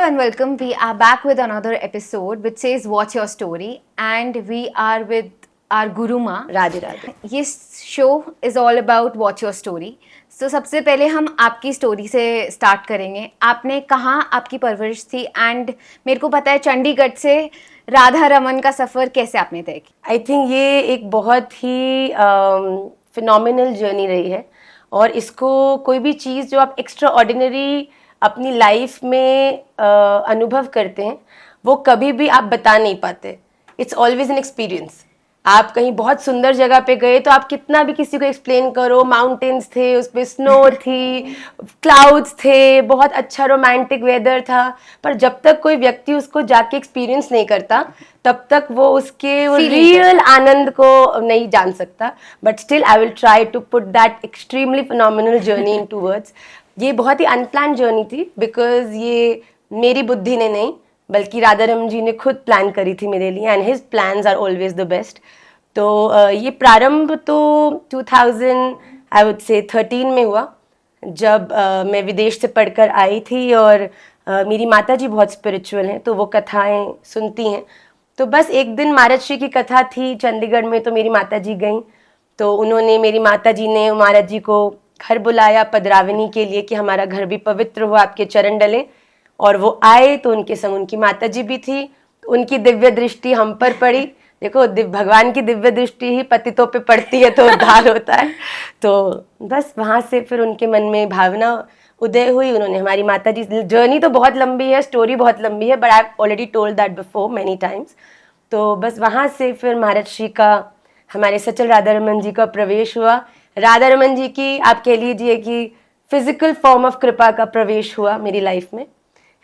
and welcome. We are back with another episode which says What's Your Story, and we are with our Guru Ma. Radhe Radhe. ये show is all about watch your story. तो सबसे पहले हम आपकी story से start करेंगे। आपने कहाँ आपकी परवरिश थी, एंड मेरे को पता है चंडीगढ़ से राधा रमन का सफ़र कैसे आपने तय किया? आई थिंक ये एक बहुत ही फिनोमिनल जर्नी रही है, और इसको कोई भी चीज़ जो आप एक्स्ट्रा ऑर्डिनरी अपनी लाइफ में अनुभव करते हैं वो कभी भी आप बता नहीं पाते। It's always an experience. आप कहीं बहुत सुंदर जगह पे गए तो आप कितना भी किसी को एक्सप्लेन करो, माउंटेन्स थे, उस पर स्नो थी, क्लाउड्स थे, बहुत अच्छा रोमांटिक वेदर था, पर जब तक कोई व्यक्ति उसको जाके एक्सपीरियंस नहीं करता तब तक वो उसके रियल आनंद को नहीं जान सकता। But still I will try to put that extremely phenomenal journey into words. ये बहुत ही अनप्लान जर्नी थी, बिकॉज ये मेरी बुद्धि ने नहीं बल्कि राधा रमन जी ने खुद प्लान करी थी मेरे लिए, and his plans are always the best. तो ये प्रारंभ तो 2000 आई वुड से 13 में हुआ, जब मैं विदेश से पढ़कर आई थी, और मेरी माता जी बहुत स्पिरिचुअल हैं तो वो कथाएं सुनती हैं। तो बस एक दिन महाराज श्री की कथा थी चंडीगढ़ में, तो मेरी माता जी गई, तो मेरी माता जी ने महाराज जी को घर बुलाया पधरावनी के लिए कि हमारा घर भी पवित्र हो, आपके चरण डले। और वो आए तो उनके संग उनकी माता जी भी थी, उनकी दिव्य दृष्टि हम पर पड़ी। देखो, भगवान की दिव्य दृष्टि ही पतितों पे पड़ती है तो उद्धार होता है। तो बस वहाँ से फिर उनके मन में भावना उदय हुई। उन्होंने हमारी माता जी, जर्नी तो बहुत लंबी है, स्टोरी बहुत लंबी है, but I have already told that before many times. तो बस वहाँ से फिर महाराज श्री का, हमारे सचल राधा रमन जी का प्रवेश हुआ। राधा रमन जी की, आप कह लीजिए कि फिजिकल फॉर्म ऑफ कृपा का प्रवेश हुआ मेरी लाइफ में,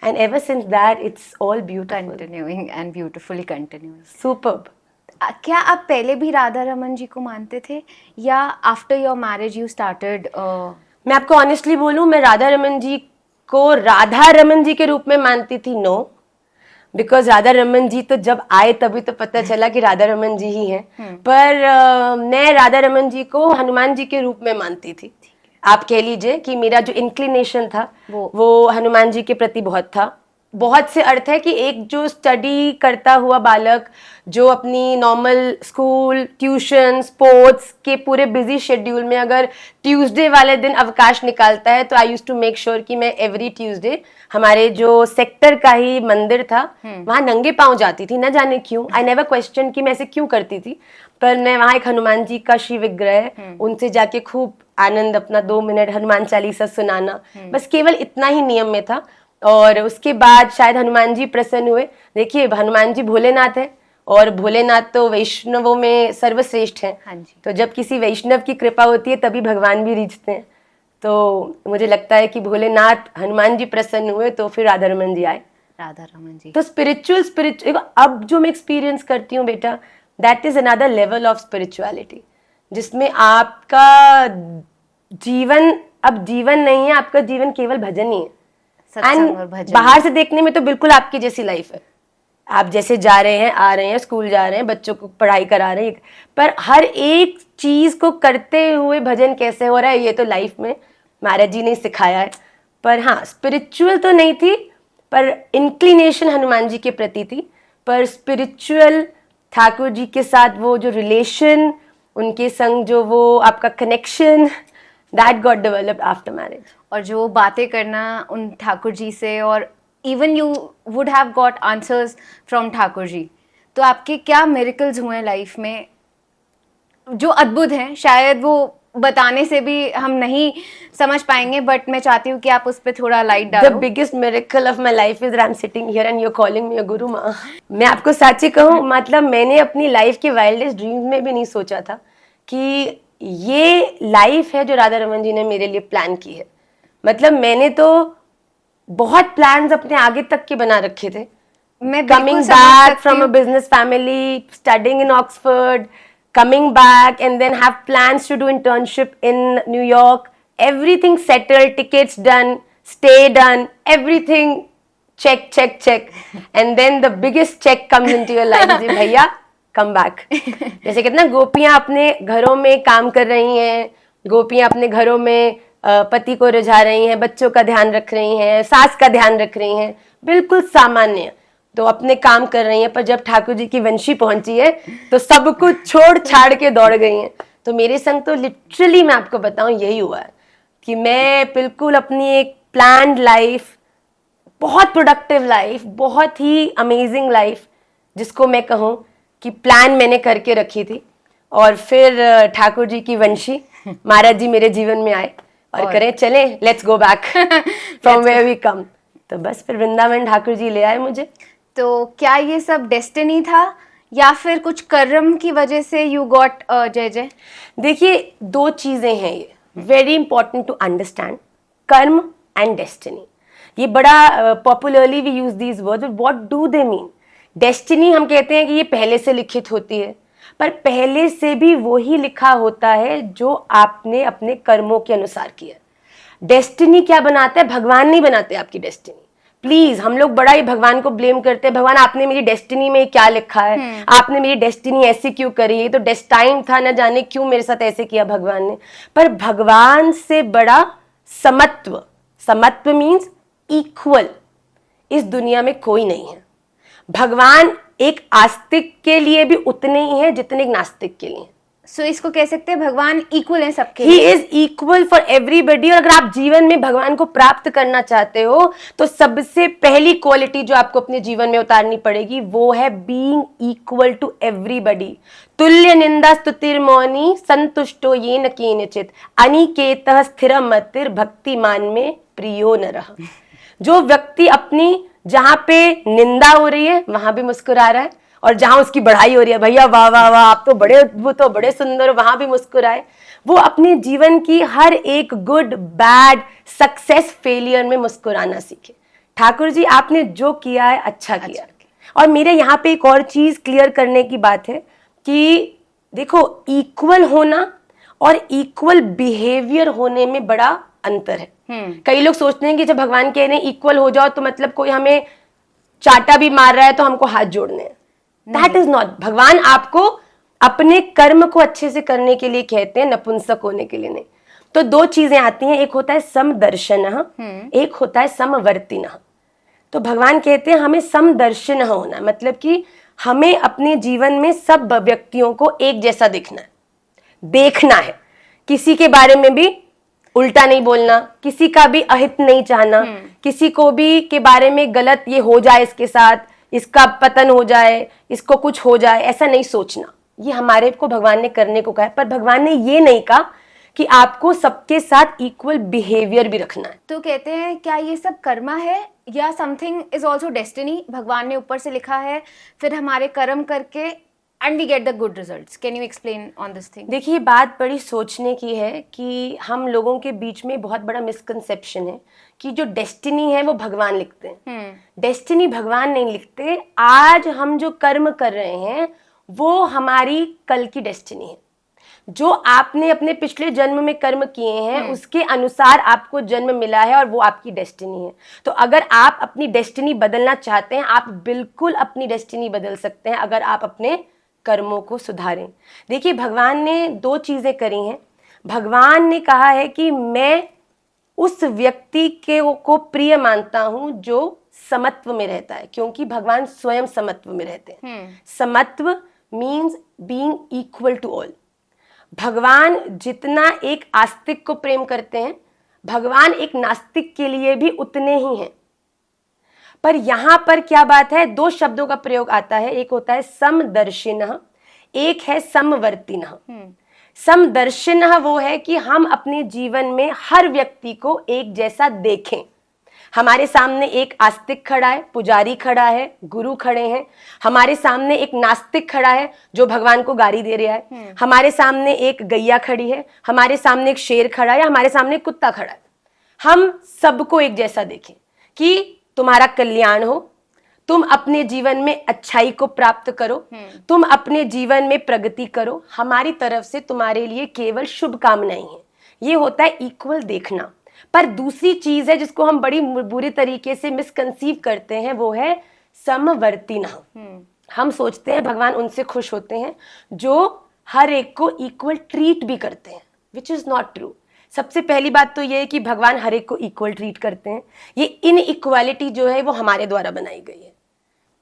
and ever since that it's all beautiful, Continuing and beautifully continuing. superb. क्या आप पहले भी राधा रमन जी को मानते थे, या after your marriage you started? मैं आपको ऑनेस्टली बोलूं, मैं राधा रमन जी को राधा रमन जी के रूप में मानती थी, नो, बिकॉज राधा रमन जी तो जब आए तभी तो पता चला कि राधा रमन जी ही हैं। पर मैं राधा रमन जी को हनुमान जी के रूप में मानती थी। आप कह लीजिए कि मेरा जो इंक्लिनेशन था वो हनुमान जी के प्रति बहुत था। बहुत से अर्थ है कि एक जो स्टडी करता हुआ बालक, जो अपनी नॉर्मल स्कूल, ट्यूशन, स्पोर्ट्स के पूरे बिजी शेड्यूल में अगर ट्यूसडे वाले दिन अवकाश निकालता है, तो I used to make sure कि मैं एवरी ट्यूसडे हमारे जो सेक्टर का ही मंदिर था वहाँ नंगे पांव जाती थी। न जाने क्यों, आई नेवर क्वेश्चन कि मैं ऐसे क्यों करती थी, पर मैं वहाँ एक हनुमान जी का श्री विग्रह, उनसे जाके खूब आनंद अपना 2 मिनट हनुमान चालीसा सुनाना, बस केवल इतना ही नियम में था। और उसके बाद शायद हनुमान जी प्रसन्न हुए। देखिए, हनुमान जी भोलेनाथ है, और भोलेनाथ तो वैष्णवों में सर्वश्रेष्ठ हैं। हाँ जी। तो जब किसी वैष्णव की कृपा होती है तभी भगवान भी रिझते हैं। तो मुझे लगता है कि भोलेनाथ, हनुमान जी प्रसन्न हुए, तो फिर राधा रमन जी आए। राधा रमन जी तो स्पिरिचुअल अब जो मैं एक्सपीरियंस करती हूँ बेटा, that is another level of spirituality, जिसमें आपका जीवन अब जीवन नहीं है, आपका जीवन केवल भजन ही है। सत्संग और भजन। बाहर से देखने में तो बिल्कुल आपकी जैसी लाइफ है, आप जैसे जा रहे हैं, आ रहे हैं, स्कूल जा रहे हैं, बच्चों को पढ़ाई करा रहे हैं, पर हर एक चीज को करते हुए भजन कैसे हो रहा है, ये तो लाइफ में महाराज जी ने सिखाया है। पर हाँ, स्पिरिचुअल तो नहीं थी, पर इंक्लिनेशन हनुमान जी के प्रति थी। पर स्पिरिचुअल ठाकुर जी के साथ वो जो रिलेशन, उनके संग जो वो आपका connection, that got developed after marriage. और जो बातें करना उन ठाकुर जी से, और even you would have got answers from Thakur ji. तो आपके क्या मिरेकल्स हुए लाइफ में जो अद्भुत हैं, शायद वो बताने से भी हम नहीं समझ पाएंगे, बट मैं चाहती हूँ कि आप उस पर थोड़ा लाइट डालो। The biggest miracle of my life is that I'm sitting here and you're calling me a guru माँ। मैं आपको सच्ची कहूँ, मतलब मैंने अपनी लाइफ के वाइल्डेस्ट ड्रीम्स में भी नहीं सोचा था कि ये लाइफ है जो राधा रमन जी ने मेरे लिए प्लान की है। मतलब मैंने तो बहुत प्लान्स अपने आगे तक के बना रखे थे। मैं coming back from a business family, studying in Oxford, coming back and then have plans to do internship in New York, everything settled, tickets done, stay done, everything check and then the biggest check comes into your life, जी भैया come back। जैसे कितना गोपियां अपने घरों में काम कर रही हैं, गोपियां अपने घरों में पति को रिझा रही हैं, बच्चों का ध्यान रख रही हैं, सास का ध्यान रख रही हैं, बिल्कुल सामान्य, तो अपने काम कर रही हैं, पर जब ठाकुर जी की वंशी पहुंची है तो सब कुछ छोड़ छाड़ के दौड़ गई हैं। तो मेरे संग तो लिटरली मैं आपको बताऊं यही हुआ है कि मैं बिल्कुल अपनी एक प्लान्ड लाइफ, बहुत प्रोडक्टिव लाइफ, बहुत ही अमेजिंग लाइफ जिसको मैं कहूँ कि प्लान मैंने करके रखी थी, और फिर ठाकुर जी की वंशी महाराज जी मेरे जीवन में आए और करें चले let's go back from where we come. तो बस फिर वृंदावन ठाकुर जी ले आए मुझे। तो क्या ये सब डेस्टिनी था या फिर कुछ कर्म की वजह से यू गॉट जय जय? देखिए, दो चीजें हैं ये, very important to understand, karma and destiny. ये बड़ा popularly we use these words, but what do they mean? Destiny हम कहते हैं कि ये पहले से लिखित होती है, पर पहले से भी वही लिखा होता है जो आपने अपने कर्मों के अनुसार किया। डेस्टिनी क्या बनाता है? भगवान नहीं बनाते आपकी डेस्टिनी। प्लीज, हम लोग बड़ा ही भगवान को ब्लेम करते हैं, भगवान आपने मेरी डेस्टिनी में क्या लिखा है, आपने मेरी डेस्टिनी ऐसी क्यों करी, ये तो डेस्टाइन था, न जाने क्यों मेरे साथ ऐसे किया भगवान ने। पर भगवान से बड़ा समत्व, समत्व मीन्स इक्वल, इस दुनिया में कोई नहीं है। भगवान एक आस्तिक के लिए भी उतने ही हैं जितने एक नास्तिक के लिए। सो इसको कह सकते हैं भगवान इक्वल है सबके ही लिए। Is equal for everybody. और अगर आप जीवन में भगवान को प्राप्त करना चाहते हो तो सबसे पहली क्वालिटी जो आपको अपने जीवन में उतारनी पड़ेगी वो है बीइंग इक्वल टू एवरीबडी। तुल्य निंदा स्तुतिर्मौनी संतुष्टो येन केनचित अनिकेतः स्थिरम मतिर् भक्तिमान में प्रियो नरः। जो व्यक्ति अपनी, जहां पे निंदा हो रही है वहां भी मुस्कुरा रहा है, और जहां उसकी बढ़ाई हो रही है, भैया वाह वाह वाह आप तो बड़े अद्भुत हो, बड़े सुंदर, वहां भी मुस्कुराए। वो अपने जीवन की हर एक गुड बैड सक्सेस फेलियर में मुस्कुराना सीखे। ठाकुर जी आपने जो किया है अच्छा किया। और मेरे यहाँ पे एक और चीज क्लियर करने की बात है कि देखो, इक्वल होना और इक्वल बिहेवियर होने में बड़ा अंतर है। कई लोग सोचते हैं कि जब भगवान कह रहे हैं इक्वल हो जाओ तो मतलब कोई हमें चाटा भी मार रहा है तो हमको हाथ जोड़ने हैं। That is not. भगवान आपको अपने कर्म को अच्छे से करने के लिए कहते हैं, नपुंसक होने के लिए नहीं। तो दो चीजें आती हैं, एक होता है समदर्शन, एक होता है समवर्तिन। तो भगवान कहते हैं हमें समदर्शन होना, मतलब कि हमें अपने जीवन में सब व्यक्तियों को एक जैसा देखना है। किसी के बारे में भी उल्टा नहीं बोलना, किसी का भी अहित नहीं चाहना, किसी को भी के बारे में गलत ये हो जाए इसके साथ, इसका पतन हो जाए, इसको कुछ हो जाए, ऐसा नहीं सोचना। ये हमारे को भगवान ने करने को कहा है, पर भगवान ने ये नहीं कहा कि आपको सबके साथ इक्वल बिहेवियर भी रखना है। तो कहते हैं क्या ये सब कर्मा है या समथिंग इज ऑल्सो डेस्टिनी? भगवान ने ऊपर से लिखा है, फिर हमारे कर्म करके and we get the good results. Can you explain on this thing? देखिए, बात बड़ी सोचने की है कि हम लोगों के बीच में बहुत बड़ा मिसकंसेप्शन है कि जो डेस्टिनी है वो भगवान लिखते हैं। डेस्टिनी भगवान नहीं लिखते। आज हम जो कर्म कर रहे हैं वो हमारी कल की डेस्टिनी है। जो आपने अपने पिछले जन्म में कर्म किए हैं उसके अनुसार आपको जन्म मिला है और वो आपकी डेस्टिनी है। तो अगर आप अपनी डेस्टिनी बदलना चाहते हैं, आप बिल्कुल अपनी डेस्टिनी बदल सकते हैं अगर आप अपने कर्मों को सुधारें। देखिए, भगवान ने दो चीजें करी हैं। भगवान ने कहा है कि मैं उस व्यक्ति को प्रिय मानता हूं जो समत्व में रहता है, क्योंकि भगवान स्वयं समत्व में रहते हैं। Samatva means being equal to all. भगवान जितना एक आस्तिक को प्रेम करते हैं, भगवान एक नास्तिक के लिए भी उतने ही हैं। पर यहां पर क्या बात है, दो शब्दों का प्रयोग आता है, एक होता है समदर्शिनः, एक है समवर्तिनः। समदर्शिनः वो है कि हम अपने जीवन में हर व्यक्ति को एक जैसा देखें। हमारे सामने एक आस्तिक खड़ा है, पुजारी खड़ा है, गुरु खड़े हैं। हमारे सामने एक नास्तिक खड़ा है जो भगवान को गाली दे रहा है। हमारे सामने एक गैया खड़ी है, हमारे सामने एक शेर खड़ा है, हमारे सामने एक कुत्ता खड़ा है। हम सबको एक जैसा देखें कि तुम्हारा कल्याण हो, तुम अपने जीवन में अच्छाई को प्राप्त करो, तुम अपने जीवन में प्रगति करो, हमारी तरफ से तुम्हारे लिए केवल शुभकामनाएं हैं। ये होता है इक्वल देखना। पर दूसरी चीज है जिसको हम बड़ी बुरी तरीके से मिसकंसीव करते हैं, वो है समवर्तिनः। हम सोचते हैं भगवान उनसे खुश होते हैं जो हर एक को इक्वल ट्रीट भी करते हैं, विच इज नॉट ट्रू। सबसे पहली बात तो ये है कि भगवान हर एक को इक्वल ट्रीट करते हैं। ये इनइक्वालिटी जो है वो हमारे द्वारा बनाई गई है।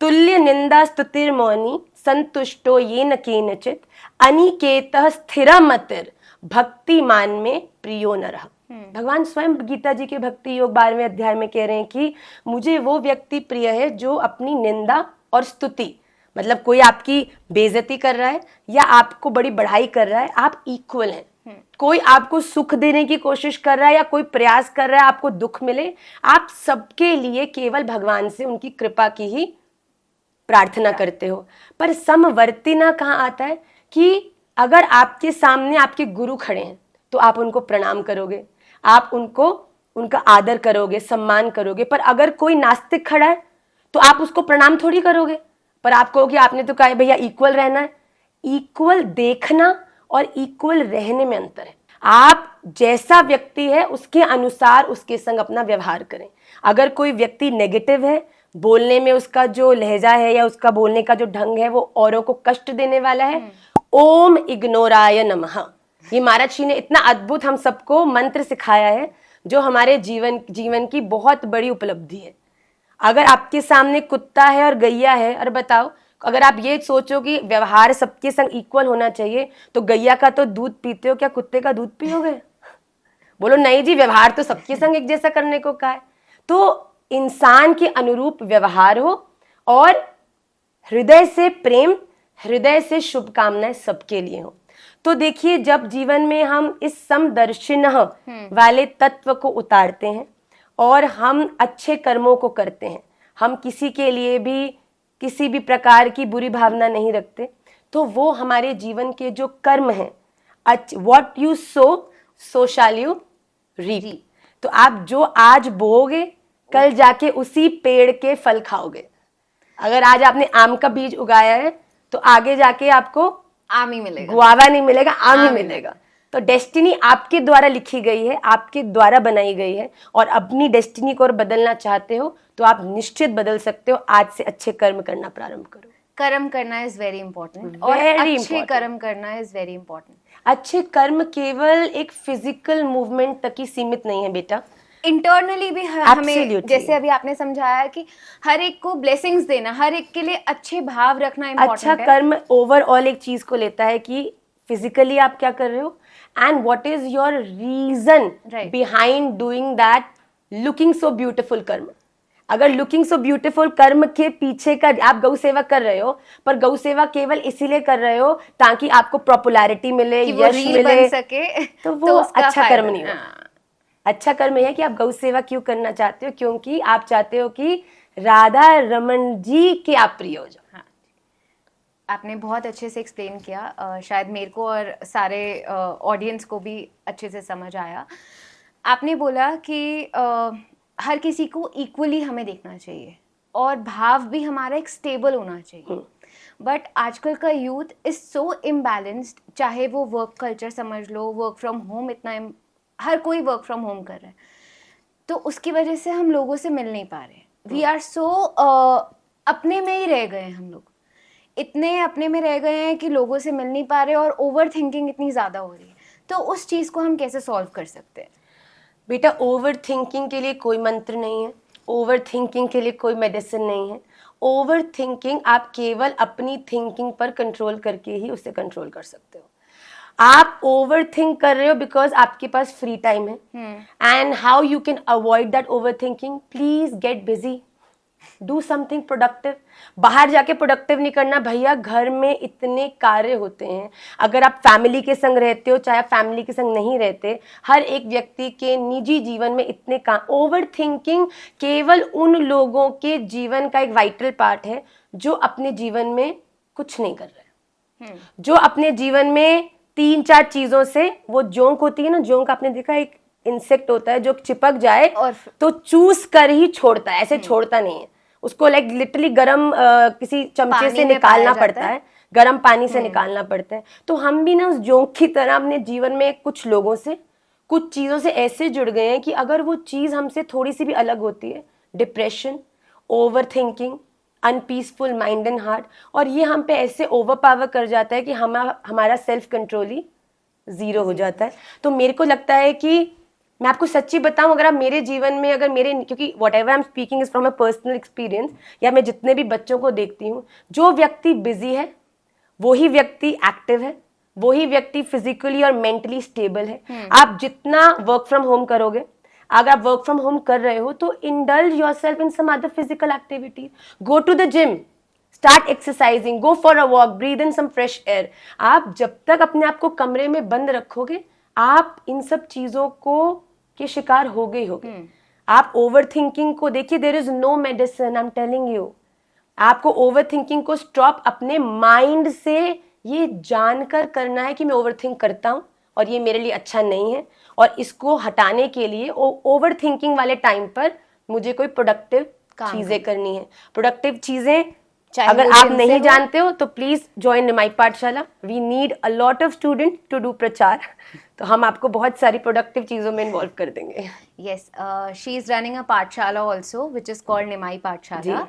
तुल्य निंदा स्तुतिर मौनी संतुष्टो ये न केनचित अनिकेतः स्थिरमतिर भक्तिमान में प्रियो नरः। भगवान स्वयं गीता जी के भक्ति योग 12वें अध्याय में कह रहे हैं कि मुझे वो व्यक्ति प्रिय है जो अपनी निंदा और स्तुति, मतलब कोई आपकी बेइज्जती कर रहा है या आपको बड़ी बढ़ाई कर रहा है, आप इक्वल हैं। कोई आपको सुख देने की कोशिश कर रहा है या कोई प्रयास कर रहा है आपको दुख मिले, आप सबके लिए केवल भगवान से उनकी कृपा की ही प्रार्थना करते हो। पर समवर्तिना कहाँ आता है कि अगर आपके सामने आपके गुरु खड़े हैं तो आप उनको प्रणाम करोगे, आप उनका आदर करोगे, सम्मान करोगे। पर अगर कोई नास्तिक खड़ा है तो आप उसको प्रणाम थोड़ी करोगे, पर आप कहोगे आपने तो कहा भैया इक्वल रहना है। इक्वल देखना और इक्वल रहने में अंतर है। आप जैसा व्यक्ति है उसके अनुसार उसके संग अपना व्यवहार करें। अगर कोई व्यक्ति नेगेटिव है, बोलने में उसका जो लहजा है या उसका बोलने का जो ढंग है वो औरों को कष्ट देने वाला है, ओम इग्नोराय नमः, ये महाराज जी ने इतना अद्भुत हम सबको मंत्र सिखाया है जो हमारे जीवन की बहुत बड़ी उपलब्धि है। अगर आपके सामने कुत्ता है और गैया है, और बताओ अगर आप ये सोचो कि व्यवहार सबके संग इक्वल होना चाहिए तो गैया का तो दूध पीते हो, क्या कुत्ते का दूध पियोगे? बोलो नहीं जी, व्यवहार तो सबके संग एक जैसा करने को कहा है। तो इंसान के अनुरूप व्यवहार हो और हृदय से प्रेम, हृदय से शुभकामनाएं सबके लिए हो। तो देखिए, जब जीवन में हम इस समदर्शिनः वाले तत्व को उतारते हैं और हम अच्छे कर्मों को करते हैं, हम किसी के लिए भी किसी भी प्रकार की बुरी भावना नहीं रखते, तो वो हमारे जीवन के जो कर्म हैं, what you sow shall you reap. तो आप जो आज बोओगे कल जाके उसी पेड़ के फल खाओगे। अगर आज आपने आम का बीज उगाया है तो आगे जाके आपको आम ही मिलेगा, गुआवा नहीं मिलेगा, आम ही मिलेगा। तो डेस्टिनी आपके द्वारा लिखी गई है, आपके द्वारा बनाई गई है, और अपनी डेस्टिनी को और बदलना चाहते हो तो आप निश्चित बदल सकते हो। आज से अच्छे कर्म करना प्रारंभ करो। कर्म करना इज वेरी इंपॉर्टेंट, और अच्छे कर्म करना इज वेरी इंपॉर्टेंट। अच्छे कर्म केवल एक फिजिकल मूवमेंट तक ही सीमित नहीं है बेटा, इंटरनली भी हमें, जैसे अभी आपने समझाया कि हर एक को ब्लेसिंग्स देना, हर एक के लिए अच्छे भाव रखना इम्पोर्टेंट है। अच्छा कर्म ओवरऑल एक चीज को लेता है कि फिजिकली आप क्या कर रहे हो and what is your reason behind doing that looking so beautiful कर्म। अगर लुकिंग सो ब्यूटिफुल कर्म के पीछे का आप गौ सेवा कर रहे हो, पर गौ सेवा केवल इसीलिए कर रहे हो ताकि आपको पॉपुलैरिटी मिले, यश मिले, बन सके, तो वो अच्छा कर्म नहीं होगा। अच्छा कर्म यह है कि आप गौ सेवा क्यों करना चाहते हो? क्योंकि आप चाहते हो कि राधा रमन जी के आप प्रिय हो जाओ। हाँ, आपने बहुत अच्छे से एक्सप्लेन किया, शायद मेरे को और सारे ऑडियंस को भी अच्छे से समझ आया। आपने बोला कि हर किसी को इक्वली हमें देखना चाहिए और भाव भी हमारा एक स्टेबल होना चाहिए। बट आजकल का यूथ इज सो इम्बैलेंस्ड, चाहे वो वर्क कल्चर समझ लो, वर्क फ्रॉम होम, इतना हर कोई वर्क फ्रॉम होम कर रहा है, तो उसकी वजह से हम लोगों से मिल नहीं पा रहे। वी आर सो अपने में ही रह गए हैं, हम लोग इतने अपने में रह गए हैं कि लोगों से मिल नहीं पा रहे, और ओवर थिंकिंग इतनी ज़्यादा हो रही है। तो उस चीज़ को हम कैसे सॉल्व कर सकते हैं? बेटा, ओवर थिंकिंग के लिए कोई मंत्र नहीं है, ओवर थिंकिंग के लिए कोई मेडिसिन नहीं है। ओवर थिंकिंग आप केवल अपनी थिंकिंग पर कंट्रोल करके ही उसे कंट्रोल कर सकते हो। आप ओवर थिंक कर रहे हो बिकॉज आपके पास फ्री टाइम है, and how you can avoid that over thinking? Please get busy, do something productive. बाहर जाके प्रोडक्टिव नहीं करना भैया, घर में इतने कार्य होते हैं। अगर आप फैमिली के संग रहते हो, चाहे फैमिली के संग नहीं रहते, हर एक व्यक्ति के निजी जीवन में इतने काम। ओवर थिंकिंग केवल उन लोगों के जीवन का एक वाइटल पार्ट है जो अपने जीवन में कुछ नहीं कर रहे, जो अपने जीवन में 3-4 चीजों से, वो जोंक होती है ना, जोंक आपने देखा एक इंसेक्ट होता है जो चिपक जाए और तो चूस कर ही छोड़ता है, ऐसे छोड़ता नहीं है उसको। लाइक लिटरली गरम किसी चमचे से निकालना पड़ता है, गरम पानी से निकालना पड़ता है। तो हम भी ना उस जोंक की तरह अपने जीवन में कुछ लोगों से, कुछ चीजों से ऐसे जुड़ गए हैं कि अगर वो चीज हमसे थोड़ी सी भी अलग होती है, depression, over thinking, unpeaceful mind and heart, और ये हम पे ऐसे ओवर पावर कर जाता है कि हमारा सेल्फ कंट्रोल ही जीरो हो जाता है। तो मेरे को लगता है कि मैं आपको सच्ची बताऊं, अगर आप मेरे जीवन में अगर मेरे, क्योंकि what ever I am speaking is from a personal experience, या मैं जितने भी बच्चों को देखती हूँ, जो व्यक्ति बिजी है वही व्यक्ति एक्टिव है, वही व्यक्ति फिजिकली और मेंटली स्टेबल है। आप जितना वर्क फ्रॉम होम करोगे, अगर आप वर्क फ्रॉम होम कर रहे हो तो indulge yourself in some other physical activity, go to the gym, start exercising, go for a walk, breathe in some fresh air. आप जब तक अपने आप को कमरे में बंद रखोगे, आप इन सब चीजों को के शिकार हो गए होगे। आप ओवर थिंकिंग को देखिए, there is no medicine, I am telling you. आपको ओवर थिंकिंग को स्टॉप अपने माइंड से ये जानकर करना है कि मैं ओवर थिंक करता हूँ और ये मेरे लिए अच्छा नहीं है, और इसको हटाने के लिए ओवर थिंकिंग वाले टाइम पर मुझे कोई प्रोडक्टिव चीजें करनी है। प्रोडक्टिव चीजें अगर आप नहीं जानते हो तो please join Nimai Pathshala. We need a lot of student to do prachar, तो हम आपको बहुत सारी प्रोडक्टिव चीजों में इन्वॉल्व कर देंगे। Yes, she is running a पाठशाला ऑल्सो विच इज कॉल्ड निमाई पाठशाला।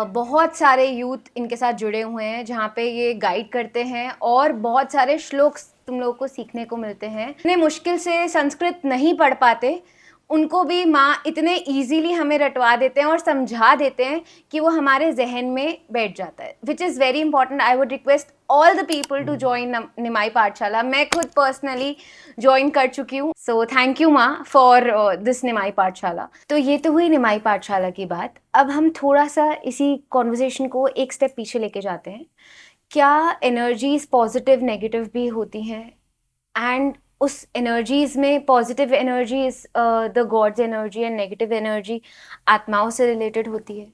बहुत सारे यूथ इनके साथ जुड़े हुए हैं जहाँ पे ये गाइड करते हैं और बहुत सारे श्लोक तुम लोगों को सीखने को मिलते हैं। इतने मुश्किल से संस्कृत नहीं पढ़ पाते, उनको भी माँ इतने इजीली हमें रटवा देते हैं और समझा देते हैं कि वो हमारे जहन में बैठ जाता है, which is very important. I would request all the people to join Nimai Pathshala. मैं खुद पर्सनली ज्वाइन कर चुकी हूँ, सो थैंक यू माँ फॉर दिस निमाई पाठशाला। तो ये तो हुई निमाई पाठशाला की बात। अब हम थोड़ा सा इसी कॉन्वर्जेशन को एक स्टेप पीछे लेके जाते हैं। क्या एनर्जीज पॉजिटिव नेगेटिव भी होती हैं, एंड उस एनर्जीज में positive energy is the gods energy and negative energy आत्माओं से रिलेटेड होती है?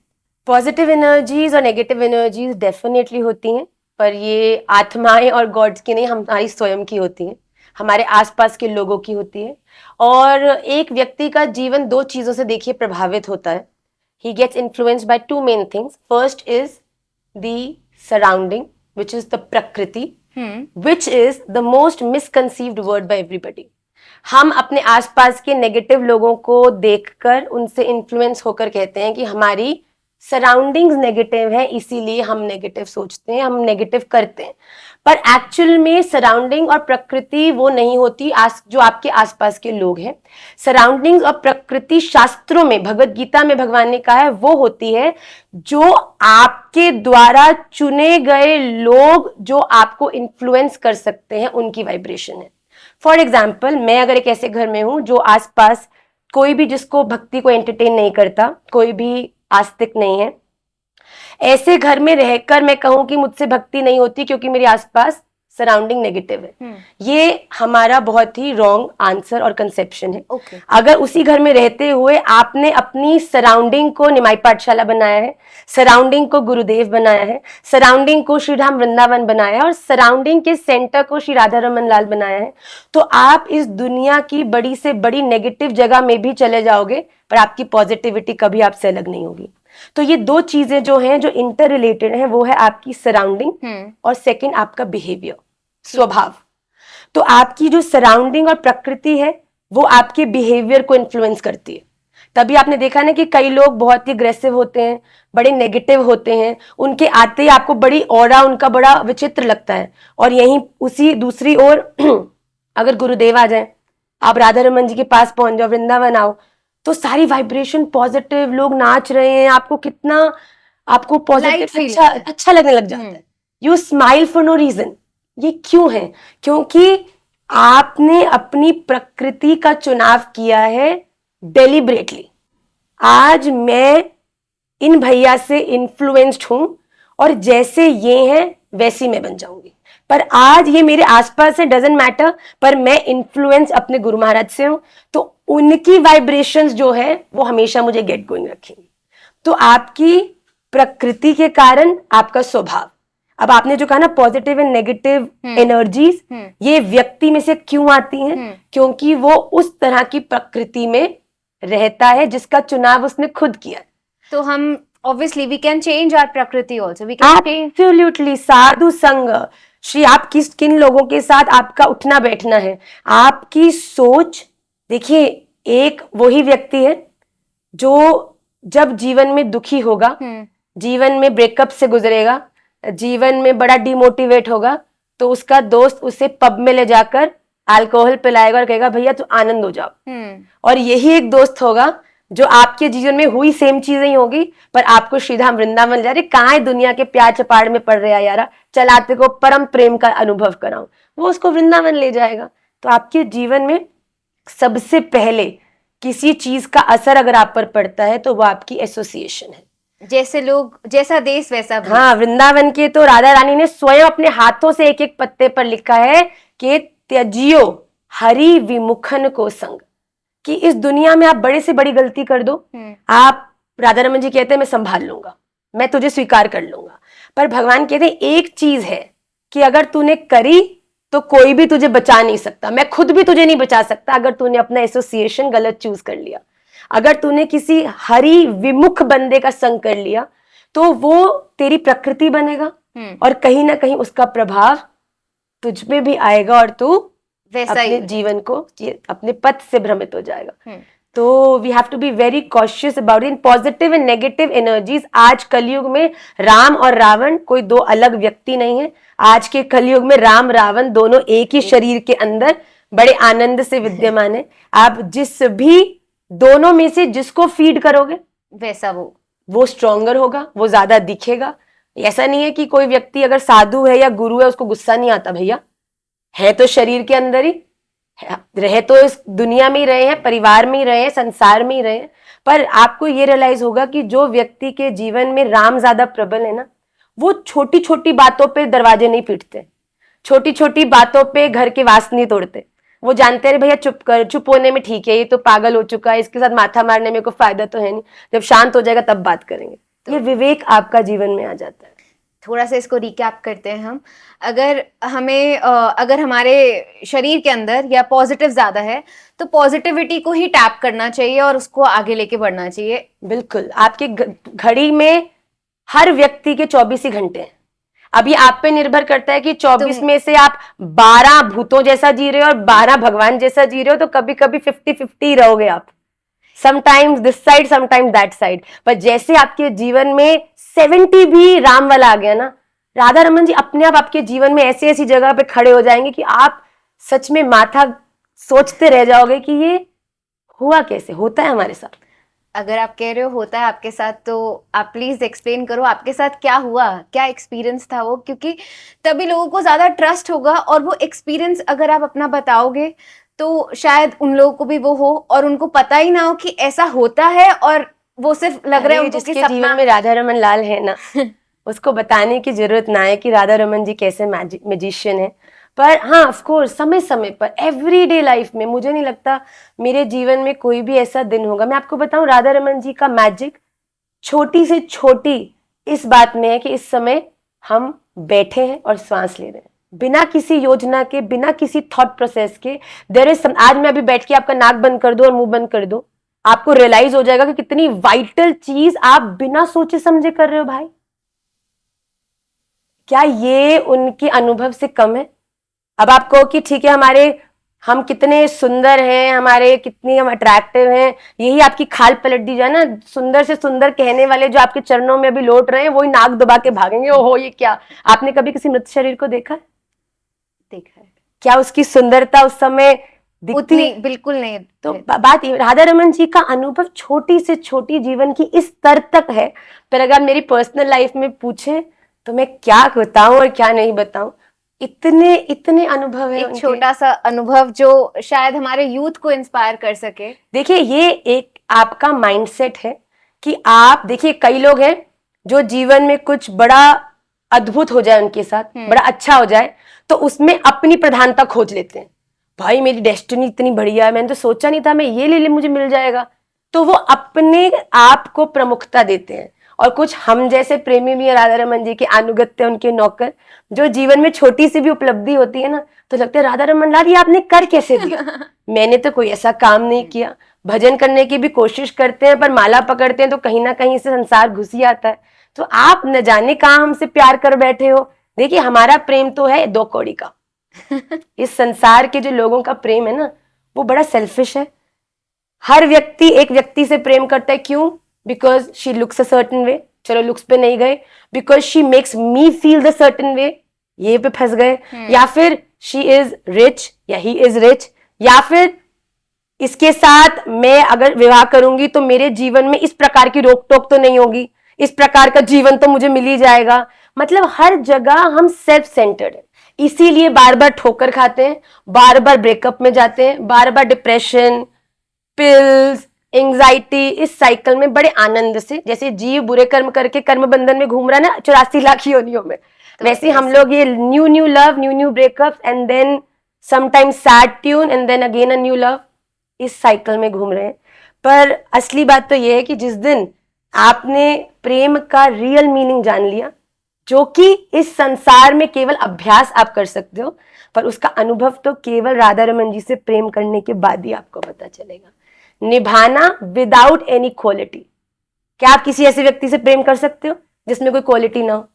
पॉजिटिव एनर्जीज और नेगेटिव एनर्जीज डेफिनेटली होती हैं, पर ये आत्माएं और गॉड्स की नहीं, हमारी स्वयं की होती हैं, हमारे आसपास के लोगों की होती है। और एक व्यक्ति का जीवन दो चीजों से देखिए प्रभावित होता है। He gets influenced by two main things. First is the surrounding which is the prakriti, which is the most misconceived word by everybody। हम अपने आसपास के नेगेटिव लोगों को देखकर उनसे इन्फ्लुएंस होकर कहते हैं कि हमारी सराउंडिंग्स नेगेटिव है, इसीलिए हम नेगेटिव सोचते हैं, हम नेगेटिव करते हैं। पर एक्चुअल में सराउंडिंग और प्रकृति वो नहीं होती जो आपके आसपास के लोग हैं। सराउंडिंग्स और प्रकृति शास्त्रों में, भगवत गीता में भगवान ने कहा है, वो होती है जो आपके द्वारा चुने गए लोग जो आपको इन्फ्लुएंस कर सकते हैं, उनकी वाइब्रेशन है। फॉर एग्जाम्पल, मैं अगर एक ऐसे घर में हूं जो आसपास कोई भी जिसको भक्ति को एंटरटेन नहीं करता, कोई भी आस्तिक नहीं है, ऐसे घर में रहकर मैं कहूं कि मुझसे भक्ति नहीं होती क्योंकि मेरे आसपास सराउंडिंग नेगेटिव है, ये हमारा बहुत ही रॉन्ग आंसर और कंसेप्शन है। अगर उसी घर में रहते हुए आपने अपनी सराउंडिंग को निमाई पाठशाला बनाया है, सराउंडिंग को गुरुदेव बनाया है, सराउंडिंग को श्री धाम वृंदावन बनाया है, और सराउंडिंग के सेंटर को श्री राधा रमन लाल बनाया है, तो आप इस दुनिया की बड़ी से बड़ी नेगेटिव जगह में भी चले जाओगे पर आपकी पॉजिटिविटी कभी आपसे अलग नहीं होगी। तो ये दो चीजें जो हैं, जो इंटर रिलेटेड हैं, वो है आपकी सराउंडिंग और सेकंड आपका बिहेवियर, स्वभाव। तो आपकी जो सराउंडिंग और प्रकृति है वो आपके बिहेवियर को इन्फ्लुएंस करती है। तभी आपने देखा ना कि कई लोग बहुत ही अग्रेसिव होते हैं, बड़े नेगेटिव होते हैं, उनके आते ही आपको बड़ी ऑरा उनका बड़ा विचित्र लगता है। और यहीं उसी दूसरी ओर अगर गुरुदेव आ जाए, आप राधा रमन जी के पास पहुंच जाओ, वृंदावन आओ, तो सारी वाइब्रेशन पॉजिटिव, लोग नाच रहे हैं, आपको पॉजिटिव अच्छा लगने लग जाता है। You smile for no reason. ये क्यों है? क्योंकि आपने अपनी प्रकृति का चुनाव किया है डेलिब्रेटली। आज मैं इन भैया से इन्फ्लुएंस्ड हूं और जैसे ये हैं वैसी मैं बन जाऊंगी, पर आज ये मेरे आसपास है, डजंट मैटर, पर मैं इन्फ्लुएंस अपने गुरु महाराज से हूं, तो उनकी वाइब्रेशंस जो है वो हमेशा मुझे गेट गोइंग रखेंगी। तो आपकी प्रकृति के कारण आपका स्वभाव। अब आपने जो कहा ना पॉजिटिव एंड नेगेटिव एनर्जीज, ये व्यक्ति में से क्यों आती हैं? क्योंकि वो उस तरह की प्रकृति में रहता है जिसका चुनाव उसने खुद किया। तो हम obviously we can change our prakriti also, we can absolutely. साधु संग, श्री आप किन लोगों के साथ आपका उठना बैठना है, आपकी सोच। देखिए, एक वही व्यक्ति है जो जब जीवन में दुखी होगा, जीवन में ब्रेकअप से गुजरेगा, जीवन में बड़ा डिमोटिवेट होगा, तो उसका दोस्त उसे पब में ले जाकर अल्कोहल पिलाएगा और कहेगा भैया तू आनंद हो जाओ। हम्म। और यही एक दोस्त होगा जो आपके जीवन में हुई सेम चीजें ही होगी, पर आपको श्रीधाम वृंदावन जा रहे, कहाँ है दुनिया के प्यार चपाड़ में पड़ रहे हैं यारा, चलाते को परम प्रेम का अनुभव कराऊं, वो उसको वृंदावन ले जाएगा। तो आपके जीवन में सबसे पहले किसी चीज का असर अगर आप पर पड़ता है तो वो आपकी एसोसिएशन है। जैसे लोग, जैसा देश वैसा भी। हाँ, वृंदावन के तो राधा रानी ने स्वयं अपने हाथों से एक एक पत्ते पर लिखा है कि त्यजियो हरि विमुखन को संग, कि इस दुनिया में आप बड़े से बड़ी गलती कर दो, आप, राधा रमन जी कहते हैं मैं संभाल लूंगा, मैं तुझे स्वीकार कर लूंगा, पर भगवान कहते हैं एक चीज है कि अगर तूने करी तो कोई भी तुझे बचा नहीं सकता, मैं खुद भी तुझे नहीं बचा सकता अगर तूने अपना एसोसिएशन गलत चूज कर लिया। अगर तूने किसी हरि विमुख बंदे का संग कर लिया तो वो तेरी प्रकृति बनेगा और कहीं ना कहीं उसका प्रभाव तुझ में भी आएगा और तू वैसा अपने ही जीवन को, अपने पथ से भ्रमित हो जाएगा। तो we have to be very cautious about in positive and negative energies. आज कलयुग में राम और रावण कोई दो अलग व्यक्ति नहीं है। आज के कलयुग में राम रावण दोनों एक ही शरीर के अंदर बड़े आनंद से विद्यमान है। आप जिस भी दोनों में से जिसको फीड करोगे वैसा वो स्ट्रोंगर होगा, वो ज्यादा दिखेगा। ऐसा नहीं है कि कोई व्यक्ति अगर साधु है या गुरु है उसको गुस्सा नहीं आता, भैया है तो शरीर के अंदर ही रहे, तो इस दुनिया में ही रहे हैं, परिवार में ही रहे हैं, संसार में ही रहे हैं। पर आपको ये रियलाइज होगा कि जो व्यक्ति के जीवन में राम ज्यादा प्रबल है ना, वो छोटी छोटी बातों पे दरवाजे नहीं पीटते, छोटी छोटी बातों पे घर के वास नहीं तोड़ते। वो जानते हैं भैया चुप कर, चुप होने में ठीक है, ये तो पागल हो चुका है, इसके साथ माथा मारने में कोई फायदा तो है नहीं, जब शांत हो जाएगा तब बात करेंगे। तो ये विवेक आपका जीवन में आ जाता है। थोड़ा सा इसको रिकैप करते हैं हम। अगर हमें अगर हमारे शरीर के अंदर या पॉजिटिव ज्यादा है तो पॉजिटिविटी को ही टैप करना चाहिए और उसको आगे लेके बढ़ना चाहिए। बिल्कुल, आपके घड़ी में हर व्यक्ति के 24 ही घंटे हैं। अभी आप पे निर्भर करता है कि 24 में से आप 12 भूतों जैसा जी रहे हो और 12 भगवान जैसा जी रहे हो, तो कभी कभी 50-50 रहोगे आप, sometimes this side sometimes that side. पर जैसे आपके जीवन में 70 भी राम वाला आ गया ना, राधा रमन जी अपने आप आपके जीवन में ऐसी ऐसी जगह पे खड़े हो जाएंगे कि आप सच में माथा सोचते रह जाओगे कि ये हुआ कैसे, होता है हमारे साथ। अगर आप कह रहे हो होता है आपके साथ, तो आप प्लीज एक्सप्लेन करो आपके साथ क्या हुआ, क्या एक्सपीरियंस था वो, क्योंकि तभी लोगों को ज्यादा ट्रस्ट होगा। और वो एक्सपीरियंस अगर आप अपना बताओगे तो शायद उन लोगों को भी वो हो और उनको पता ही ना हो कि ऐसा होता है, और वो सिर्फ लग रहा है उनको कि जिसके जीवन में राधा रमन लाल है ना उसको बताने की जरूरत ना है कि राधा रमन जी कैसे मैजिशियन है। पर हाँ, ऑफ कोर्स समय समय पर एवरीडे लाइफ में मुझे नहीं लगता मेरे जीवन में कोई भी ऐसा दिन होगा। मैं आपको बताऊं, राधा रमन जी का मैजिक छोटी से छोटी इस बात में है कि इस समय हम बैठे हैं और श्वास ले रहे हैं, बिना किसी योजना के, बिना किसी थॉट प्रोसेस के। देयर इज आज मैं अभी बैठ के आपका नाक बंद कर दो और मुंह बंद कर दो, आपको रियलाइज हो जाएगा कि कितनी वाइटल चीज आप बिना सोचे समझे कर रहे हो भाई। क्या ये उनके अनुभव से कम है? अब आप कहो कि ठीक है, हम कितने सुंदर हैं, हमारे कितनी हम अट्रैक्टिव हैं, यही आपकी खाल पलट दी जाए ना, सुंदर से सुंदर कहने वाले जो आपके चरणों में अभी लौट रहे हैं वही नाक दबा के भागेंगे, ओहो ये क्या। आपने कभी किसी मृत शरीर को देखा है? देखा है। क्या उसकी सुंदरता उस समय उतनी बिल्कुल नहीं। तो बात राधा रमन जी का अनुभव छोटी से छोटी जीवन की इस स्तर तक है। पर अगर मेरी पर्सनल लाइफ में पूछे तो मैं क्या बताऊं और क्या नहीं बताऊं, इतने इतने अनुभव है। एक छोटा सा अनुभव जो शायद हमारे यूथ को इंस्पायर कर सके। देखिए, ये एक आपका माइंडसेट है कि आप देखिए, कई लोग हैं जो जीवन में कुछ बड़ा अद्भुत हो जाए उनके साथ, बड़ा अच्छा हो जाए, तो उसमें अपनी प्रधानता खोज लेते हैं। भाई मेरी डेस्टिनी इतनी बढ़िया है, मैंने तो सोचा नहीं था मैं ये ले मुझे मिल जाएगा, तो वो अपने आप को प्रमुखता देते हैं। और कुछ हम जैसे प्रेमी भी है राधा रमन जी के अनुगत्य, उनके नौकर, जो जीवन में छोटी सी भी उपलब्धि होती है ना तो लगता है राधा रमन लाल ये आपने कर कैसे दिया। मैंने तो कोई ऐसा काम नहीं किया। भजन करने की भी कोशिश करते हैं पर माला पकड़ते हैं तो कहीं ना कहीं से संसार घुस ही आता है। तो आप न जाने कहाँ हमसे प्यार कर बैठे हो। देखिए, हमारा प्रेम तो है 2 कौड़ी का। इस संसार के जो लोगों का प्रेम है ना वो बड़ा सेल्फिश है। हर व्यक्ति एक व्यक्ति से प्रेम करता है, क्यों? Because she looks a certain way, चलो लुक्स पे नहीं गए, because she makes me feel the certain way, ये पे फंस गए, या फिर शी इज रिच, या ही इज रिच, या फिर इसके साथ मैं अगर विवाह करूंगी तो मेरे जीवन में इस प्रकार की रोक टोक तो नहीं होगी, इस प्रकार का जीवन तो मुझे मिल ही जाएगा। मतलब हर जगह हम सेल्फ सेंटर्ड है, इसीलिए बार बार ठोकर खाते हैं, बार बार ब्रेकअप में जाते हैं, बार बार डिप्रेशन, पिल्स, एंजाइटी, इस साइकिल में बड़े आनंद से, जैसे जीव बुरे कर्म करके कर्म बंधन में घूम रहा है ना 84 लाख योनियों में, वैसे हम लोग ये new new love, new new breakup and then sometimes sad tune and then again a new love, इस साइकिल में घूम रहे हैं। पर असली बात तो ये है कि जिस दिन आपने प्रेम का रियल मीनिंग जान लिया, जो कि इस संसार में केवल अभ्यास आप कर सकते हो, पर उसका अनुभव तो केवल राधा रमन जी से प्रेम करने के बाद ही आपको पता चलेगा। निभाना विदाउट एनी क्वालिटी। क्या आप किसी ऐसे व्यक्ति से प्रेम कर सकते हो जिसमें कोई क्वालिटी ना हो?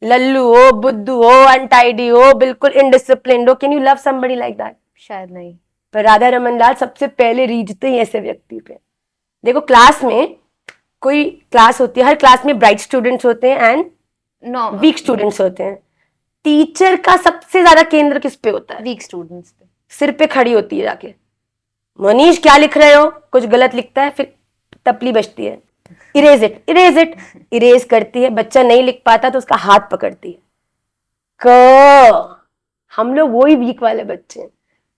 लल्लू हो, बुद्धू हो, अनटाइडी हो, बिल्कुल इनडिसिप्लिन्ड हो, can you love somebody like that? शायद नहीं। पर राधा रमन लाल सबसे पहले रीझते ही ऐसे व्यक्ति पे। देखो क्लास में कोई क्लास होती है, हर क्लास में ब्राइट स्टूडेंट्स होते हैं एंड वीक स्टूडेंट्स होते हैं। टीचर का सबसे ज्यादा केंद्र किस पे होता है? वीक स्टूडेंट्स पे। सिर पे खड़ी होती है जाके, मनीष क्या लिख रहे हो? कुछ गलत लिखता है, फिर तपली बजती है, erase it, erase it, erase करती है, बच्चा नहीं लिख पाता तो उसका हाथ पकड़ती है। हम लोग वही वीक वाले बच्चे हैं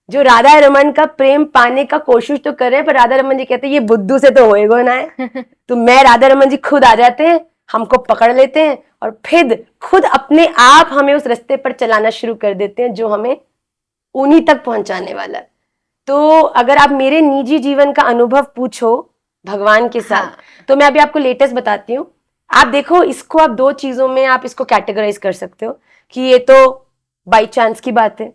जो राधा रमन का प्रेम पाने का कोशिश तो कर रहे हैं, पर राधा रमन जी कहते हैं ये बुद्धू से तो होएगा ना है। तो मैं राधा रमन जी खुद आ जाते हैं, हमको पकड़ लेते हैं और फिर खुद अपने आप हमें उस रास्ते पर चलाना शुरू कर देते हैं जो हमें उन्हीं तक पहुंचाने वाला है। तो अगर आप मेरे निजी जीवन का अनुभव पूछो भगवान के साथ, हाँ। तो मैं अभी आपको लेटेस्ट बताती हूँ। आप देखो, इसको आप दो चीजों में आप इसको कैटेगराइज कर सकते हो कि ये तो बाई चांस की बात है,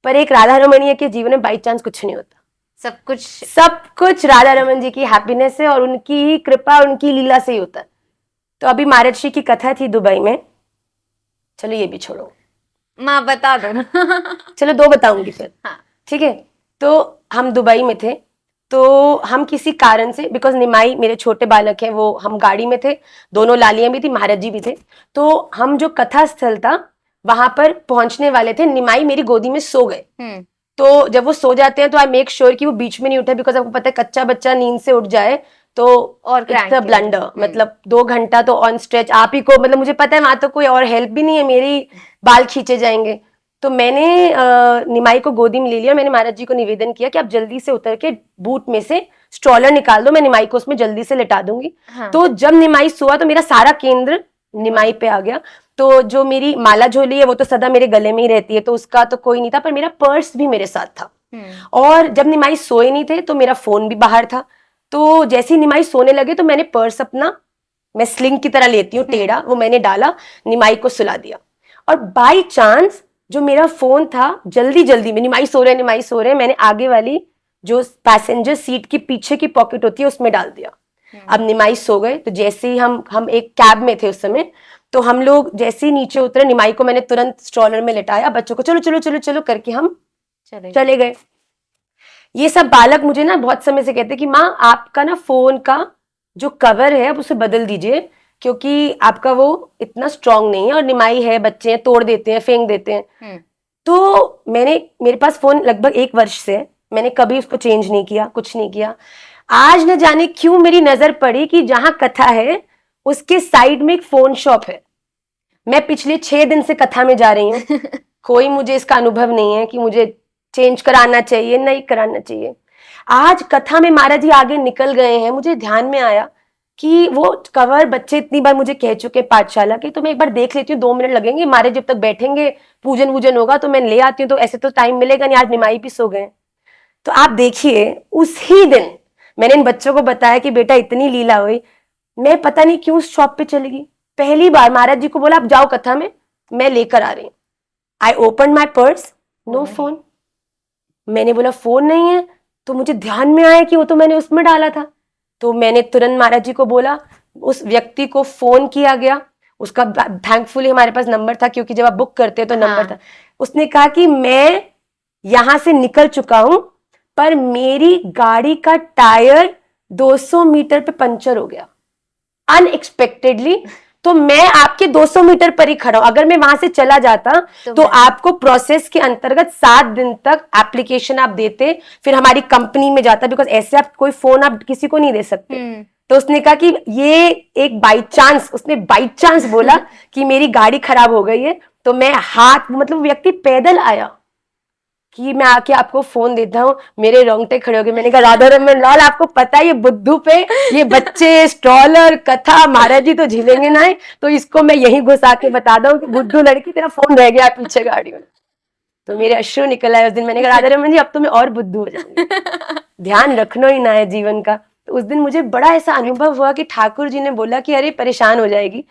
पर एक राधा रमणीय के जीवन में बाई चांस कुछ नहीं होता। सब कुछ राधा रमन जी की हैप्पीनेस है और उनकी ही कृपा, उनकी लीला से ही होता है। तो अभी महाराज की कथा थी दुबई में, चलो ये भी छोड़ो, माँ बता दो ना। चलो दो बताऊंगी फिर। हाँ। ठीक है, तो हम दुबई में थे, तो हम किसी कारण से, बिकॉज निमाई मेरे छोटे बालक हैं, वो हम गाड़ी में थे, दोनों लालियां भी थी, महाराज जी भी थे, तो हम जो कथा स्थल था वहां पर पहुंचने वाले थे। निमाई मेरी गोदी में सो गए। तो जब वो सो जाते हैं तो आई मेक श्योर कि वो बीच में नहीं उठे, बिकॉज आपको पता है कच्चा बच्चा नींद से उठ जाए तो और ब्लंडर, मतलब 2 घंटा तो ऑन स्ट्रेच आप ही को, मतलब मुझे पता है वहां तो कोई और हेल्प भी नहीं है, मेरी बाल खींचे जाएंगे। तो मैंने निमाई को गोदी में ले लिया। मैंने महाराज जी को निवेदन किया कि आप जल्दी से उतर के बूट में से स्ट्रॉलर निकाल दो, मैं निमाई को उसमें जल्दी से लेटा दूंगी। हाँ। तो जब निमाई सोआ तो मेरा सारा केंद्र निमाई पे आ गया। तो जो मेरी माला झोली है वो तो सदा मेरे गले में ही रहती है, तो उसका तो कोई नहीं था, पर मेरा पर्स भी मेरे साथ था। और जब निमाई सोए नहीं थे तो मेरा फोन भी बाहर था। तो जैसे ही निमाई सोने लगे तो मैंने पर्स अपना, मैं स्लिंग की तरह लेती हूँ टेढ़ा, वो मैंने डाला, निमाई को सुला दिया। और बाई चांस जो मेरा फोन था, जल्दी जल्दी में निमाई सो रहे, मैंने आगे वाली जो पैसेंजर सीट की पीछे की पॉकेट होती है उसमें डाल दिया। अब निमाई सो गए, तो जैसे ही हम एक कैब में थे उस समय, तो हम लोग जैसे ही नीचे उतरे, निमाई को मैंने तुरंत स्ट्रॉलर में लेटाया, बच्चों को चलो चलो चलो चलो करके हम चले गए। ये सब बालक मुझे ना बहुत समय से कहते कि माँ आपका ना फोन का जो कवर है अब उसे बदल दीजिए, क्योंकि आपका वो इतना स्ट्रांग नहीं है, और निमाई है, बच्चे हैं, तोड़ देते हैं, फेंक देते हैं। तो मेरे पास फोन लगभग 1 वर्ष से, मैंने कभी उसको चेंज नहीं किया, कुछ नहीं किया। आज न जाने क्यों मेरी नजर पड़ी कि जहां कथा है उसके साइड में एक फोन शॉप है। मैं पिछले 6 दिन से कथा में जा रही हूँ। कोई मुझे इसका अनुभव नहीं है कि मुझे चेंज कराना चाहिए, नहीं कराना चाहिए। आज कथा में महाराज जी आगे निकल गए हैं, मुझे ध्यान में आया कि वो कवर बच्चे इतनी बार मुझे कह चुके पाठशाला के, तो मैं एक बार देख लेती हूँ, 2 मिनट लगेंगे, महाराज जब तक बैठेंगे पूजन वूजन होगा तो मैं ले आती हूँ, तो ऐसे तो टाइम मिलेगा नहीं। आज निमाई भी सो गए। तो आप देखिए, उसी दिन मैंने इन बच्चों को बताया कि बेटा इतनी लीला हुई। मैं पता नहीं क्यों उस शॉप पे चली गई। पहली बार महाराज जी को बोला आप जाओ कथा में, मैं लेकर आ रही हूँ। I open my purse, no phone. मैंने बोला फोन नहीं है, तो मुझे ध्यान में आया कि वो तो मैंने उसमें डाला था। तो मैंने तुरंत महाराज जी को बोला, उस व्यक्ति को फोन किया गया। उसका थैंकफुली हमारे पास नंबर था, क्योंकि जब आप बुक करते हैं तो नंबर था। उसने कहा कि मैं यहां से निकल चुका हूं, पर मेरी गाड़ी का टायर 200 मीटर पे पंचर हो गया अनएक्सपेक्टेडली। तो मैं आपके 200 मीटर पर ही खड़ा हूं, अगर मैं वहां से चला जाता तो आपको प्रोसेस के अंतर्गत 7 दिन तक एप्लीकेशन आप देते, फिर हमारी कंपनी में जाता, बिकॉज ऐसे आप कोई फोन आप किसी को नहीं दे सकते। तो उसने कहा कि ये एक बाई चांस, उसने बाई चांस बोला कि मेरी गाड़ी खराब हो गई है, तो मैं हाथ, मतलब व्यक्ति पैदल आया कि मैं आके आपको फोन देता हूँ, मेरे रोंगटे खड़े हो गए। मैंने कहा राधा रमन लाल, आपको पता है ये बुद्धू पे ये बच्चे स्ट्रॉलर कथा महाराज जी तो झेलेंगे ना, तो इसको मैं यही घुसा के बता दूं कि बुद्धू लड़की तेरा फोन रह गया पीछे गाड़ी में। तो मेरे अश्रु निकल आए उस दिन। मैंने कहा राधा रमन जी अब तो मैं और बुद्धू हो जाऊंगी, ध्यान रखना ही ना है जीवन का। तो उस दिन मुझे बड़ा ऐसा अनुभव हुआ कि ठाकुर जी ने बोला कि अरे परेशान हो जाएगी,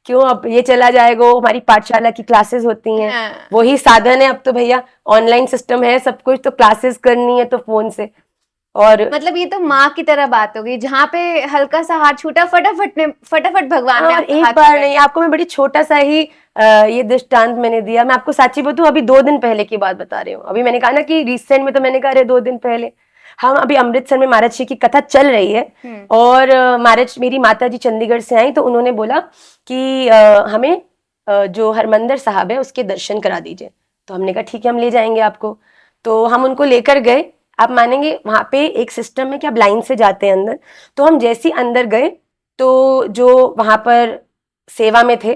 क्यों अब ये चला जाएगा, हमारी पाठशाला की क्लासेस होती हैं, वही साधन है अब तो भैया, ऑनलाइन सिस्टम है सब कुछ, तो क्लासेस करनी है तो फोन से। और मतलब ये तो माँ की तरह बात हो गई, जहाँ पे हल्का सा हाथ छूटा फटाफट भगवान ने और एक बार नहीं, आपको मैं बड़ी छोटा सा ही ये दृष्टांत मैंने दिया। मैं आपको सच्ची बताऊं, अभी 2 दिन पहले की बात बता रही हूँ। अभी मैंने कहा ना कि रिसेंट में, तो मैंने कहा 2 दिन पहले हम अभी अमृतसर में महाराज जी की कथा चल रही है, और महाराज मेरी माता जी चंडीगढ़ से आई, तो उन्होंने बोला कि हमें जो हरमंदिर साहब है उसके दर्शन करा दीजिए। तो हमने कहा ठीक है हम ले जाएंगे आपको। तो हम उनको लेकर गए। आप मानेंगे वहां पे एक सिस्टम है कि आप लाइन से जाते हैं अंदर। तो हम जैसे ही अंदर गए तो जो वहां पर सेवा में थे,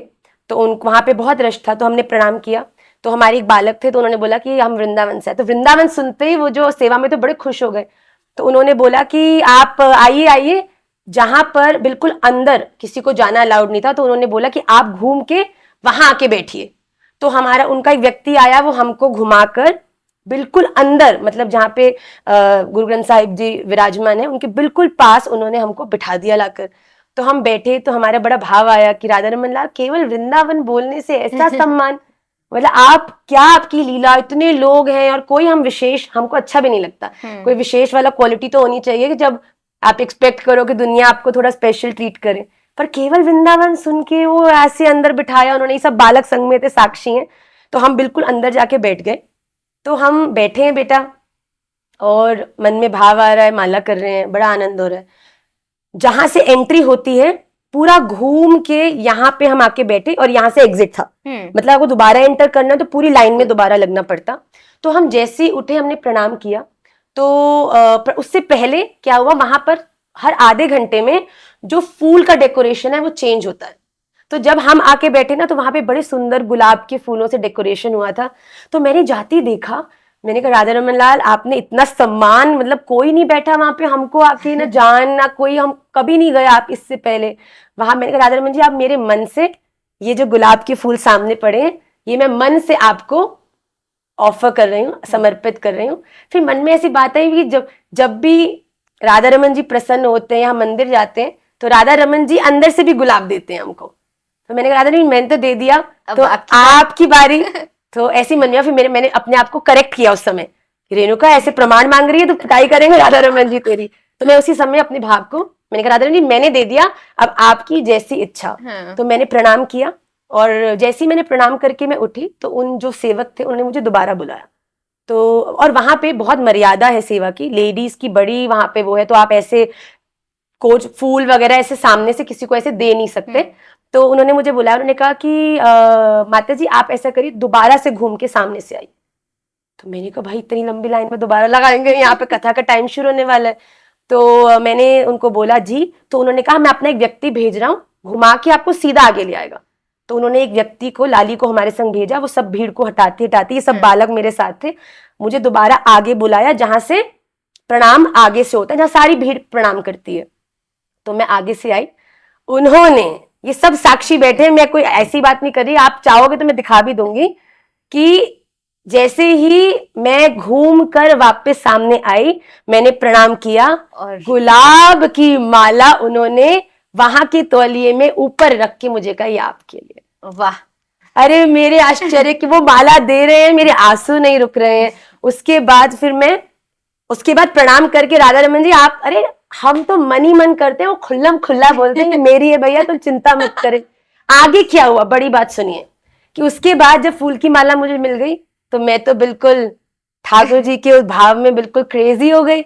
तो उन वहां पे बहुत रश था, तो हमने प्रणाम किया। तो हमारे एक बालक थे, तो उन्होंने बोला कि हम वृंदावन से है। तो वृंदावन सुनते ही वो जो सेवा में तो बड़े खुश हो गए। तो उन्होंने बोला कि आप आइए आइए, जहां पर बिल्कुल अंदर किसी को जाना अलाउड नहीं था, तो उन्होंने बोला कि आप घूम के वहां आके बैठिए। तो हमारा उनका एक व्यक्ति आया, वो हमको घुमाकर बिल्कुल अंदर, मतलब जहाँ पे गुरु ग्रंथ साहिब जी विराजमान है उनके बिल्कुल पास उन्होंने हमको बिठा दिया लाकर। तो हम बैठे, तो हमारा बड़ा भाव आया कि राधा रमन लाल, केवल वृंदावन बोलने से ऐसा सम्मान, मतलब आप क्या, आपकी लीला, इतने लोग हैं और कोई हम विशेष, हमको अच्छा भी नहीं लगता, कोई विशेष वाला क्वालिटी तो होनी चाहिए कि जब आप एक्सपेक्ट करो कि दुनिया आपको थोड़ा स्पेशल ट्रीट करे। पर केवल वृंदावन सुन के वो ऐसे अंदर बिठाया उन्होंने। ये सब बालक संघ में थे, साक्षी हैं। तो हम बिल्कुल अंदर जाके बैठ गए। तो हम बैठे हैं बेटा, और मन में भाव आ रहा है, माला कर रहे हैं, बड़ा आनंद हो रहा है। जहां से एंट्री होती है पूरा घूम के यहाँ पे हम आके बैठे, और यहाँ से एग्जिट था। मतलब आपको दोबारा एंटर करना तो पूरी लाइन में दोबारा लगना पड़ता। तो हम जैसे ही उठे, हमने प्रणाम किया। तो उससे पहले क्या हुआ, वहां पर हर आधे घंटे में जो फूल का डेकोरेशन है वो चेंज होता है। तो जब हम आके बैठे ना, तो वहां पे बड़े सुंदर गुलाब के फूलों से डेकोरेशन हुआ था। तो मैंने जाती देखा, मैंने कहा राधा रमन लाल, आपने इतना सम्मान, मतलब कोई नहीं बैठा वहां पे हमको आके ना जान ना कोई, हम कभी नहीं गए आप इससे पहले वहां। मैंने कहा राधा रमन जी, आप मेरे मन से ये जो गुलाब के फूल सामने पड़े हैं, ये मैं मन से आपको ऑफर कर रही हूँ, समर्पित कर रही हूँ। फिर मन में ऐसी बात आई कि जब भी राधा रमन जी प्रसन्न होते हैं या मंदिर जाते हैं, तो राधा रमन जी अंदर से भी गुलाब देते हैं हमको। तो मैंने कहा राधा रमन, मैंने तो दे दिया, तो आपकी बारी। तो ऐसी मन में फिर मैंने अपने आप को करेक्ट किया उस समय, रेणुका ऐसे प्रमाण मांग रही है तो पिटाई करेंगे राधा रमन जी तेरी। तो मैं उसी समय अपने भाव को, मैंने कहा राधा रमन जी मैंने दे दिया, अब आपकी जैसी इच्छा। तो मैंने प्रणाम किया, और जैसे ही मैंने प्रणाम करके मैं उठी, तो उन जो सेवक थे उन्होंने मुझे दोबारा बुलाया। तो और वहां पे बहुत मर्यादा है सेवा की, लेडीज की बड़ी वहां पे वो है, तो आप ऐसे कुछ फूल वगैरह ऐसे सामने से किसी को ऐसे दे नहीं सकते। तो उन्होंने मुझे बुलाया, उन्होंने कहा कि माता जी आप ऐसा करिए, दोबारा से घूम के सामने से आई। तो मैंने कहा भाई इतनी लंबी लाइन में दोबारा लगाएंगे, यहाँ पे कथा का टाइम शुरू होने वाला है। तो मैंने उनको बोला जी। तो उन्होंने कहा मैं अपना एक व्यक्ति भेज रहा हूँ, घुमा के आपको सीधा आगे ले आएगा। तो उन्होंने एक व्यक्ति को, लाली को हमारे संग भेजा। वो सब भीड़ को हटाती हटाती, ये सब बालक मेरे साथ थे, मुझे दोबारा आगे बुलाया, जहां से प्रणाम आगे से होता है, जहां सारी भीड़ प्रणाम करती है। तो मैं आगे से आई। उन्होंने, ये सब साक्षी बैठे, मैं कोई ऐसी बात नहीं कर रही, आप चाहोगे तो मैं दिखा भी दूंगी, कि जैसे ही मैं घूम कर वापस सामने आई, मैंने प्रणाम किया, और गुलाब की माला उन्होंने वहां के तौलिए में ऊपर रख के मुझे कहा ये आपके लिए। वाह! अरे मेरे आश्चर्य कि वो माला दे रहे हैं, मेरे आंसू नहीं रुक रहे हैं। उसके बाद फिर मैं, उसके बाद प्रणाम करके राधा रमन जी आप, अरे हम तो मन ही मन करते हैं, वो खुल्लम खुल्ला बोलते हैं मेरी है भैया, तो चिंता मत करें। आगे क्या हुआ, बड़ी बात सुनिए, कि उसके बाद जब फूल की माला मुझे मिल गई, तो मैं तो बिल्कुल ठाकुर जी के उस भाव में बिल्कुल क्रेजी हो गई।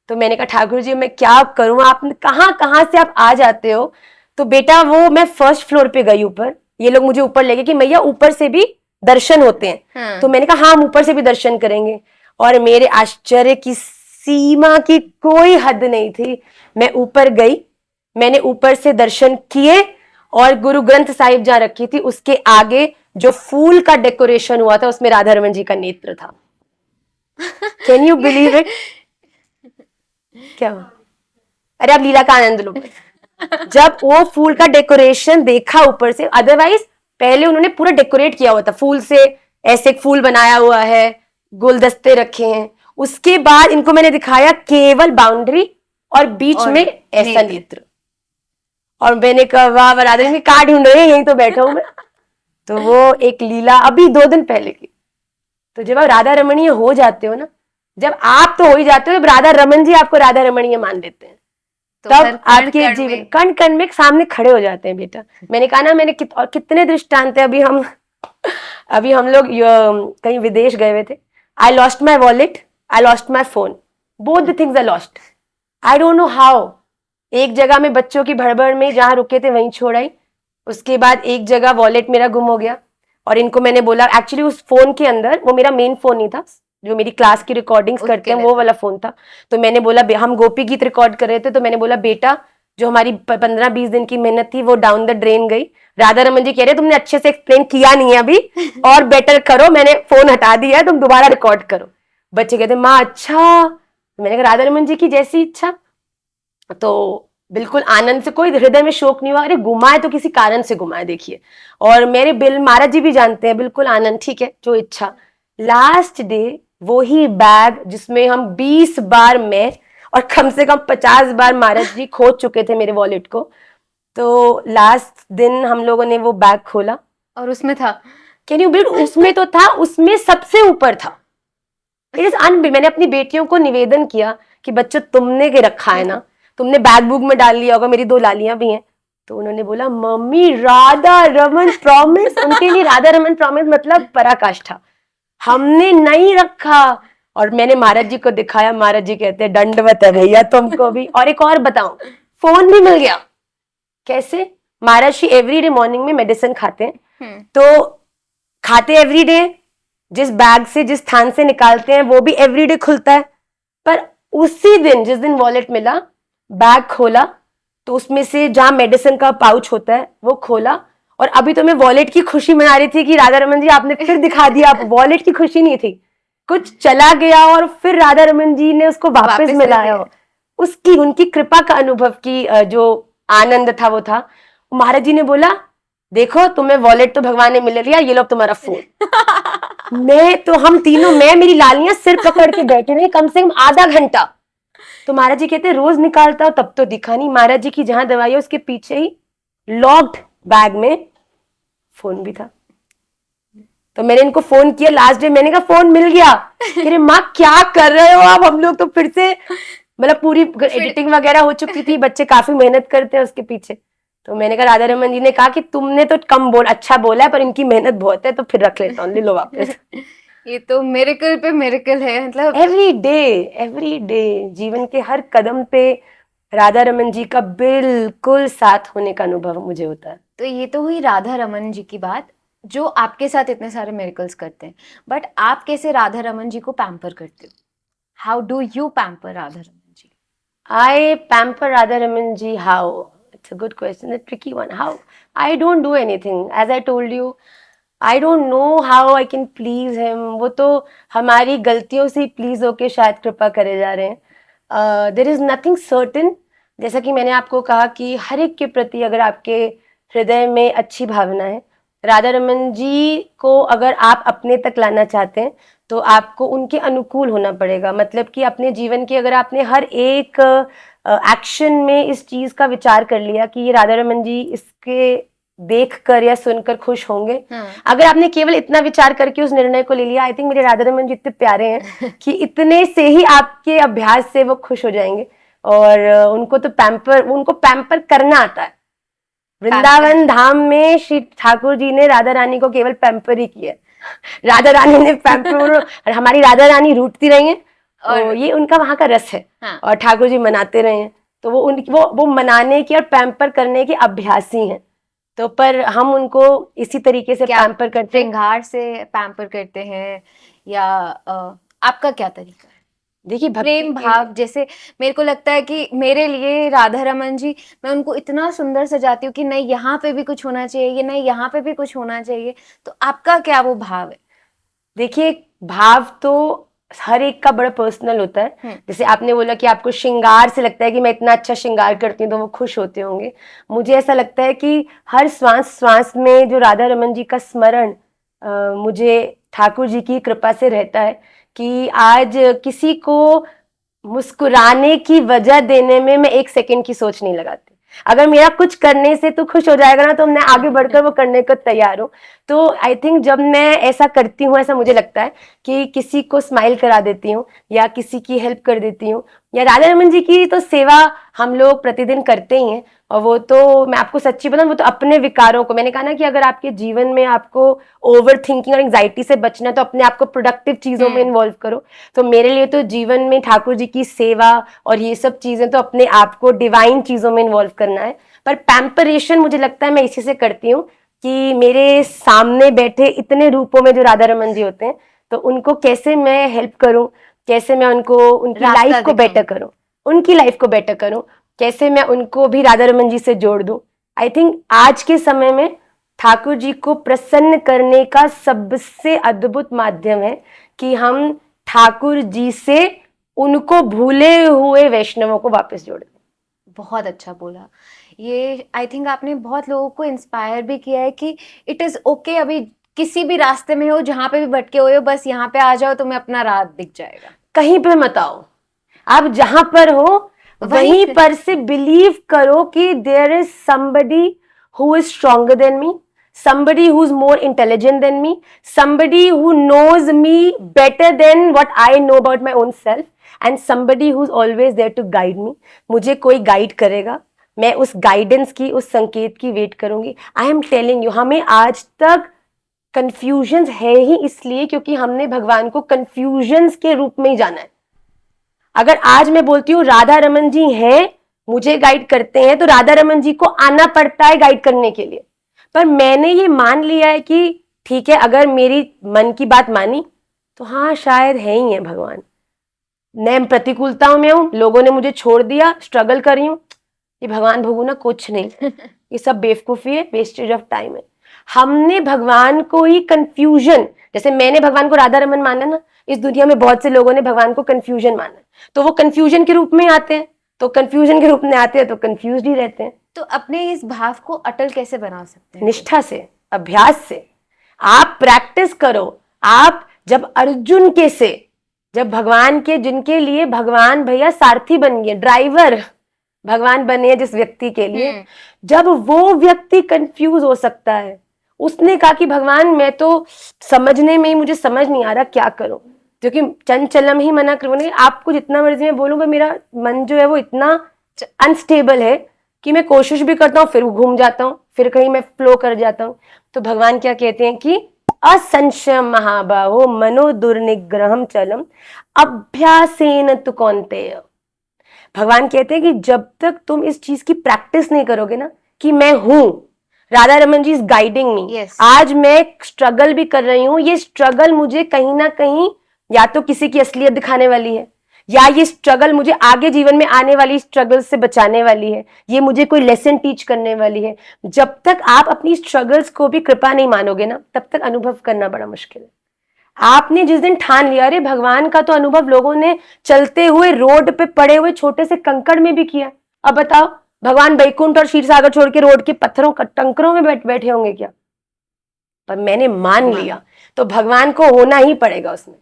तो मैंने कहा ठाकुर जी मैं क्या करूं, आप कहाँ कहाँ से आप आ जाते हो। तो बेटा वो मैं फर्स्ट फ्लोर पे गई ऊपर, ये लोग मुझे ऊपर ले गए कि मैया ऊपर से भी दर्शन होते हैं। हाँ। तो मैंने कहा हाँ हम ऊपर से भी दर्शन करेंगे, और मेरे आश्चर्य की सीमा की कोई हद नहीं थी। मैं ऊपर गई, मैंने ऊपर से दर्शन किए, और गुरु ग्रंथ साहिब जहाँ रखी थी उसके आगे जो फूल का डेकोरेशन हुआ था उसमें राधा रमन जी का नेत्र था। Can you believe it? क्या हुआ? अरे आप लीला का आनंद लो। जब वो फूल का डेकोरेशन देखा ऊपर से, अदरवाइज पहले उन्होंने पूरा डेकोरेट किया हुआ था फूल से, ऐसे एक फूल बनाया हुआ है, गुलदस्ते रखे हैं, उसके बाद इनको मैंने दिखाया केवल बाउंड्री और बीच और में ऐसा नेत्र। नेत्र। और मैंने कहा वाह राधा जी कहाँ ढूंढ रहे हैं, यहीं तो बैठा हूं मैं। तो वो एक लीला अभी 2 दिन पहले की। तो जब आप राधा रमणीय हो जाते हो ना, जब आप तो हो ही जाते हो, जब राधा रमन जी आपको राधा रमणीय मान लेते हैं, तो तब हर कण आपके कण जीवन में कण कण में सामने खड़े हो जाते हैं बेटा। मैंने कहा ना, मैंने और कितने दृष्टांत है। अभी हम लोग कहीं विदेश गए हुए थे। I lost my wallet, I lost my phone, both the things are lost. I don't know how. एक जगह में बच्चों की भड़बड़ में जहां रुके थे वहीं छोड़ आई, उसके बाद एक जगह वॉलेट मेरा गुम हो गया, और इनको मैंने बोला, एक्चुअली उस फोन के अंदर, वो मेरा मेन फोन नहीं था, जो मेरी क्लास की रिकॉर्डिंग्स करते हैं वो वाला फोन था। तो मैंने बोला, हम गोपी गीत रिकॉर्ड कर रहे थे, तो मैंने बोला बेटा जो हमारी 15-20 दिन की मेहनत थी वो डाउन द ड्रेन गई। राधा रमन जी कह रहे तुमने अच्छे से एक्सप्लेन किया नहीं है अभी, और बेटर करो, मैंने फोन हटा दिया है, तुम दोबारा रिकॉर्ड करो। बच्चे कहते माँ अच्छा। मैंने कहा राधा रमन जी की जैसी इच्छा। तो बिल्कुल आनंद से, कोई हृदय में शोक नहीं हुआ। अरे घुमाए तो किसी कारण से घुमाए, देखिए। और मेरे बिल महाराज जी भी जानते हैं, बिल्कुल आनंद, ठीक है जो इच्छा। लास्ट डे वो ही बैग जिसमें हम 20 बार मैं और कम से कम 50 बार महाराज जी खोज चुके थे मेरे वॉलेट को। तो लास्ट दिन हम लोगों ने वो बैग खोला, और उसमें था, कैन यू बिलीव, उसमें तो था, उसमें सबसे ऊपर था। It is unbelievable. मैंने अपनी बेटियों को निवेदन किया कि बच्चों तुमने के रखा है ना, तुमने बैग बुक में डाल लिया होगा, मेरी 2 लालियां भी हैं। तो उन्होंने बोला मम्मी राधा रमन प्रॉमिस। उनके लिए राधा रमन प्रॉमिस मतलब पराकाष्ठा, हमने नहीं रखा। और मैंने महाराज जी को दिखाया, महाराज जी कहते हैं दंडवत है भैया तुमको भी। और एक और बताऊं, फोन भी मिल गया। कैसे? महाराज जी एवरीडे मॉर्निंग में मेडिसिन खाते हैं, तो खाते एवरीडे, जिस बैग से जिस स्थान से निकालते हैं वो भी एवरीडे खुलता है। पर उसी दिन जिस दिन वॉलेट मिला, बैग खोला, तो उसमें से जहां मेडिसिन का पाउच होता है वो खोला। और अभी तो मैं वॉलेट की खुशी मना रही थी कि राधा रमन जी आपने फिर दिखा दिया। आप वॉलेट की खुशी नहीं थी, कुछ चला गया और फिर राधा रमन जी ने उसको वापस मिलाया। उसकी उनकी कृपा का अनुभव की जो आनंद था वो था। महाराज जी ने बोला देखो तुम्हें वॉलेट तो भगवान ने मिल लिया, ये लो तुम्हारा फोन। मैं तो, हम तीनों, मैं मेरी लालियां सिर पकड़ के बैठे रहे कम से कम आधा घंटा। तो महाराज जी कहते रोज निकालता हूं तब तो दिखा नहीं। महाराज जी की जहां दवाई है उसके पीछे ही लॉक्ड बैग में फोन भी था। तो मैंने इनको फोन किया लास्ट डे, मैंने कहा फोन मिल गया। कह रहे माँ क्या कर रहे हो आप? हम लोग तो फिर से, मतलब पूरी एडिटिंग वगैरह हो चुकी थी, बच्चे काफी मेहनत करते हैं उसके पीछे। तो मैंने कहा, राधा रमन जी ने कहा कि तुमने तो कम अच्छा बोला है, पर इनकी मेहनत बहुत है, तो फिर रख लेता हूँ, ले लो वापस। ये तो मिरेकल पे मिरेकल है, मतलब एवरी डे जीवन के हर कदम पे राधा रमन जी का बिल्कुल साथ होने का अनुभव मुझे होता है। तो ये तो हुई राधा रमन जी की बात, जो आपके साथ इतने सारे मिरेकल्स करते हैं। बट आप कैसे राधा रमन जी को पैम्पर करते हो? How do you pamper Radha Raman ji? I pamper Radha Raman ji how? It's a good question, a tricky one. How? I don't do anything. As I told you, I don't know how I can please him. वो तो हमारी गलतियों से please होके शायद कृपा करे जा रहे हैं। There is nothing certain. जैसा कि मैंने आपको कहा कि हर एक के प्रति अगर आपके हृदय में अच्छी भावना है, राधा रमन जी को अगर आप अपने तक लाना चाहते हैं तो आपको उनके अनुकूल होना पड़ेगा। मतलब कि अपने जीवन की अगर आपने हर एक एक्शन में इस चीज का विचार कर लिया कि ये राधा रमन जी इसके देखकर या सुनकर खुश होंगे, अगर आपने केवल इतना विचार करके उस निर्णय को ले लिया, आई थिंक मेरे राधा रमन जी इतने प्यारे हैं कि इतने से ही आपके अभ्यास से वो खुश हो जाएंगे। और उनको पैम्पर करना आता है। वृंदावन धाम में श्री ठाकुर जी ने राधा रानी को केवल पैम्पर ही किया। राधा रानी ने पैम्पर, हमारी राधा रानी रूठती रही हैं, और ये उनका वहां का रस है। हाँ। और ठाकुर जी मनाते रहे हैं। तो वो मनाने की और पैम्पर करने के अभ्यासी हैं। तो पर हम उनको इसी तरीके से क्या पैम्पर करते हैं। श्रृंगार से पैम्पर करते हैं या आपका क्या तरीका है? देखिए प्रेम भाव, जैसे मेरे को लगता है कि मेरे लिए राधा रमन जी, मैं उनको इतना सुंदर सजाती हूँ कि नहीं यहाँ पे भी कुछ होना चाहिए, ये नहीं यहाँ पे भी कुछ होना चाहिए। तो आपका क्या वो भाव है? देखिए भाव तो हर एक का बड़ा पर्सनल होता है। जैसे आपने बोला कि आपको श्रृंगार से लगता है कि मैं इतना अच्छा श्रृंगार करती हूँ तो वो खुश होते होंगे। मुझे ऐसा लगता है कि हर श्वास श्वास में जो राधा रमन जी का स्मरण मुझे ठाकुर जी की कृपा से रहता है कि आज किसी को मुस्कुराने की वजह देने में मैं एक सेकंड की सोच नहीं लगाती। अगर मेरा कुछ करने से तू खुश हो जाएगा ना, तो मैं आगे बढ़कर वो करने को तैयार हूँ। तो आई थिंक जब मैं ऐसा करती हूँ, ऐसा मुझे लगता है कि किसी को स्माइल करा देती हूँ या किसी की हेल्प कर देती हूँ, या राधा रमन जी की तो सेवा हम लोग प्रतिदिन करते ही हैं। और वो तो मैं आपको सच्ची बताऊं, वो तो अपने विकारों को, मैंने कहा ना कि अगर आपके जीवन में आपको ओवर थिंकिंग और एंग्जाइटी से बचना है तो अपने आप को प्रोडक्टिव चीजों में इन्वॉल्व करो। तो मेरे लिए तो जीवन में ठाकुर जी की सेवा और ये सब चीजें, तो अपने आप को डिवाइन चीजों में इन्वॉल्व करना है। पर पैम्परेशन मुझे लगता है मैं इसी से करती हूँ कि मेरे सामने बैठे इतने रूपों में जो राधा रमन जी होते हैं, तो उनको कैसे मैं हेल्प करूं, कैसे मैं उनको उनकी लाइफ को बेटर करूं, उनकी लाइफ को बेटर करूं, कैसे मैं उनको भी राधा रमन जी से जोड़ दूं। आई थिंक आज के समय में ठाकुर जी को प्रसन्न करने का सबसे अद्भुत माध्यम है कि हम ठाकुर जी से उनको भूले हुए वैष्णवों को वापस जोड़ दें। बहुत अच्छा बोला ये। आई थिंक आपने बहुत लोगों को इंस्पायर भी किया है कि इट इज ओके, अभी किसी भी रास्ते में हो, जहां पे भी भटके हुए हो, बस यहाँ पे आ जाओ, तुम्हें अपना राह दिख जाएगा। कहीं पे मत आओ, आप जहां पर हो वहीं पर से बिलीव करो कि there is somebody who is stronger than me, somebody who's more intelligent than me, somebody who knows me better than what I know about my own self, and somebody who's always there to guide me. मुझे कोई guide करेगा, मैं उस guidance की, उस संकेत की wait करूंगी। आई एम टेलिंग यू, हमें आज तक कंफ्यूजन है ही इसलिए क्योंकि हमने भगवान को कंफ्यूजन्स के रूप में ही जाना है। अगर आज मैं बोलती हूँ राधा रमन जी हैं, मुझे गाइड करते हैं, तो राधा रमन जी को आना पड़ता है गाइड करने के लिए। पर मैंने ये मान लिया है कि ठीक है, अगर मेरी मन की बात मानी तो हाँ शायद है ही है भगवान। मैं प्रतिकूलताओं में हूँ, लोगों ने मुझे छोड़ दिया, स्ट्रगल कर रही हूँ, ये भगवान भगू ना कुछ नहीं, ये सब बेवकूफी है, वेस्टेज ऑफ टाइम है। हमने भगवान को ही कंफ्यूजन, जैसे मैंने भगवान को राधा रमन माना ना, इस दुनिया में बहुत से लोगों ने भगवान को कंफ्यूजन माना, तो वो कंफ्यूजन के रूप में आते हैं, तो कंफ्यूजन के रूप में आते हैं तो कंफ्यूज ही रहते हैं। तो अपने इस भाव को अटल कैसे बना सकते हैं? निष्ठा से, अभ्यास से। आप प्रैक्टिस करो। आप जब अर्जुन के से, जब भगवान के, जिनके लिए भगवान भैया सारथी बन गए, ड्राइवर भगवान बने जिस व्यक्ति के लिए, जब वो व्यक्ति कंफ्यूज हो सकता है, उसने कहा कि भगवान मैं तो समझने में ही मुझे समझ नहीं आ रहा क्या करूं, क्योंकि चंचलम ही मना करो, आपको जितना मर्जी मैं बोलूं, पर मेरा मन जो है वो इतना अनस्टेबल है कि मैं कोशिश भी करता हूँ, फिर घूम जाता हूँ, फिर कहीं मैं फ्लो कर जाता हूँ। तो भगवान क्या कहते हैं कि असंशयम महाबाहो मनो दुर्निग्रहम चलम अभ्यासेन तु कौन्तेय। भगवान कहते हैं कि जब तक तुम इस चीज की प्रैक्टिस नहीं करोगे ना कि मैं हूं, राधा रमन जी इज गाइडिंग मी। आज मैं स्ट्रगल भी कर रही हूँ, ये स्ट्रगल मुझे कहीं ना कहीं या तो किसी की असलियत दिखाने वाली है, या ये स्ट्रगल मुझे आगे जीवन में आने वाली स्ट्रगल से बचाने वाली है, ये मुझे कोई लेसन टीच करने वाली है। जब तक आप अपनी स्ट्रगल्स को भी कृपा नहीं मानोगे ना, तब तक अनुभव करना बड़ा मुश्किल है। आपने जिस दिन ठान लिया, अरे भगवान का तो अनुभव लोगों ने चलते हुए रोड पे पड़े हुए छोटे से कंकड़ में भी किया, अब बताओ भगवान बैकुंठ और क्षीरसागर छोड़ के रोड के पत्थरों टंकरों में बैठे होंगे क्या? पर मैंने मान लिया तो भगवान को होना ही पड़ेगा उसमें।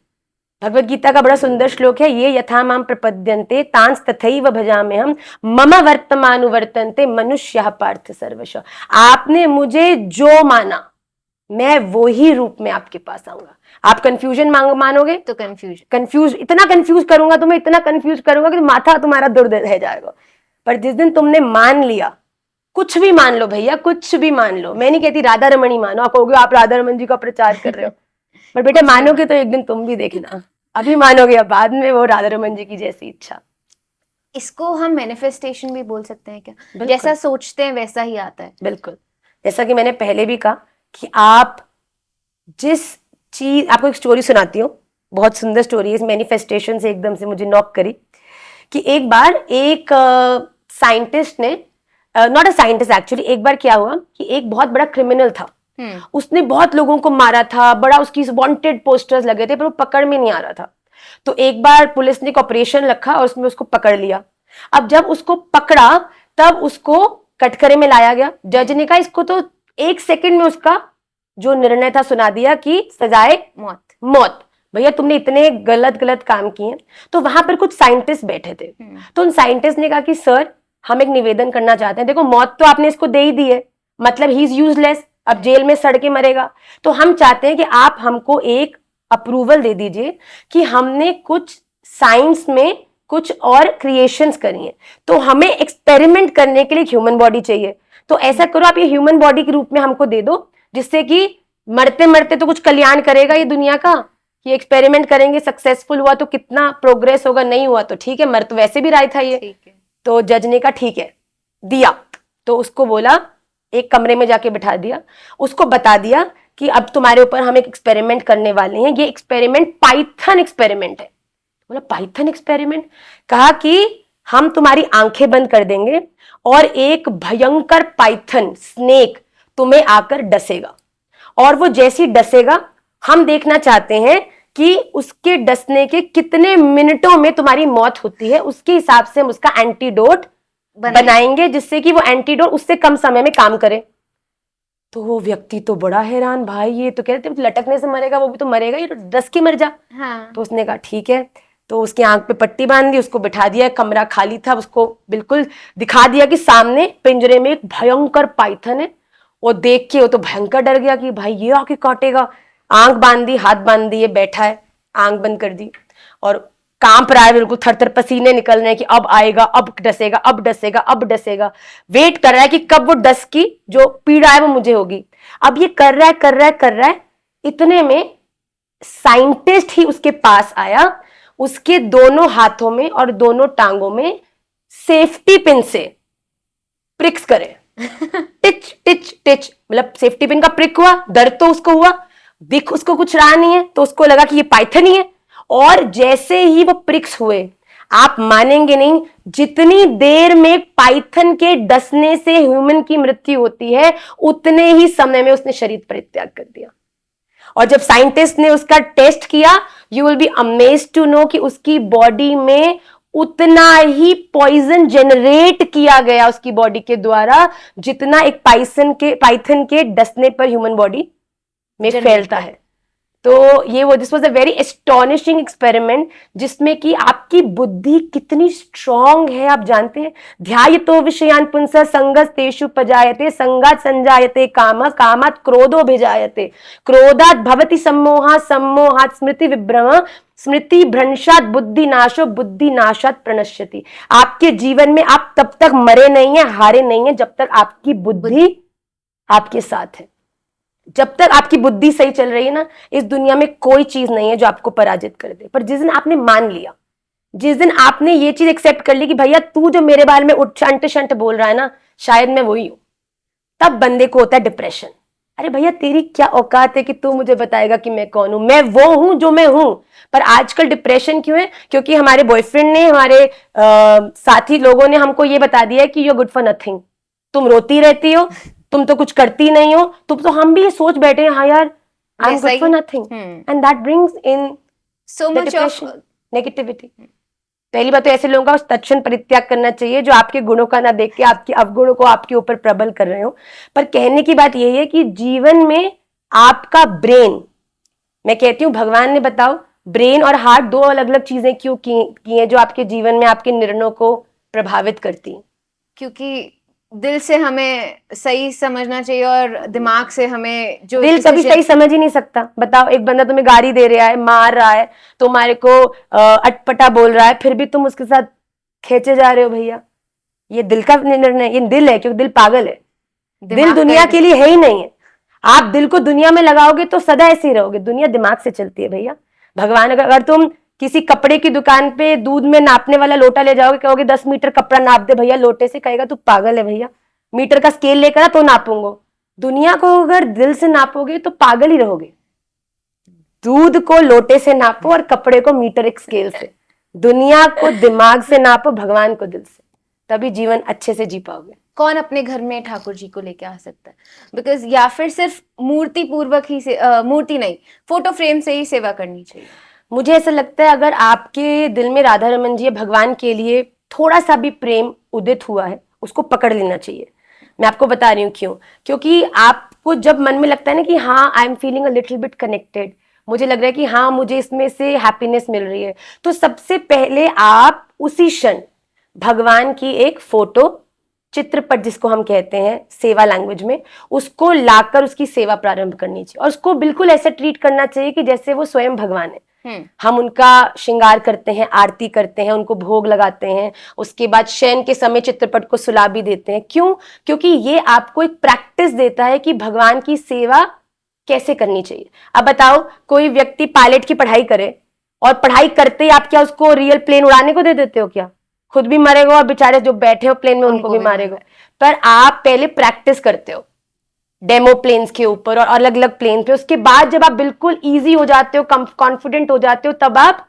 भगवत गीता का बड़ा सुंदर श्लोक है, ये यथा माम प्रपद्यन्ते तांस तथैव भजाम्यहम् मम वर्तमानुवर्तन्ते मनुष्यः पार्थ सर्वशः। आपने मुझे जो माना, मैं वो ही रूप में आपके पास आऊंगा। आप कंफ्यूजन मानोगे तो कंफ्यूज इतना कंफ्यूज करूंगा, तुम्हें इतना कंफ्यूज करूंगा कि माथा तुम्हारा दुर्द रह जाएगा। पर जिस दिन तुमने मान लिया, कुछ भी मान लो भैया, कुछ भी मान लो, मैं नहीं कहती राधा रमन ही मानो, आप कहोगे आप राधा रमन जी का प्रचार कर रहे हो, पर बेटे मानोगे तो एक दिन तुम भी देखना, अभी मानोगे या बाद में, वो राधा रमन जी की जैसी इच्छा। इसको हम मैनिफेस्टेशन भी बोल सकते हैं क्या? बिल्कुल। जैसा सोचते हैं वैसा ही आता है। बिल्कुल, जैसा कि मैंने पहले भी कहा कि आप जिस चीज, आपको एक स्टोरी सुनाती हूँ, बहुत सुंदर स्टोरी है, इस मैनिफेस्टेशन से एकदम से मुझे नॉक करी कि एक बार एक साइंटिस्ट ने, नॉट अ साइंटिस्ट एक्चुअली, एक बार क्या हुआ कि एक बहुत बड़ा क्रिमिनल था, उसने बहुत लोगों को मारा था, बड़ा उसकी वांटेड पोस्टर्स लगे थे, पर वो पकड़ में नहीं आ रहा था। तो एक बार पुलिस ने एक ऑपरेशन रखा और उसमें उसको पकड़ लिया। अब जब उसको पकड़ा तब उसको कटघरे में लाया गया। जज ने कहा इसको तो 1 सेकंड में उसका जो निर्णय था सुना दिया कि सजाए मौत। मौत। भैया तुमने इतने गलत गलत काम किए। तो वहां पर कुछ साइंटिस्ट बैठे थे, तो उन साइंटिस्ट ने कहा कि सर हम एक निवेदन करना चाहते हैं, देखो मौत तो आपने इसको दे ही दी है, मतलब ही इज यूजलेस, अब जेल में सड़ के मरेगा, तो हम चाहते हैं कि आप हमको एक अप्रूवल दे दीजिए कि हमने कुछ साइंस में कुछ और क्रिएशंस करी हैं, तो हमें एक्सपेरिमेंट करने के लिए ह्यूमन बॉडी चाहिए, तो ऐसा करो आप ये ह्यूमन बॉडी के रूप में हमको दे दो, जिससे कि मरते मरते तो कुछ कल्याण करेगा ये दुनिया का, ये एक्सपेरिमेंट करेंगे, सक्सेसफुल हुआ तो कितना प्रोग्रेस होगा, नहीं हुआ तो ठीक है, मर तो वैसे भी रहा था ये। तो जज ने कहा ठीक है, दिया। तो उसको बोला, एक कमरे में जाके बिठा दिया, उसको बता दिया कि अब तुम्हारे ऊपर हम एक एक्सपेरिमेंट करने वाले हैं, ये एक्सपेरिमेंट पाइथन एक्सपेरिमेंट है। बोला पाइथन एक्सपेरिमेंट? कहा कि हम तुम्हारी आंखें बंद कर देंगे और एक भयंकर पाइथन स्नेक तुम्हें आकर डसेगा, और वो जैसी डसेगा हम देखना चाहते हैं कि उसके डसने के कितने मिनटों में तुम्हारी मौत होती है, उसके हिसाब से हम उसका एंटीडोट बनाएंगे, जिससे कि वो एंटीडोट उससे कम समय में काम करे। तो वो व्यक्ति तो बड़ा हैरान, भाई ये तो कहते लटकने से मरेगा, वो भी तो मरेगा, ये तो डस के मर जा। हाँ। तो उसने कहा ठीक है, तो उसकी आंख पे पट्टी बांध दी, उसको बिठा दिया, कमरा खाली था, उसको बिल्कुल दिखा दिया कि सामने पिंजरे में एक भयंकर पाइथन है। वो देख के वो तो भयंकर डर गया कि भाई ये आके काटेगा। आंख बांध दी, हाथ बांध दिए, बैठा है, आंख बंद कर दी और कांप रहा है, बिल्कुल थर-थर पसीने निकल रहे हैं कि अब आएगा, अब डसेगा, अब डसेगा, अब डसेगा। वेट कर रहा है कि कब वो डस की जो पीड़ा है वो मुझे होगी। अब ये कर रहा है, कर रहा है, कर रहा है, इतने में साइंटिस्ट ही उसके पास आया, उसके दोनों हाथों में और दोनों टांगों में सेफ्टी पिन से प्रिक्स करे। टिच टिच टिच, मतलब सेफ्टी पिन का प्रिक हुआ, दर्द तो उसको हुआ, दिख उसको कुछ रहा नहीं है, तो उसको लगा कि ये पाइथन ही है। और जैसे ही वो प्रिक्स हुए, आप मानेंगे नहीं, जितनी देर में पाइथन के डसने से ह्यूमन की मृत्यु होती है, उतने ही समय में उसने शरीर परित्याग कर दिया। और जब साइंटिस्ट ने उसका टेस्ट किया, you will be amazed to know कि उसकी बॉडी में उतना ही पॉइजन जनरेट किया गया उसकी बॉडी के द्वारा, जितना एक पाइथन के डसने पर ह्यूमन बॉडी में फैलता है। तो ये वो this was a very astonishing experiment, जिसमें कि आपकी बुद्धि कितनी स्ट्रांग है आप जानते हैं। ध्यायतो विषयान पुंसः संगस्तेषु पजायते, संगात् संजायते कामः, कामात् क्रोधो भिजायते, क्रोधात् भवति सम्मोहः, सम्मोहात् स्मृति विभ्रमः, स्मृति भ्रंशात् बुद्धि नाशो, बुद्धि नाशात् प्रणश्यति। आपके जीवन में आप तब तक मरे नहीं है, हारे नहीं है, जब तक आपकी बुद्धि आपके साथ है। जब तक आपकी बुद्धि सही चल रही है ना, इस दुनिया में कोई चीज नहीं है जो आपको पराजित कर दे। पर जिस दिन आपने मान लिया, जिस दिन आपने ये चीज एक्सेप्ट कर ली कि भैया तू जो मेरे बारे में उठंट शंट बोल रहा है ना, शायद मैं वही हूं, तब बंदे को होता है डिप्रेशन। अरे भैया तेरी क्या औकात है कि तू मुझे बताएगा कि मैं कौन हूं? मैं वो हूं जो मैं हूं। पर आजकल डिप्रेशन क्यों है? क्योंकि हमारे बॉयफ्रेंड ने, हमारे साथी लोगों ने हमको ये बता दिया कि you are good for nothing, तुम रोती रहती हो, तुम तो कुछ करती नहीं हो। तो हम भी ये सोच बैठे हैं, हाँ यार I am good for nothing, and that brings in so much of negativity. पहली बात तो ऐसे लोगों का तत्क्षण परित्याग करना चाहिए जो आपके गुणों का ना देख के आपके अवगुणों को आपके ऊपर प्रबल कर रहे हो। पर कहने की बात यही है कि जीवन में आपका ब्रेन, मैं कहती हूँ भगवान ने, बताओ ब्रेन और हार्ट दो अलग अलग चीजें क्यों की हैं जो आपके जीवन में आपके निर्णयों को प्रभावित करती हैं? क्योंकि दिल से हमें सही समझना चाहिए और दिमाग से हमें जो दिल कभी सही समझ ही नहीं सकता। बताओ एक बंदा तुम्हें गाली दे रहा है, मार रहा है, तुम्हारे को अटपटा बोल रहा है, फिर भी तुम उसके साथ खेचे जा रहे हो। भैया ये दिल का निर्णय, ये दिल है, क्योंकि दिल पागल है, दिल दुनिया के लिए है ही नहीं है। आप दिल को दुनिया में लगाओगे तो सदा ऐसे ही रहोगे। दुनिया दिमाग से चलती है भैया। भगवान अगर तुम किसी कपड़े की दुकान पे दूध में नापने वाला लोटा ले जाओगे, कहोगे 10 मीटर कपड़ा नाप दे भैया लोटे से, कहेगा तू पागल है भैया, मीटर का स्केल लेकर आ तो नापूंगा। दुनिया को अगर दिल से नापोगे तो पागल ही रहोगे। दूध को लोटे से नापो और कपड़े को मीटर एक स्केल से। दुनिया को दिमाग से नापो, भगवान को दिल से, तभी जीवन अच्छे से जी पाओगे। कौन अपने घर में ठाकुर जी को लेके आ सकता है? बिकॉज या फिर सिर्फ मूर्ति पूर्वक ही मूर्ति नहीं, फोटो फ्रेम से ही सेवा करनी चाहिए? मुझे ऐसा लगता है अगर आपके दिल में राधा रमन जी भगवान के लिए थोड़ा सा भी प्रेम उदित हुआ है, उसको पकड़ लेना चाहिए। मैं आपको बता रही हूँ क्यों। क्योंकि आपको जब मन में लगता है ना कि हाँ I am feeling a little bit connected, मुझे लग रहा है कि हाँ मुझे इसमें से हैप्पीनेस मिल रही है, तो सबसे पहले आप उसी क्षण भगवान की एक फोटो, चित्रपट जिसको हम कहते हैं सेवा लैंग्वेज में, उसको लाकर उसकी सेवा प्रारंभ करनी चाहिए। और उसको बिल्कुल ऐसे ट्रीट करना चाहिए कि जैसे वो स्वयं भगवान है। हम उनका श्रृंगार करते हैं, आरती करते हैं, उनको भोग लगाते हैं, उसके बाद शयन के समय चित्रपट को सुला भी देते हैं। क्यों? क्योंकि ये आपको एक प्रैक्टिस देता है कि भगवान की सेवा कैसे करनी चाहिए। अब बताओ, कोई व्यक्ति पायलट की पढ़ाई करे और पढ़ाई करते ही आप क्या उसको रियल प्लेन उड़ाने को दे देते हो? क्या खुद भी मरेगा और बेचारे जो बैठे हो प्लेन में उनको भी मारेगा। पर आप पहले प्रैक्टिस करते हो डेमो प्लेन्स के ऊपर और अलग अलग प्लेन पे, उसके बाद जब आप बिल्कुल इजी हो जाते हो, कॉन्फिडेंट हो जाते हो, तब आप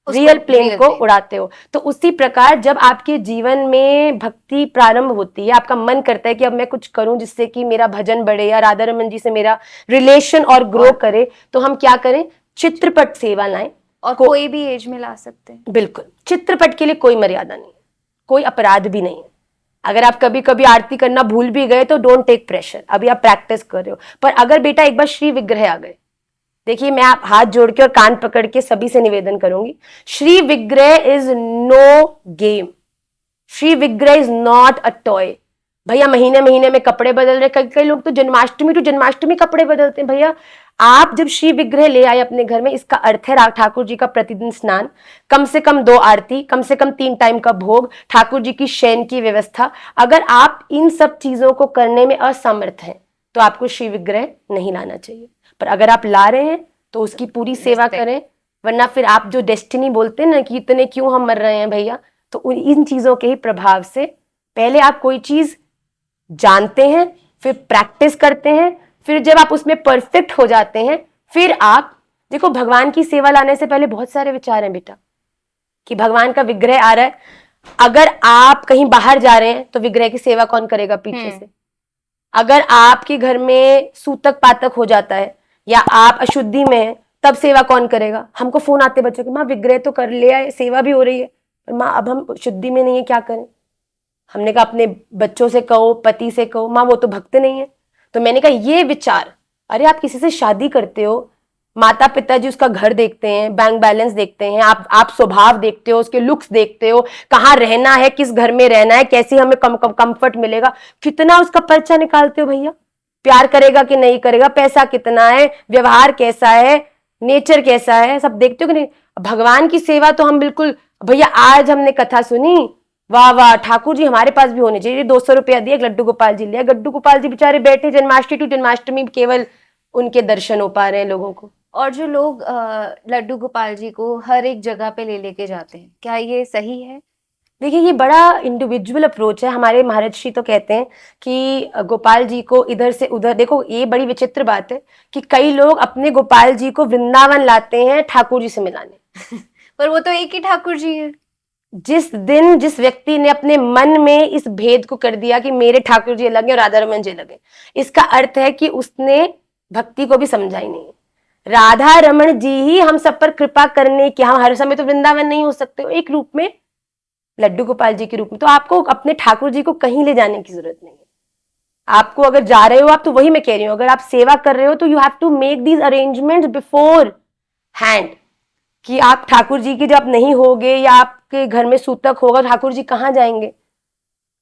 रियल प्लेन को उड़ाते हो। तो उसी प्रकार जब आपके जीवन में भक्ति प्रारंभ होती है, आपका मन करता है कि अब मैं कुछ करूं जिससे कि मेरा भजन बढ़े या राधा रमन जी से मेरा रिलेशन और ग्रो करे, तो हम क्या करें? चित्रपट सेवा लाएं। और कोई भी एज में ला सकते हैं। बिल्कुल, चित्रपट के लिए कोई मर्यादा नहीं, कोई अपराध भी नहीं है। अगर आप कभी कभी आरती करना भूल भी गए तो डोंट टेक प्रेशर, अभी आप प्रैक्टिस कर रहे हो। पर अगर बेटा एक बार श्री विग्रह आ गए, देखिए मैं आप हाथ जोड़ के और कान पकड़ के सभी से निवेदन करूंगी, श्री विग्रह इज नो गेम, श्री विग्रह इज नॉट अ टॉय। भैया महीने महीने में कपड़े बदल रहे, कई लोग तो जन्माष्टमी टू जन्माष्टमी कपड़े बदलते हैं। भैया आप जब श्री विग्रह ले आए अपने घर में, इसका अर्थ है ठाकुर जी का प्रतिदिन स्नान, कम से कम 2 आरती, कम से कम 3 टाइम का भोग, ठाकुर जी की शयन की व्यवस्था। अगर आप इन सब चीजों को करने में असमर्थ हैं तो आपको श्री विग्रह नहीं लाना चाहिए। पर अगर आप ला रहे हैं तो उसकी पूरी सेवा करें, वरना फिर आप जो डेस्टिनी बोलते हैं ना कि इतने क्यों हम मर रहे हैं भैया, तो इन चीजों के ही प्रभाव से पहले आप कोई चीज जानते हैं, फिर प्रैक्टिस करते हैं, फिर जब आप उसमें परफेक्ट हो जाते हैं, फिर आप देखो भगवान की सेवा लाने से पहले बहुत सारे विचार हैं बेटा, कि भगवान का विग्रह आ रहा है, अगर आप कहीं बाहर जा रहे हैं तो विग्रह की सेवा कौन करेगा पीछे से? अगर आपके घर में सूतक पातक हो जाता है या आप अशुद्धि में हैं, तब सेवा कौन करेगा? हमको फोन आते बच्चों के, माँ विग्रह तो कर लिया है, सेवा भी हो रही है, पर माँ अब हम शुद्धि में नहीं है, क्या करें? हमने कहा अपने बच्चों से कहो, पति से कहो, माँ वो तो भक्त नहीं है। तो मैंने कहा ये विचार, अरे आप किसी से शादी करते हो, माता पिताजी उसका घर देखते हैं, बैंक बैलेंस देखते हैं, आप स्वभाव देखते हो, उसके लुक्स देखते हो, कहाँ रहना है, किस घर में रहना है, कैसे हमें कंफर्ट मिलेगा, कितना उसका पर्चा निकालते हो भैया, प्यार करेगा कि नहीं करेगा, पैसा कितना है, व्यवहार कैसा है, नेचर कैसा है, सब देखते हो कि नहीं? भगवान की सेवा तो हम बिल्कुल, भैया आज हमने कथा सुनी, वाह वाह ठाकुर जी हमारे पास भी होने चाहिए, 200 रुपया दिए, लड्डू गोपाल जी लिया, लड्डू गोपाल जी बेचारे बैठे जन्माष्टमी टू जन्माष्टमी, केवल उनके दर्शन हो पा रहे हैं लोगों को। और जो लोग लड्डू गोपाल जी को हर एक जगह पे ले लेके जाते हैं, क्या ये सही है? देखिए ये बड़ा इंडिविजुअल अप्रोच है। हमारे महाराज श्री तो कहते हैं कि गोपाल जी को इधर से उधर, देखो ये बड़ी विचित्र बात है कि कई लोग अपने गोपाल जी को वृंदावन लाते हैं ठाकुर जी से मिलाने पर वो तो एक ही ठाकुर जी है। जिस दिन जिस व्यक्ति ने अपने मन में इस भेद को कर दिया कि मेरे ठाकुर जी अलग है और राधा रमन जी अलग है, इसका अर्थ है कि उसने भक्ति को भी समझा ही नहीं। राधा रमन जी ही हम सब पर कृपा करने की, हम हर समय तो वृंदावन नहीं हो सकते, एक रूप में लड्डू गोपाल जी के रूप में, तो आपको अपने ठाकुर जी को कहीं ले जाने की जरूरत नहीं है। आपको अगर जा रहे हो आप, तो वही मैं कह रही हूँ, अगर आप सेवा कर रहे हो तो you have to make these arrangements beforehand, कि आप ठाकुर जी की जब नहीं होगे या आपके घर में सूतक होगा, ठाकुर जी कहाँ जाएंगे?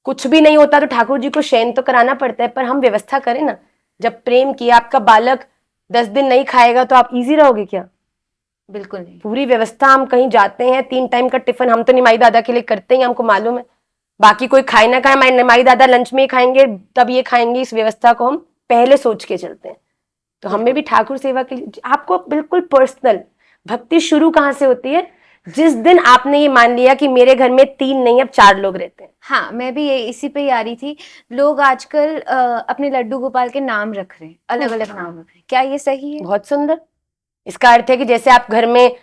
कुछ भी नहीं होता तो ठाकुर जी को शयन तो कराना पड़ता है, पर हम व्यवस्था करें ना। जब प्रेम किया, आपका बालक 10 दिन नहीं खाएगा तो आप इजी रहोगे क्या? बिल्कुल नहीं। पूरी व्यवस्था, हम कहीं जाते हैं 3 टाइम का टिफिन हम तो निमाई दादा के लिए करते हैं, हमको मालूम है, बाकी कोई खाए ना खाए, निमाई दादा लंच में ही खाएंगे तब ये खाएंगे, इस व्यवस्था को हम पहले सोच के चलते हैं। तो हमें भी ठाकुर सेवा के लिए आपको बिल्कुल पर्सनल, भक्ति शुरू कहाँ से होती है? जिस दिन आपने ये मान लिया कि मेरे घर में 3 नहीं अब 4 लोग रहते हैं। हाँ, मैं भी ये इसी पे ही आ रही थी। लोग आजकल अपने लड्डू गोपाल के नाम रख रहे हैं, अलग अलग नाम रख रहे हैं, क्या ये सही है? बहुत सुंदर। इसका अर्थ है कि जैसे आप घर में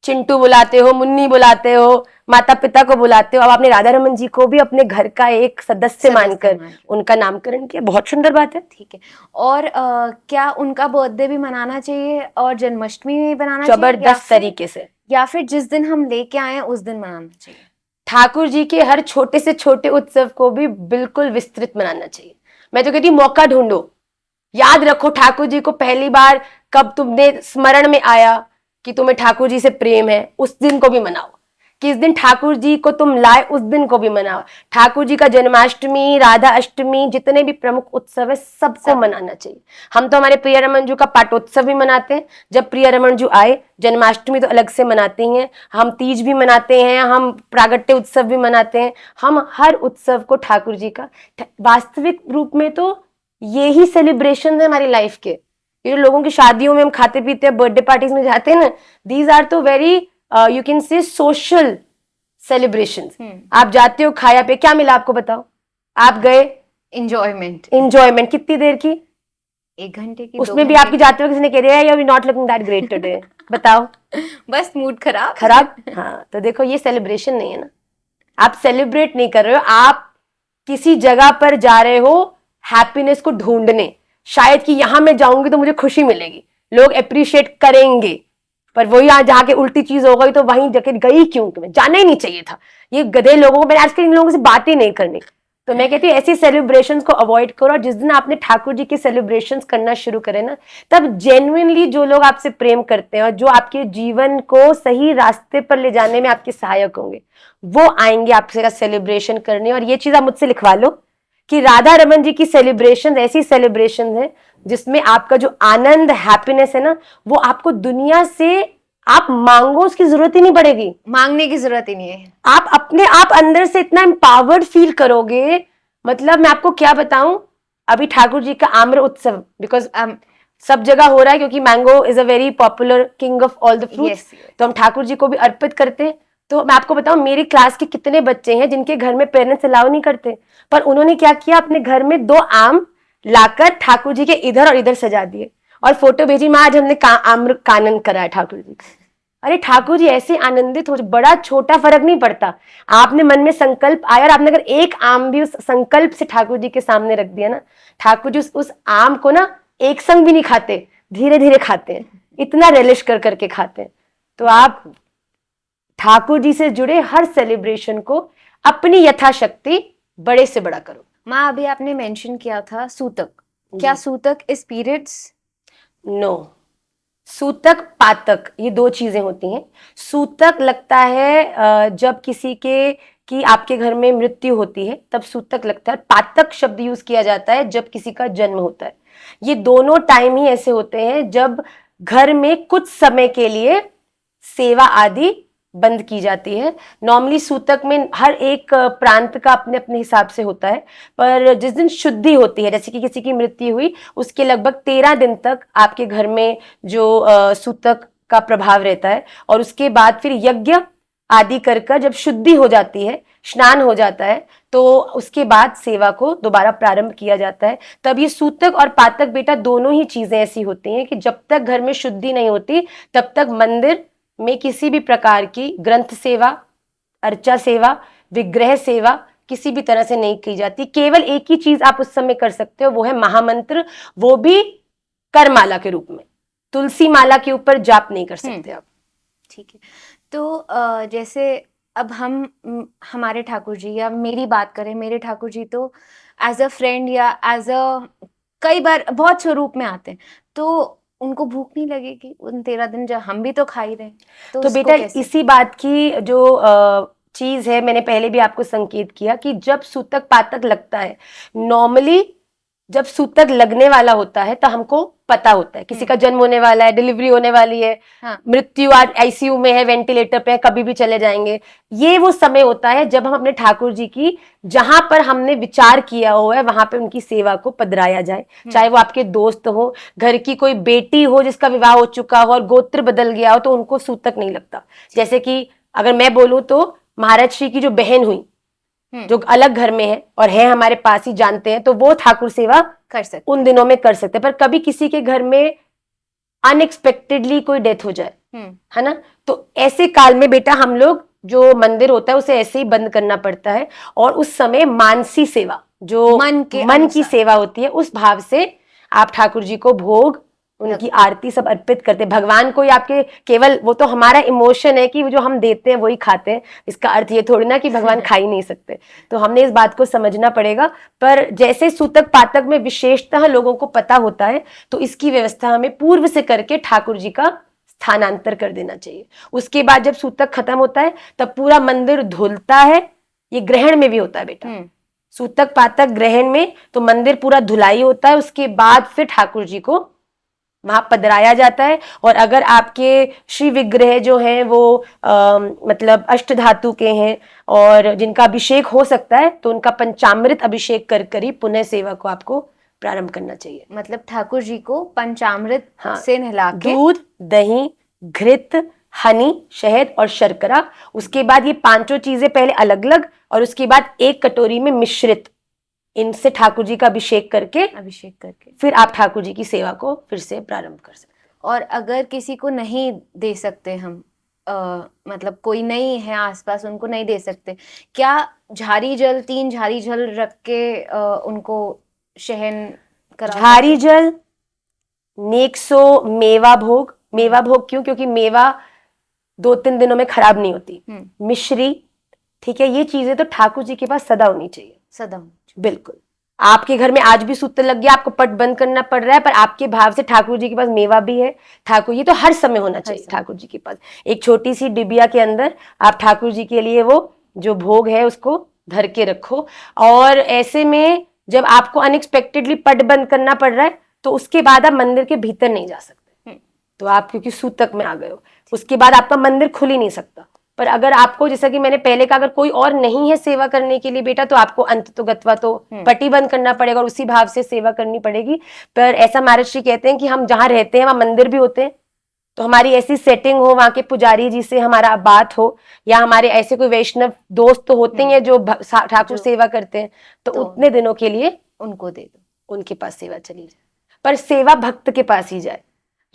चिंटू बुलाते हो, मुन्नी बुलाते हो, माता पिता को बुलाते हो, अब आपने राधा रमन जी को भी अपने घर का एक सदस्य मानकर उनका नामकरण किया। बहुत सुंदर बात है। ठीक है। और क्या उनका बर्थडे भी मनाना चाहिए और जन्माष्टमी भी मनाना चाहिए, जबरदस्त तरीके से, या फिर जिस दिन हम लेके आए हैं उस दिन मनाना चाहिए? ठाकुर जी के हर छोटे से छोटे उत्सव को भी बिल्कुल विस्तृत मनाना चाहिए। मैं तो कहती हूँ मौका ढूंढो, याद रखो ठाकुर जी को पहली बार कब तुमने स्मरण में आया कि तुम्हें ठाकुर जी से प्रेम है, उस दिन को भी मनाओ। किस दिन ठाकुर जी को तुम लाए उस दिन को भी मनाओ। ठाकुर जी का जन्माष्टमी, राधा अष्टमी, जितने भी प्रमुख उत्सव है सबको मनाना चाहिए। हम तो हमारे प्रिय रमन जी का पाटोत्सव भी मनाते हैं। जब प्रिय रमन जी आए, जन्माष्टमी तो अलग से मनाते ही हैं, हम तीज भी मनाते हैं, हम प्रागट्य उत्सव भी मनाते हैं। हम हर उत्सव को ठाकुर जी का वास्तविक रूप में तो ये ही सेलिब्रेशन है हमारी लाइफ के। ये लोगों की शादियों में हम खाते पीते हैं, बर्थडे पार्टीज में जाते हैं ना, दीज आर तो very you can say social celebrations. आप जाते हो, खाया पे, क्या मिला आपको बताओ? आप गए, एंजॉयमेंट कितनी देर की? 1 घंटे की। उसमें भी आपकी जाते हुए किसी ने कह दिया you are not looking that great today, बताओ। बस मूड खराब। हाँ, तो देखो ये सेलिब्रेशन नहीं है ना, आप सेलिब्रेट नहीं कर रहे हो, आप किसी जगह पर जा रहे हो हैप्पीनेस को ढूंढने, शायद कि यहां मैं जाऊंगी तो मुझे खुशी मिलेगी, लोग अप्रिशिएट करेंगे, पर वही यहाँ जहाँ के उल्टी चीज हो गई तो वहीं जाके गई क्यों? तुम्हें जाना ही नहीं चाहिए था। ये गधे लोगों को, मैंने आजकल इन लोगों से बात ही नहीं करनी। तो मैं कहती हूँ ऐसी सेलिब्रेशंस को अवॉइड करो, और जिस दिन आपने ठाकुर जी की सेलिब्रेशंस करना शुरू करे ना, तब जेन्युइनली जो लोग आपसे प्रेम करते हैं और जो आपके जीवन को सही रास्ते पर ले जाने में आपके सहायक होंगे, वो आएंगे आपसे सेलिब्रेशन करने। और ये चीज आप मुझसे लिखवा लो कि राधा रमन जी की सेलिब्रेशन ऐसी सेलिब्रेशन है जिसमें आपका जो आनंद, हैप्पीनेस है ना, वो आपको दुनिया से आप मांगो उसकी जरूरत ही नहीं पड़ेगी, मांगने की जरूरत ही नहीं है। आप अपने आप अंदर से इतना एम्पावर्ड फील करोगे। मतलब मैं आपको क्या बताऊं, अभी ठाकुर जी का आम्र उत्सव, बिकॉज सब जगह हो रहा है क्योंकि mango is a very popular king of all the fruits, तो हम ठाकुर जी को भी अर्पित करते हैं। तो मैं आपको बताऊं, मेरी क्लास के कितने बच्चे हैं जिनके घर में पेरेंट्स अलाउ नहीं करते, पर उन्होंने क्या किया, अपने घर में 2 आम लाकर ठाकुर जी के इधर और इधर सजा दिए और फोटो भेजी, माँ आज हमने आम्र कानन करा है ठाकुर जी। अरे ठाकुर जी ऐसे आनंदित हो, बड़ा छोटा फर्क नहीं पड़ता। आपने मन में संकल्प आया और आपने अगर एक आम भी उस संकल्प से ठाकुर जी के सामने रख दिया ना, ठाकुर जी उस आम को ना एक संग भी नहीं खाते, धीरे धीरे खाते हैं, इतना रिलिश कर करके खाते हैं। तो आप ठाकुर जी से जुड़े हर सेलिब्रेशन को अपनी यथाशक्ति बड़े से बड़ा करो। माँ, अभी आपने मेंशन किया था सूतक, क्या सूतक इज पीरियड्स? नो, सूतक पातक ये 2 चीजें होती हैं। सूतक लगता है जब किसी के कि आपके घर में मृत्यु होती है तब सूतक लगता है। पातक शब्द यूज किया जाता है जब किसी का जन्म होता है। ये दोनों टाइम ही ऐसे होते हैं जब घर में कुछ समय के लिए सेवा आदि बंद की जाती है। नॉर्मली सूतक में हर एक प्रांत का अपने अपने हिसाब से होता है, पर जिस दिन शुद्धि होती है, जैसे कि किसी की मृत्यु हुई, उसके लगभग 13 दिन तक आपके घर में जो सूतक का प्रभाव रहता है, और उसके बाद फिर यज्ञ आदि कर जब शुद्धि हो जाती है, स्नान हो जाता है, तो उसके बाद सेवा को दोबारा प्रारंभ किया जाता है। तब ये सूतक और पातक बेटा दोनों ही चीजें ऐसी होती हैं कि जब तक घर में शुद्धि नहीं होती तब तक मंदिर में किसी भी प्रकार की ग्रंथ सेवा, अर्चा सेवा, विग्रह सेवा किसी भी तरह से नहीं की जाती। केवल एक ही चीज आप उस समय कर सकते हो, वो है महामंत्र, वो भी करमाला के रूप में, तुलसी माला के ऊपर जाप नहीं कर सकते आप। ठीक है। तो जैसे अब हम हमारे ठाकुर जी, या मेरी बात करें, मेरे ठाकुर जी तो एज अ फ्रेंड या एज अ कई बार बहुत स्वरूप में आते हैं, तो उनको भूख नहीं लगेगी उन 13 दिन जब हम भी तो खा ही रहे हैं? तो बेटा इसी बात की जो चीज है, मैंने पहले भी आपको संकेत किया कि जब सूतक पातक लगता है, नॉर्मली जब सूतक लगने वाला होता है तो हमको पता होता है किसी का जन्म होने वाला है, डिलीवरी होने वाली है, मृत्यु आज आईसीयू में है, वेंटिलेटर पे है, कभी भी चले जाएंगे। ये वो समय होता है जब हम अपने ठाकुर जी की, जहां पर हमने विचार किया हुआ है वहां पे उनकी सेवा को पधराया जाए। चाहे वो आपके दोस्त हो, घर की कोई बेटी हो जिसका विवाह हो चुका हो और गोत्र बदल गया हो, तो उनको सूतक नहीं लगता। जैसे कि अगर मैं बोलूं तो महाराज श्री की जो बहन हुई, जो अलग घर में है और है हमारे पास ही, जानते हैं, तो वो ठाकुर सेवा कर सकते उन दिनों में कर सकते हैं। पर कभी किसी के घर में अनएक्सपेक्टेडली कोई डेथ हो जाए, है ना, तो ऐसे काल में बेटा हम लोग जो मंदिर होता है उसे ऐसे ही बंद करना पड़ता है, और उस समय मानसी सेवा, जो मन की सेवा होती है, उस भाव से आप ठाकुर जी को भोग, उनकी आरती सब अर्पित करते हैं। भगवान को ही आपके केवल, वो तो हमारा इमोशन है कि जो हम देते हैं वही खाते हैं, इसका अर्थ ये थोड़ी ना कि भगवान खा ही नहीं सकते। तो हमने इस बात को समझना पड़ेगा। पर जैसे सूतक पातक में विशेषतः लोगों को पता होता है, तो इसकी व्यवस्था हमें पूर्व से करके ठाकुर जी का स्थानांतर कर देना चाहिए। उसके बाद जब सूतक खत्म होता है तब पूरा मंदिर धुलता है। ये ग्रहण में भी होता है बेटा, सूतक पातक ग्रहण में तो मंदिर पूरा धुलाई होता है। उसके बाद फिर ठाकुर जी को वहां पधराया जाता है। और अगर आपके श्री विग्रह जो हैं वो मतलब अष्ट धातु के हैं और जिनका अभिषेक हो सकता है, तो उनका पंचामृत अभिषेक कर ही पुनः सेवा को आपको प्रारंभ करना चाहिए। मतलब ठाकुर जी को पंचामृत से नहला के, दूध, दही, घृत, हनी, शहद और शर्करा, उसके बाद ये पांचों चीजें पहले अलग अलग और उसके बाद एक कटोरी में मिश्रित, इनसे ठाकुर जी का अभिषेक करके फिर आप ठाकुर जी की सेवा को फिर से प्रारंभ कर सकते हैं। और अगर किसी को नहीं दे सकते हम, मतलब कोई नहीं है आसपास, उनको नहीं दे सकते, क्या झारी जल, 3 झारी जल रख के उनको शहन करा? झारी जल, नेक्सो, मेवा भोग। मेवा भोग क्यों? क्योंकि मेवा 2-3 दिनों में खराब नहीं होती। मिश्री, ठीक है, ये चीजें तो ठाकुर जी के पास सदा होनी चाहिए। सदा, बिल्कुल। आपके घर में आज भी सूत्र लग गया, आपको पट बंद करना पड़ रहा है, पर आपके भाव से ठाकुर जी के पास मेवा भी है। ठाकुर जी तो हर समय होना चाहिए ठाकुर जी के पास। एक छोटी सी डिबिया के अंदर आप ठाकुर जी के लिए वो जो भोग है उसको धर के रखो। और ऐसे में जब आपको अनएक्सपेक्टेडली पट बंद करना पड़ रहा है, तो उसके बाद आप मंदिर के भीतर नहीं जा सकते। तो आप क्योंकि सूतक में आ गए हो, उसके बाद आपका मंदिर खुल ही नहीं सकता। पर अगर आपको, जैसा कि मैंने पहले कहा, अगर कोई और नहीं है सेवा करने के लिए बेटा, तो आपको अंततोगत्वा तो पट्टी बंद करना पड़ेगा और उसी भाव से सेवा करनी पड़ेगी। पर ऐसा महाराज श्री कहते हैं कि हम जहां रहते हैं वहां मंदिर भी होते हैं, तो हमारी ऐसी सेटिंग हो, वहां के पुजारी जी से हमारा बात हो, या हमारे ऐसे कोई वैष्णव दोस्त तो होते हैं जो ठाकुर सेवा करते हैं, तो उतने दिनों के लिए उनको दे दो, उनके पास सेवा चली जाए। पर सेवा भक्त के पास ही जाए,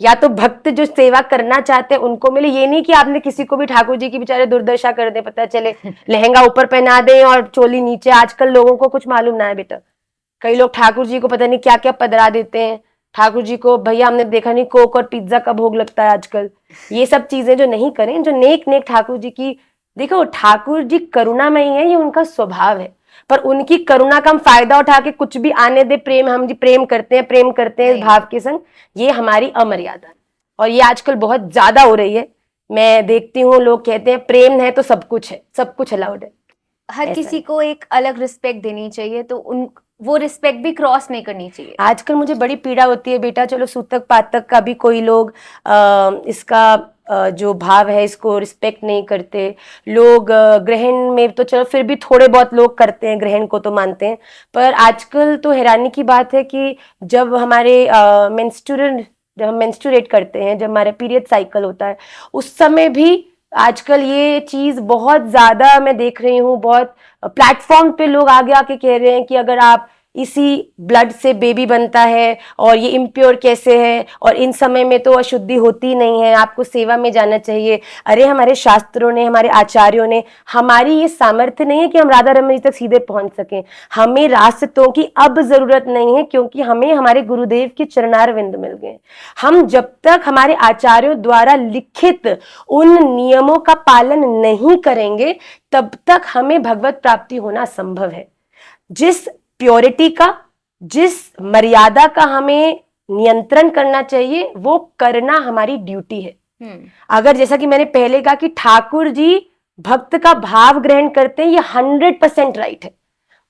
या तो भक्त जो सेवा करना चाहते हैं उनको मिले। ये नहीं कि आपने किसी को भी ठाकुर जी की बेचारे दुर्दशा कर दे, पता चले लहंगा ऊपर पहना दे और चोली नीचे। आजकल लोगों को कुछ मालूम ना है बेटा, कई लोग ठाकुर जी को पता नहीं क्या क्या पधरा देते हैं। ठाकुर जी को भैया हमने देखा नहीं, कोक और पिज्जा का भोग लगता है आजकल। ये सब चीजें जो नहीं करें, जो नेक नेक ठाकुर जी की, देखो ठाकुर जी करुणामयी है, ये उनका स्वभाव है। पर उनकी करुणा का हम फायदा उठा के कुछ भी आने दे, प्रेम, हम जी प्रेम करते हैं इस भाव के संग, ये हमारी अमर्यादा है। और ये आजकल बहुत ज्यादा हो रही है। मैं देखती हूँ लोग कहते हैं प्रेम है तो सब कुछ है, सब कुछ अलाउड है। हर किसी को एक अलग रिस्पेक्ट देनी चाहिए, तो वो रिस्पेक्ट भी क्रॉस नहीं करनी चाहिए। आजकल मुझे बड़ी पीड़ा होती है बेटा, चलो सूतक पातक का भी कोई लोग इसका जो भाव है इसको रिस्पेक्ट नहीं करते। लोग ग्रहण में तो चलो फिर भी थोड़े बहुत लोग करते हैं, ग्रहण को तो मानते हैं। पर आजकल तो हैरानी की बात है कि जब हमारे जब हम मेंस्ट्रुएट करते हैं, जब हमारा पीरियड साइकिल होता है, उस समय भी आजकल ये चीज बहुत ज्यादा मैं देख रही हूँ। बहुत प्लेटफॉर्म पे लोग आगे आके कह रहे हैं कि अगर आप इसी ब्लड से बेबी बनता है और ये इम्प्योर कैसे है, और इन समय में तो अशुद्धि होती नहीं है, आपको सेवा में जाना चाहिए। अरे हमारे शास्त्रों ने, हमारे आचार्यों ने, हमारी ये सामर्थ्य नहीं है कि हम राधा रमन जी तक सीधे पहुंच सकें। हमें रास्तों की अब जरूरत नहीं है, क्योंकि हमें हमारे गुरुदेव के चरणारविंद मिल गए। हम जब तक हमारे आचार्यों द्वारा लिखित उन नियमों का पालन नहीं करेंगे, तब तक हमें भगवत प्राप्ति होना संभव है। जिस प्योरिटी का, जिस मर्यादा का हमें नियंत्रण करना चाहिए, वो करना हमारी ड्यूटी है। अगर जैसा कि मैंने पहले कहा कि ठाकुर जी भक्त का भाव ग्रहण करते हैं, ये 100% राइट है।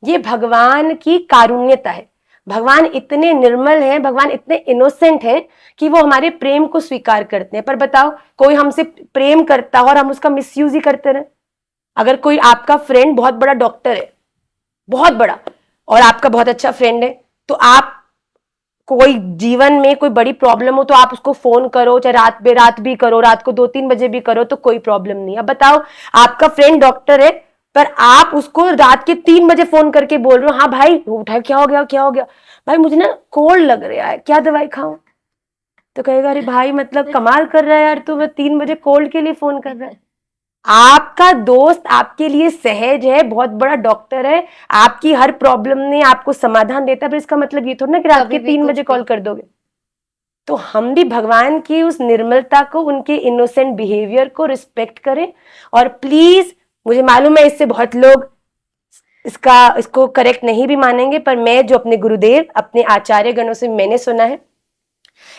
ये भगवान की कारुण्यता है। भगवान इतने निर्मल हैं, भगवान इतने इनोसेंट हैं कि वो हमारे प्रेम को स्वीकार करते हैं। पर बताओ, कोई हमसे प्रेम करता हो और हम उसका मिसयूज ही करते रहे। अगर कोई आपका फ्रेंड बहुत बड़ा डॉक्टर है, बहुत बड़ा, और आपका बहुत अच्छा फ्रेंड है, तो आप कोई जीवन में कोई बड़ी प्रॉब्लम हो तो आप उसको फोन करो, चाहे रात बेरात भी करो, रात को 2-3 बजे भी करो, तो कोई प्रॉब्लम नहीं। अब बताओ, आपका फ्रेंड डॉक्टर है पर आप उसको रात के 3 बजे फोन करके बोल रहे हो, हाँ भाई उठा, क्या हो गया, क्या हो गया, भाई मुझे ना कोल्ड लग रहा है, क्या दवाई खाऊं? तो कहेगा अरे भाई मतलब कमाल कर रहा है यार, तू 3 बजे कोल्ड के लिए फोन कर रहा है। आपका दोस्त आपके लिए सहज है, बहुत बड़ा डॉक्टर है, आपकी हर प्रॉब्लम में आपको समाधान देता है, पर इसका मतलब ये थोड़ा ना कि रात के 3 बजे कॉल कर दोगे। तो हम भी भगवान की उस निर्मलता को, उनके इनोसेंट बिहेवियर को रिस्पेक्ट करें। और प्लीज, मुझे मालूम है इससे बहुत लोग इसको करेक्ट नहीं भी मानेंगे, पर मैं जो अपने गुरुदेव, अपने आचार्य गणों से मैंने सुना है,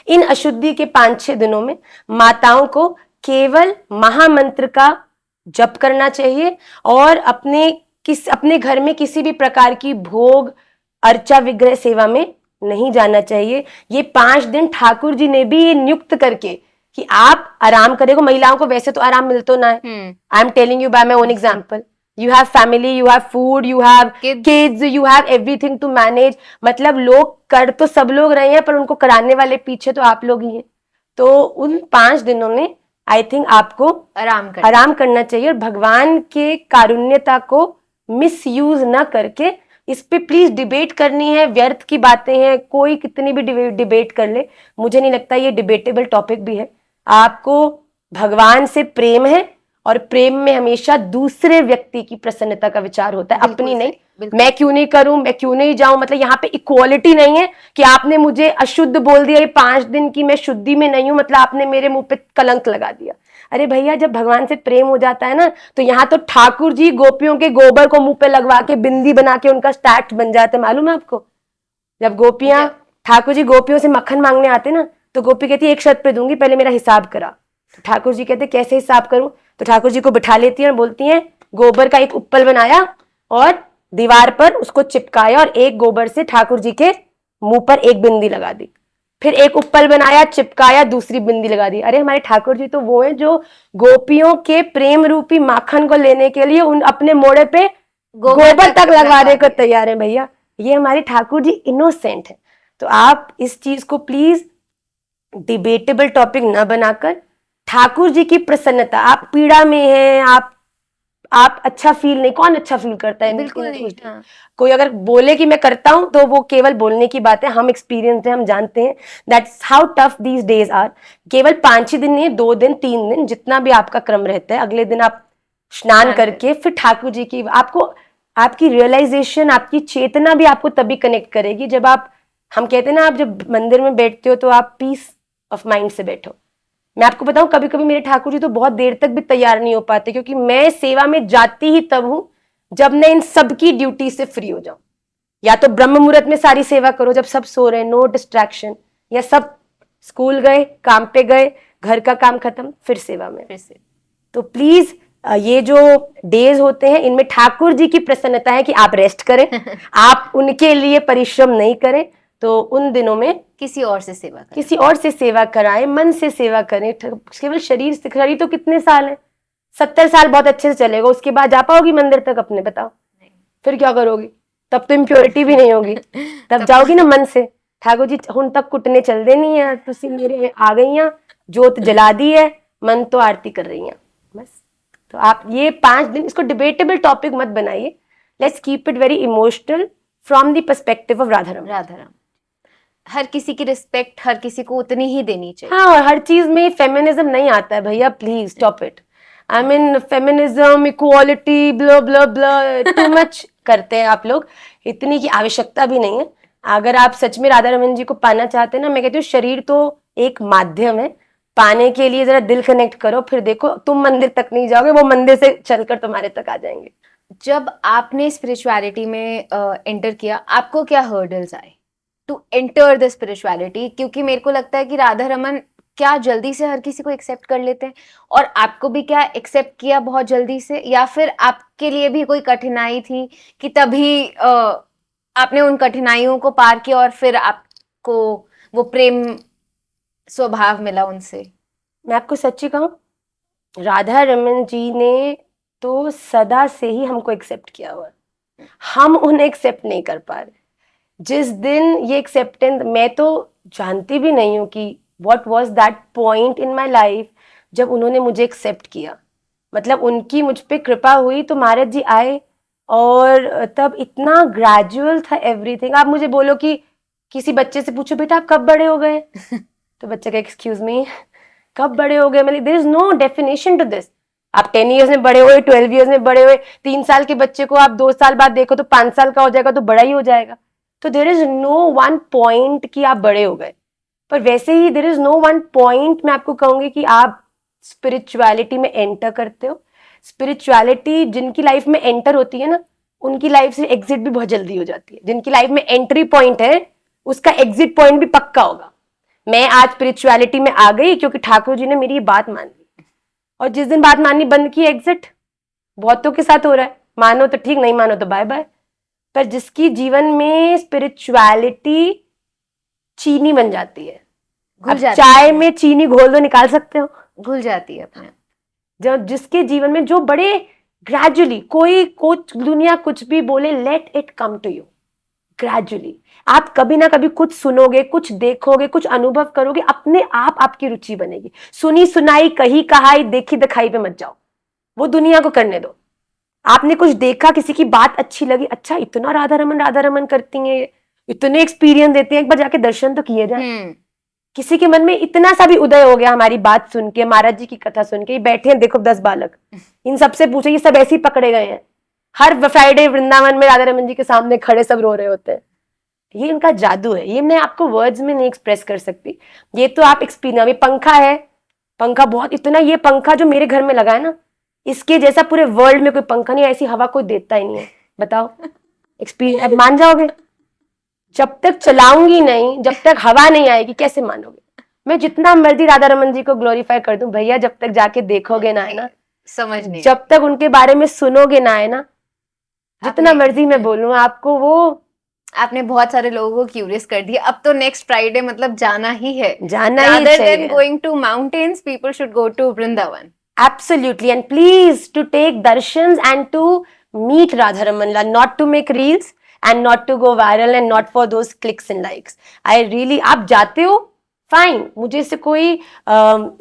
इन अशुद्धि के 5-6 दिनों में माताओं को केवल महामंत्र का जप करना चाहिए और अपने घर में किसी भी प्रकार की भोग अर्चा विग्रह सेवा में नहीं जाना चाहिए। ये 5 दिन ठाकुर जी ने भी ये नियुक्त करके कि आप आराम करेगो। महिलाओं को वैसे तो आराम मिलतो ना है, I am telling you by my own example. You have family, you have food, you have kids, you have everything to manage। मतलब लोग कर तो सब लोग रहे हैं, पर उनको कराने वाले पीछे तो आप लोग ही हैं। तो उन 5 दिनों में आई थिंक आपको आराम करना चाहिए, और भगवान के कारुण्यता को मिसयूज ना करके इस पे प्लीज डिबेट करनी है। व्यर्थ की बातें हैं, कोई कितनी भी डिबेट कर ले, मुझे नहीं लगता ये डिबेटेबल टॉपिक भी है। आपको भगवान से प्रेम है, और प्रेम में हमेशा दूसरे व्यक्ति की प्रसन्नता का विचार होता है, अपनी नहीं। मैं क्यों नहीं करूं, मैं क्यों नहीं जाऊं, मतलब यहाँ पे इक्वालिटी नहीं है कि आपने मुझे अशुद्ध बोल दिया, ये 5 दिन की मैं शुद्धि में नहीं हूं, मतलब आपने मेरे मुंह पे कलंक लगा दिया। अरे भैया, जब भगवान से प्रेम हो जाता है ना, तो यहाँ तो ठाकुर जी गोपियों के गोबर को मुंह पे लगवा के बिंदी बना के उनका स्टैट बन जाते, मालूम है आपको? जब गोपियां, ठाकुर जी गोपियों से मक्खन मांगने आते ना, तो गोपी कहती है 1 शर्त पे दूंगी, पहले मेरा हिसाब करा। तो ठाकुर जी कहते कैसे हिसाब करूं? तो ठाकुर जी को बिठा लेती है और बोलती हैं, गोबर का एक उप्पल बनाया और दीवार पर उसको चिपकाया, और एक गोबर से ठाकुर जी के मुंह पर एक बिंदी लगा दी। फिर एक उप्पल बनाया, चिपकाया, दूसरी बिंदी लगा दी। अरे हमारे ठाकुर जी तो वो हैं जो गोपियों के प्रेम रूपी माखन को लेने के लिए उन अपने मोड़े पे गोबर तक लगवाने को तैयार है भैया। ये हमारे ठाकुर जी इनोसेंट है। तो आप इस चीज को प्लीज डिबेटेबल टॉपिक न बनाकर, ठाकुर जी की प्रसन्नता, आप पीड़ा में हैं, आप अच्छा फील नहीं, कौन अच्छा फील करता है? बिल्कुल नहीं। हाँ। कोई अगर बोले कि मैं करता हूं तो वो केवल बोलने की बात है, हम एक्सपीरियंस है, हम जानते हैं that's how tough these days are. केवल 5 दिन नहीं, 2 दिन 3 दिन, जितना भी आपका क्रम रहता है, अगले दिन आप स्नान करके फिर ठाकुर जी की आपकी रियलाइजेशन, आपकी चेतना भी आपको तभी कनेक्ट करेगी जब हम कहते हैं ना, आप जब मंदिर में बैठते हो तो आप पीस ऑफ माइंड से बैठो। मैं आपको बताऊं, कभी कभी मेरे ठाकुर जी तो बहुत देर तक भी तैयार नहीं हो पाते, क्योंकि मैं सेवा में जाती ही तब हूं जब मैं इन सबकी ड्यूटी से फ्री हो जाऊं। या तो ब्रह्म मुहूर्त में सारी सेवा करो जब सब सो रहे हैं, नो डिस्ट्रैक्शन, या सब स्कूल गए, काम पे गए, घर का काम खत्म, फिर सेवा में। तो प्लीज ये जो डेज होते हैं, इनमें ठाकुर जी की प्रसन्नता है कि आप रेस्ट करें, आप उनके लिए परिश्रम नहीं करें। तो उन दिनों में किसी और से सेवा कराएं, मन से सेवा करें। केवल शरीर तो कितने साल है? 70 साल बहुत अच्छे से चलेगा, उसके बाद जा पाओगी मंदिर तक अपने? बताओ फिर क्या करोगी? तब तो इम्प्योरिटी भी नहीं होगी। तब जाओगी ना मन से, ठाकुर जी हुन तक कुटने चल दे नहीं है, तुसी मेरे आ गई हैं, जोत जला दी है, मन तो आरती कर रही हैं बस। तो आप ये 5 दिन इसको डिबेटेबल टॉपिक मत बनाइए, let's keep it very emotional from the perspective of Radharam. हर किसी की रिस्पेक्ट हर किसी को उतनी ही देनी चाहिए। हाँ, और हर चीज में फेमिनिज्म नहीं आता है भैया, please stop it. I mean feminism, equality, blah blah blah, too much करते हैं आप लोग, इतनी की आवश्यकता भी नहीं है। अगर आप सच में राधा रमन जी को पाना चाहते हैं ना, मैं कहती हूँ शरीर तो एक माध्यम है, पाने के लिए जरा दिल कनेक्ट करो, फिर देखो तुम मंदिर तक नहीं जाओगे, वो मंदिर से चलकर तुम्हारे तक आ जाएंगे। जब आपने स्पिरिचुअलिटी में एंटर किया, आपको क्या हर्डल्स आए टू एंटर द स्पिरिचुअलिटी? क्योंकि मेरे को लगता है कि राधा रमन क्या जल्दी से हर किसी को एक्सेप्ट कर लेते हैं, और आपको भी क्या एक्सेप्ट किया बहुत जल्दी से, या फिर आपके लिए भी कोई कठिनाई थी कि तभी आपने उन कठिनाइयों को पार किया और फिर आपको वो प्रेम स्वभाव मिला उनसे? मैं आपको सच्ची कहूँ, राधा रमन जी ने तो सदा से ही हमको एक्सेप्ट किया हुआ, हम उन्हें एक्सेप्ट नहीं कर पा रहे। जिस दिन ये एक्सेप्टेंस, मैं तो जानती भी नहीं हूँ कि what was that point in my life जब उन्होंने मुझे एक्सेप्ट किया। मतलब उनकी मुझ पे कृपा हुई तो महाराज जी आए, और तब इतना ग्रेजुअल था एवरीथिंग। आप मुझे बोलो कि किसी बच्चे से पूछो बेटा आप कब बड़े हो गए, तो बच्चे का एक्सक्यूज मी कब बड़े हो गए, मतलब there is no definition to this. आप 10 इयर्स में बड़े हुए, 12 इयर्स में बड़े हुए, 3 साल के बच्चे को आप 2 साल बाद देखो तो 5 साल का हो जाएगा, तो बड़ा ही हो जाएगा। तो there is no one point कि आप बड़े हो गए। पर वैसे ही there is no one point मैं आपको कहूंगी कि आप स्पिरिचुअलिटी में एंटर करते हो। स्पिरिचुअलिटी जिनकी लाइफ में एंटर होती है ना, उनकी लाइफ से एग्जिट भी बहुत जल्दी हो जाती है। जिनकी लाइफ में एंट्री पॉइंट है, उसका एग्जिट पॉइंट भी पक्का होगा। मैं आज स्पिरिचुअलिटी में आ गई क्योंकि ठाकुर जी ने मेरी ये बात मान ली, और जिस दिन बात माननी बंद की, एग्जिट बहुतों के साथ हो रहा है। मानो तो ठीक, नहीं मानो तो बाय बाय। पर जिसकी जीवन में स्पिरिचुअलिटी चीनी बन जाती है, घुल अब जाती चाय है। में चीनी घोल दो, निकाल सकते हो। घुल जाती है अपने आप। जब जिसके जीवन में जो बड़े ग्रेजुअली, कोई कुछ दुनिया कुछ भी बोले, let it come to you gradually. आप कभी ना कभी कुछ सुनोगे, कुछ देखोगे, कुछ अनुभव करोगे, अपने आप आपकी रुचि बनेगी। सुनी सुनाई, कही कहाई, देखी दिखाई पे मत जाओ, वो दुनिया को करने दो। आपने कुछ देखा, किसी की बात अच्छी लगी, अच्छा इतना राधा रमन करती हैं ये, इतने एक्सपीरियंस देते हैं, एक बार जाके दर्शन तो किए जाए। किसी के मन में इतना सा भी उदय हो गया हमारी बात सुन के, महाराज जी की कथा सुन के, ये बैठे हैं देखो 10 बालक, इन सबसे पूछे, ये सब ऐसे ही पकड़े गए हैं। हर फ्राइडे वृंदावन में राधा रमन जी के सामने खड़े सब रो रहे होते हैं। ये इनका जादू है, ये मैं आपको वर्ड्स में नहीं एक्सप्रेस कर सकती। ये तो आप एक्सपीरियंस। पंखा है, पंखा बहुत इतना, ये पंखा जो मेरे घर में लगा है ना, इसके जैसा पूरे वर्ल्ड में कोई पंखा नहीं, ऐसी हवा कोई देता ही नहीं है। बताओ, एक्सपीरियंस मान जाओगे? जब तक चलाऊंगी नहीं, जब तक हवा नहीं आएगी, कैसे मानोगे? मैं जितना मर्जी राधा रमन जी को ग्लोरीफाई कर दूं, भैया जब तक जाके देखोगे ना है ना, समझ नहीं। जब तक उनके बारे में सुनोगे ना है ना, जितना मर्जी मैं बोलूं आपको, वो आपने बहुत सारे लोगों को क्यूरियस कर दिया। अब तो नेक्स्ट फ्राइडे मतलब जाना ही है, जाना ही rather चाहिए। than going to mountains, people should go to Vrindavan. Absolutely, and please to take darshans and to meet Radharaman, not to make reels and not to go viral and not for those clicks and likes. I really, आप जाते हो fine, मुझे इससे कोई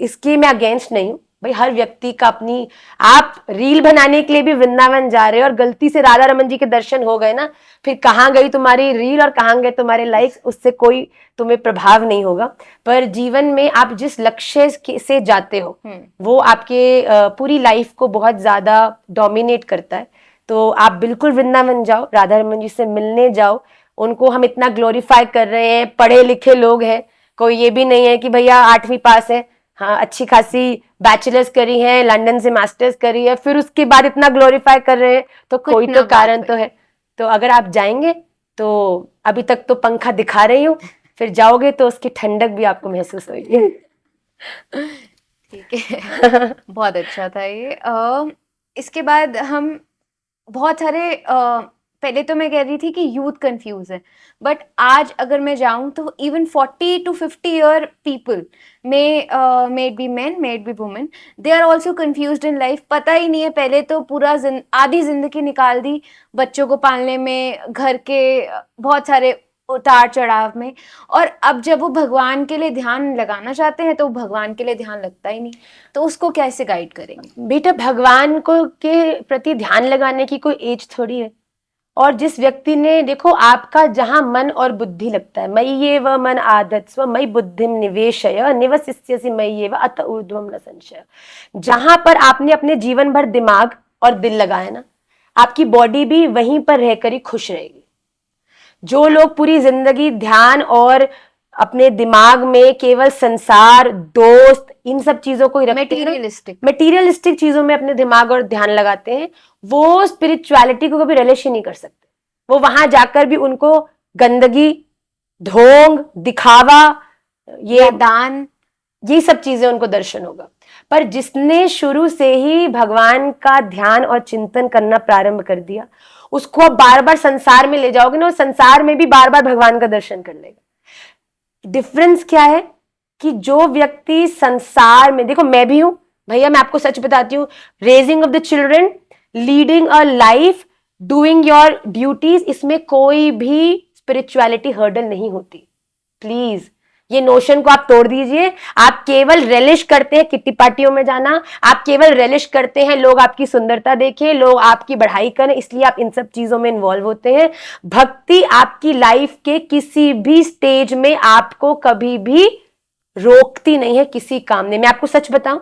इसके मैं against नहीं हूँ भाई। हर व्यक्ति का अपनी, आप रील बनाने के लिए भी वृंदावन जा रहे हो और गलती से राधा रमन जी के दर्शन हो गए ना, फिर कहाँ गई तुम्हारी रील और कहाँ गए तुम्हारे लाइक्स, उससे कोई तुम्हें प्रभाव नहीं होगा। पर जीवन में आप जिस लक्ष्य से जाते हो वो आपके पूरी लाइफ को बहुत ज्यादा डोमिनेट करता है। तो आप बिल्कुल वृंदावन जाओ, राधा रमन जी से मिलने जाओ। उनको हम इतना ग्लोरीफाई कर रहे हैं, पढ़े लिखे लोग हैं, कोई ये भी नहीं है कि भैया 8वीं पास है, हाँ अच्छी खासी बैचलर्स करी है, लंदन से मास्टर्स करी है, फिर उसके बाद इतना ग्लोरीफाई कर रहे हैं, तो कोई तो कारण तो है। तो अगर आप जाएंगे तो अभी तक तो पंखा दिखा रही हूँ, फिर जाओगे तो उसकी ठंडक भी आपको महसूस होगी। ठीक है। बहुत अच्छा था ये। इसके बाद हम बहुत सारे पहले तो मैं कह रही थी कि यूथ कंफ्यूज है, बट आज अगर मैं जाऊं तो even 40 to 50 year people maybe men, maybe women, they are also confused in life. पता ही नहीं है, पहले तो पूरा आधी जिंदगी निकाल दी बच्चों को पालने में, घर के बहुत सारे उतार चढ़ाव में, और अब जब वो भगवान के लिए ध्यान लगाना चाहते हैं तो भगवान के लिए ध्यान लगता ही नहीं। तो उसको कैसे गाइड करेंगे? बेटा भगवान को के प्रति ध्यान लगाने की कोई एज थोड़ी है। और जिस व्यक्ति ने, देखो आपका जहां मन और बुद्धि लगता है, मयि एव मन आदत स्व मयि बुद्धिम निवेशय निवसिष्यसि मयि एव अत ऊर्ध्वं न संशय। जहां पर आपने अपने जीवन भर दिमाग और दिल लगाया ना, आपकी बॉडी भी वहीं पर रहकर ही खुश रहेगी। जो लोग पूरी जिंदगी ध्यान और अपने दिमाग में केवल संसार, दोस्त, इन सब चीजों को मटेरियलिस्टिक चीजों में अपने दिमाग और ध्यान लगाते हैं, वो स्पिरिचुअलिटी को कभी रिलेश ही नहीं कर सकते। वो वहां जाकर भी उनको गंदगी, ढोंग, दिखावा, ये दान, ये सब चीजें उनको दर्शन होगा। पर जिसने शुरू से ही भगवान का ध्यान और चिंतन करना प्रारंभ कर दिया, उसको अब बार बार संसार में ले जाओगे ना, संसार में भी बार बार भगवान का दर्शन कर लेगा। डिफरेंस क्या है कि जो व्यक्ति संसार में, देखो मैं भी हूं भैया, मैं आपको सच बताती हूँ, raising of the children, leading a life, doing your duties, इसमें कोई भी स्पिरिचुअलिटी हर्डल नहीं होती। प्लीज ये नोशन को आप तोड़ दीजिए। आप केवल रेलिश करते हैं किट्टी पार्टियों में जाना, आप केवल रेलिश करते हैं लोग आपकी सुंदरता देखें, लोग आपकी बढ़ाई करें, इसलिए आप इन सब चीजों में इन्वॉल्व होते हैं। भक्ति आपकी लाइफ के किसी भी स्टेज में आपको कभी भी रोकती नहीं है किसी काम ने। मैं आपको सच बताऊं,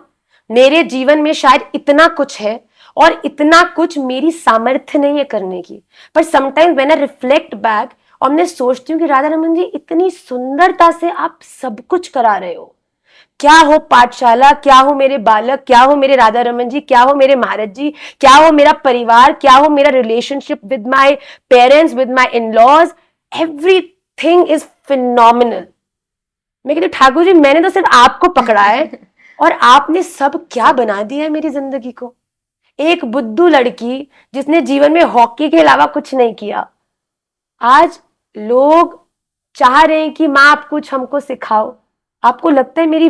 मेरे जीवन में शायद इतना कुछ है और इतना कुछ मेरी सामर्थ्य नहीं है करने की, पर sometimes when I reflect back और मैं सोचती हूँ कि राधा रमन जी इतनी सुंदरता से आप सब कुछ करा रहे हो। क्या हो पाठशाला, क्या हो मेरे बालक, क्या हो मेरे राधा रमन जी, क्या हो मेरे महाराज जी, क्या हो मेरा परिवार, क्या हो मेरा relationship with my parents, with my in-laws, everything is phenomenal. मैं कहती हूँ ठाकुर जी मैंने तो सिर्फ आपको पकड़ा है और आपने सब क्या बना दिया है मेरी जिंदगी को। एक बुद्धू लड़की जिसने जीवन में हॉकी के अलावा कुछ नहीं किया, आज लोग चाह रहे हैं कि माँ आप कुछ हमको सिखाओ। आपको लगता है मेरी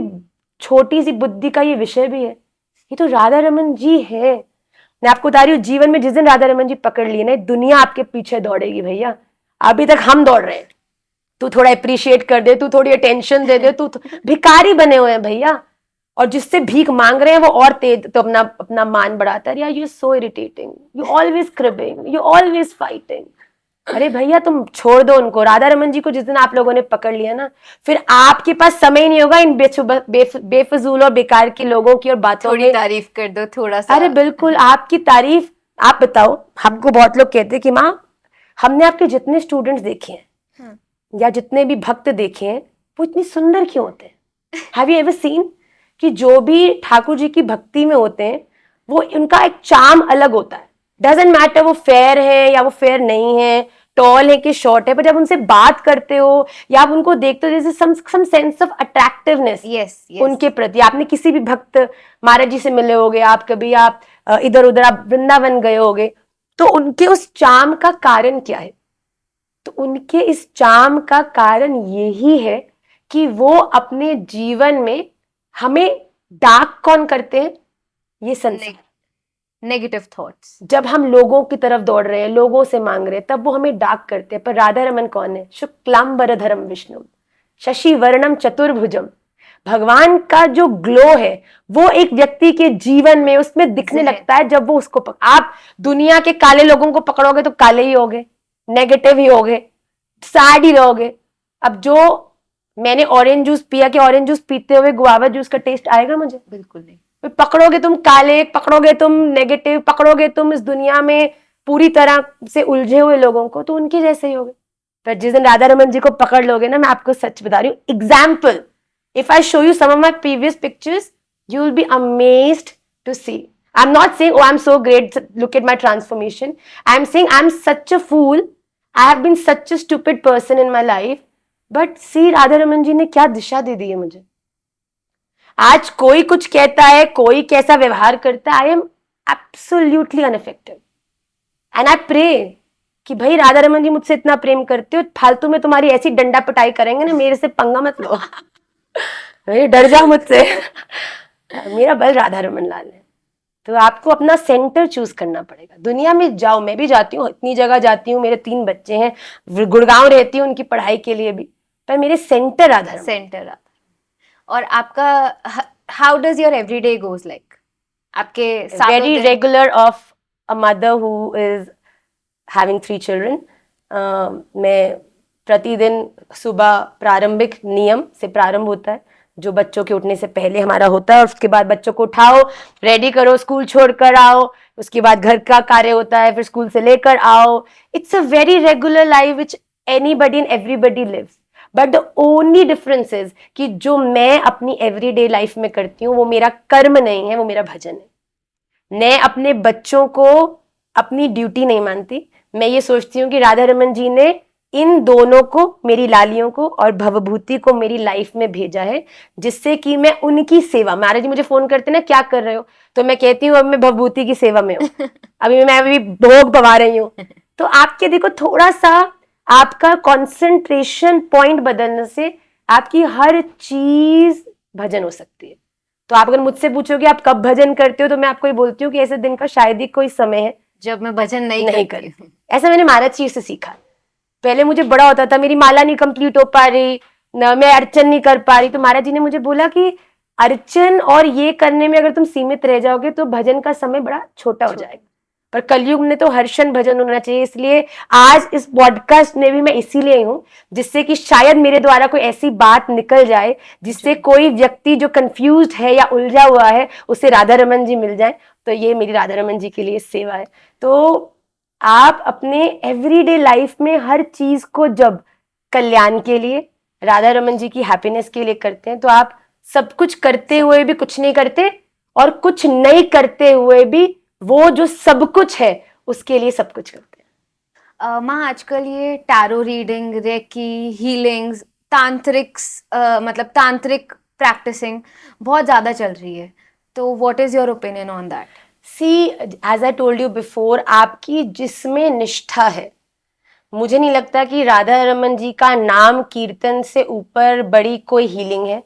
छोटी सी बुद्धि का ये विषय भी है? ये तो राधा रमन जी है। मैं आपको बता रही हूँ, जीवन में जिस दिन राधा रमन जी पकड़ लिए ना, दुनिया आपके पीछे दौड़ेगी भैया। अभी तक हम दौड़ रहे हैं, तू थोड़ा अप्रिशिएट कर दे, तू थोड़ी अटेंशन दे दे, तू भिखारी बने हुए हैं भैया। और जिससे भीख मांग रहे हैं वो और तेज तो अपना अपना मान बढ़ाता है। यार you so irritating, you always cribbing, you always fighting. अरे भैया तुम छोड़ दो उनको। राधा रमन जी को जिस दिन आप लोगों ने पकड़ लिया ना, फिर आपके पास समय ही नहीं होगा इन बेफजूल और बेकार के लोगों की और बातों थोड़ी में। तारीफ कर दो थोड़ा सा। अरे बिल्कुल आपकी तारीफ। आप बताओ, हमको बहुत लोग कहते हैं कि माँ हमने आपके जितने स्टूडेंट्स देखे हैं या जितने भी भक्त देखे हैं वो इतनी सुंदर क्यों होते हैं? हैव यू एवर सीन कि जो भी ठाकुर जी की भक्ति में होते हैं वो उनका एक चार्म अलग होता है। डजेंट मैटर वो फेयर है या वो फेयर नहीं है, टॉल है कि शॉर्ट है, पर जब उनसे बात करते हो या आप उनको देखते हो जैसे सम सेंस ऑफ अट्रैक्टिवनेस उनके प्रति। आपने किसी भी भक्त महाराज जी से मिले होगे, आप कभी आप इधर उधर आप वृंदावन गए होगे, तो उनके उस चार्म का कारण क्या है? तो उनके इस चार्म का कारण यही है कि वो अपने जीवन में हमें डार्क कौन करते हैं? ये संसार, नेगेटिव थॉट्स। जब हम लोगों की तरफ दौड़ रहे हैं, लोगों से मांग रहे हैं, तब वो हमें डार्क करते हैं। पर राधा रमन कौन है? शुक्लांबरधरम विष्णु शशि वर्णम चतुर्भुजम। भगवान का जो ग्लो है वो एक व्यक्ति के जीवन में उसमें दिखने लगता है जब वो उसको आप दुनिया के काले लोगों को पकड़ोगे तो काले ही होगे, नेगेटिव ही होगे, सैड ही रहोगे। अब जो मैंने ऑरेंज जूस पिया, कि ऑरेंज जूस पीते हुए गुआवा जूस का टेस्ट आएगा मुझे? बिल्कुल नहीं। पकड़ोगे तुम काले, पकड़ोगे तुम नेगेटिव, पकड़ोगे तुम इस दुनिया में पूरी तरह से उलझे हुए लोगों को, तो उनके जैसे ही होगे। पर जिस दिन राधा रमन जी को पकड़ लोगे ना, मैं आपको सच बता रही हूँ, example, if I show you some of my previous pictures you will be amazed to see. I am not saying, oh I'm so great, look at my transformation. I am saying I am such a fool. I have been such a stupid person in my life. But see, Radha Raman ji ने क्या दिशा दे दी है मुझे। आज कोई कुछ कहता है, कोई कैसा व्यवहार करता है, I am absolutely unaffected. And I pray कि भाई राधा रमन जी मुझसे इतना प्रेम करते हो, फालतू में तुम्हारी ऐसी डंडा पिटाई करेंगे ना, मेरे से पंगा मत लो। डर जाओ मुझसे। मेरा बल राधा रमन लाल है। तो आपको अपना सेंटर चूज करना पड़ेगा। दुनिया में जाओ, मैं भी जाती हूँ, इतनी जगह जाती हूँ, मेरे 3 बच्चे हैं, गुड़गांव रहती हूँ उनकी पढ़ाई के लिए भी, पर मेरे सेंटर राधा रमन। सेंटर राधा। और आपका how does your everyday goes like? आपके very regular of a mother who is having 3 children. मैं प्रतिदिन सुबह प्रारंभिक नियम से प्रारंभ होता है, जो बच्चों के उठने से पहले हमारा होता है, और उसके बाद बच्चों को उठाओ, रेडी करो, स्कूल छोड़कर आओ, उसके बाद घर का कार्य होता है, फिर स्कूल से लेकर आओ। It's a very regular life which anybody and everybody lives. But the only difference is कि जो मैं अपनी एवरीडे लाइफ में करती हूँ वो मेरा कर्म नहीं है, वो मेरा भजन है। मैं अपने बच्चों को अपनी ड्यूटी नहीं मानती। मैं ये सोचती हूँ कि राधा रमन जी ने इन दोनों को, मेरी लालियों को और भवभूति को मेरी लाइफ में भेजा है, जिससे कि मैं उनकी सेवा। महाराज जी मुझे फोन करते ना, क्या कर रहे हो, तो मैं कहती हूँ अब मैं भवभूति की सेवा में हूँ। मैं अभी भोग पवा रही हूँ। तो आपके देखो, थोड़ा सा आपका कंसंट्रेशन पॉइंट बदलने से आपकी हर चीज भजन हो सकती है। तो आप अगर मुझसे पूछोगे आप कब भजन करते हो, तो मैं आपको ये बोलती हूँ कि ऐसे दिन का शायद ही कोई समय है जब मैं भजन नहीं करती। ऐसा मैंने महाराज जी से सीखा। पहले मुझे बड़ा होता था, मेरी माला नहीं कंप्लीट हो पा रही ना, मैं अर्चन नहीं कर पा रही, तो महाराज जी ने मुझे बोला कि अर्चन और ये करने में अगर तुम सीमित रह जाओगे तो भजन का समय बड़ा छोटा हो जाएगा। पर कलयुग में तो हर्षण भजन होना चाहिए। इसलिए आज इस पॉडकास्ट में भी मैं इसीलिए हूँ जिससे कि शायद मेरे द्वारा कोई ऐसी बात निकल जाए जिससे कोई व्यक्ति जो कंफ्यूज्ड है या उलझा हुआ है उसे राधा रमन जी मिल जाए। तो ये मेरी राधा रमन जी के लिए सेवा है। तो आप अपने एवरीडे लाइफ में हर चीज को जब कल्याण के लिए, राधा रमन जी की हैप्पीनेस के लिए करते हैं, तो आप सब कुछ करते हुए भी कुछ नहीं करते और कुछ नहीं करते हुए भी वो जो सब कुछ है उसके लिए सब कुछ करते हैं। माँ आजकल ये टैरो रीडिंग, रेकी, हीलिंग्स, मतलब तांत्रिक प्रैक्टिसिंग बहुत ज़्यादा चल रही है, तो what is your opinion on that? See, as I told you before, आपकी जिसमें निष्ठा है, मुझे नहीं लगता कि राधा रमन जी का नाम कीर्तन से ऊपर बड़ी कोई हीलिंग है,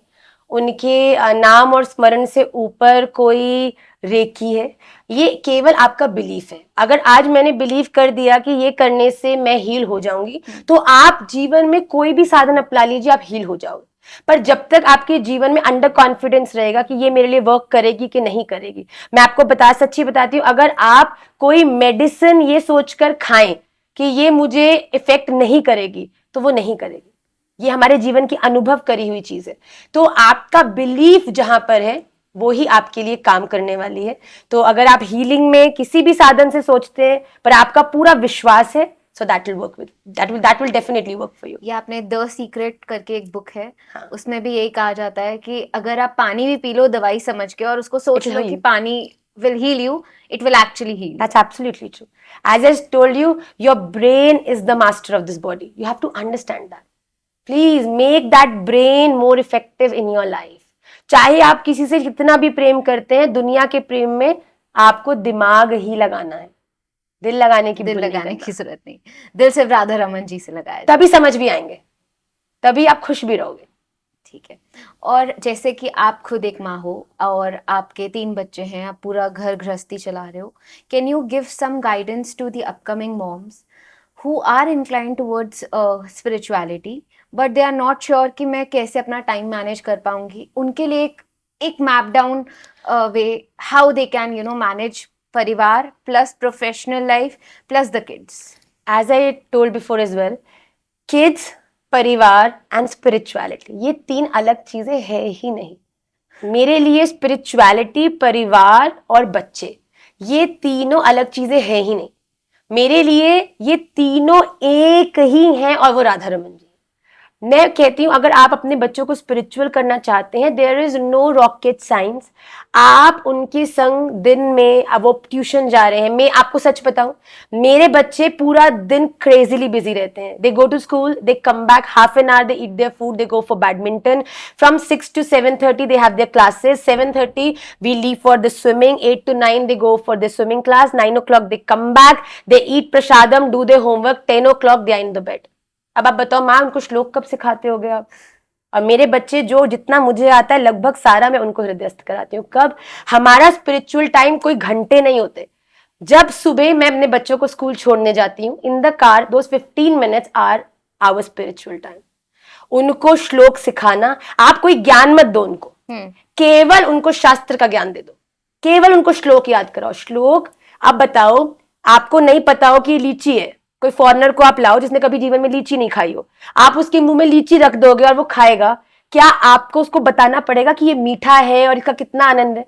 उनके नाम और स्मरण से ऊपर कोई रेकी है। ये केवल आपका बिलीफ है। अगर आज मैंने बिलीव कर दिया कि ये करने से मैं हील हो जाऊंगी, तो आप जीवन में कोई भी साधन अपना लीजिए, आप हील हो जाओगे। पर जब तक आपके जीवन में अंडर कॉन्फिडेंस रहेगा कि ये मेरे लिए वर्क करेगी कि नहीं करेगी, मैं आपको सच्ची बताती हूँ, अगर आप कोई मेडिसिन ये सोचकर खाएं कि ये मुझे इफेक्ट नहीं करेगी, तो वो नहीं करेगी। ये हमारे जीवन की अनुभव करी हुई चीज है। तो आपका बिलीफ जहां पर है वो ही आपके लिए काम करने वाली है। तो अगर आप हीलिंग में किसी भी साधन से सोचते हैं पर आपका पूरा विश्वास है, so that will definitely work for you. ये आपने द सीक्रेट करके एक बुक है, हाँ. उसमें भी यही कहा जाता है कि अगर आप पानी भी पी लो दवाई समझ के और उसको सोच लो कि पानी will heal you, it will actually heal you. That's absolutely true. As I told you, your brain is the master of this body. You have to understand that. Please make that brain more effective in your life. चाहे आप किसी से कितना भी प्रेम करते हैं, दुनिया के प्रेम में आपको दिमाग ही लगाना है, दिल लगाने की जरूरत नहीं। दिल सिर्फ राधा रमन जी से लगाया, तभी समझ भी आएंगे, तभी आप खुश भी रहोगे। ठीक है। और जैसे कि आप खुद एक माँ हो और आपके 3 बच्चे हैं, आप पूरा घर गृहस्थी चला रहे हो, can you give some guidance to the upcoming moms who are inclined towards spirituality but they are not sure कि मैं कैसे अपना टाइम मैनेज कर पाऊंगी? उनके लिए एक map down way how they can manage परिवार plus professional life plus the kids. As I told before as well, kids, परिवार एंड स्पिरिचुअलिटी, ये 3 अलग चीजें है ही नहीं। मेरे लिए स्पिरिचुअलिटी, परिवार और बच्चे, ये तीनों अलग चीजें है ही नहीं। मेरे लिए ये तीनों एक ही हैं और वो राधा रमन जी। मैं कहती हूँ अगर आप अपने बच्चों को स्पिरिचुअल करना चाहते हैं, there is no rocket science. आप उनके संग दिन में, अब वो ट्यूशन जा रहे हैं, मैं आपको सच बताऊं, मेरे बच्चे पूरा दिन क्रेजीली बिजी रहते हैं। They go to school, they come back, half an hour they eat their food, they go for badminton, from 6 to 7:30 they have their classes, 7:30 we leave for the swimming, 8 to 9 they go for the swimming class, 9 o'clock they come back, they eat prasadam, do their homework, 10 o'clock they are in the bed. अब आप बताओ माँ, उनको श्लोक कब सिखाते होगे आप? और मेरे बच्चे जो जितना मुझे आता है लगभग सारा मैं उनको हृदयस्थ कराती हूँ। कब? हमारा स्पिरिचुअल टाइम कोई घंटे नहीं होते। जब सुबह मैं अपने बच्चों को स्कूल छोड़ने जाती हूँ, in the car, those 15 minutes are our spiritual time. उनको श्लोक सिखाना, आप कोई ज्ञान मत दो उनको, केवल उनको शास्त्र का ज्ञान दे दो, केवल उनको श्लोक याद कराओ। श्लोक, आप बताओ, आपको नहीं पता हो कि लीची है, कोई फॉरेनर को आप लाओ जिसने कभी जीवन में लीची नहीं खाई हो, आप उसके मुंह में लीची रख दोगे और वो खाएगा, क्या आपको उसको बताना पड़ेगा कि ये मीठा है और इसका कितना आनंद है?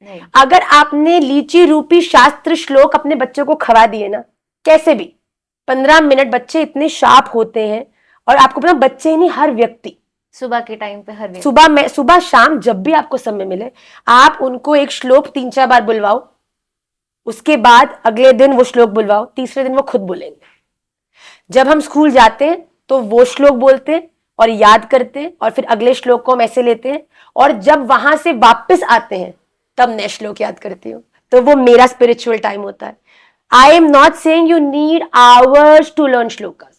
नहीं। अगर आपने लीची रूपी शास्त्र श्लोक अपने बच्चों को खवा दिए ना, कैसे भी 15 मिनट, बच्चे इतने शार्प होते हैं। और आपको पता, बच्चे ही नहीं, हर व्यक्ति सुबह के टाइम पे, हर सुबह शाम जब भी आपको समय मिले, आप उनको एक श्लोक 3-4 बार बुलवाओ, उसके बाद अगले दिन वो श्लोक बुलवाओ, तीसरे दिन वो खुद बोलेंगे। जब हम स्कूल जाते हैं तो वो श्लोक बोलते हैं और याद करते हैं, और फिर अगले श्लोक को हम ऐसे लेते हैं, और जब वहां से वापस आते हैं तब नए श्लोक याद करती हूँ। तो वो मेरा स्पिरिचुअल टाइम होता है। I am not saying you need hours to learn shlokas.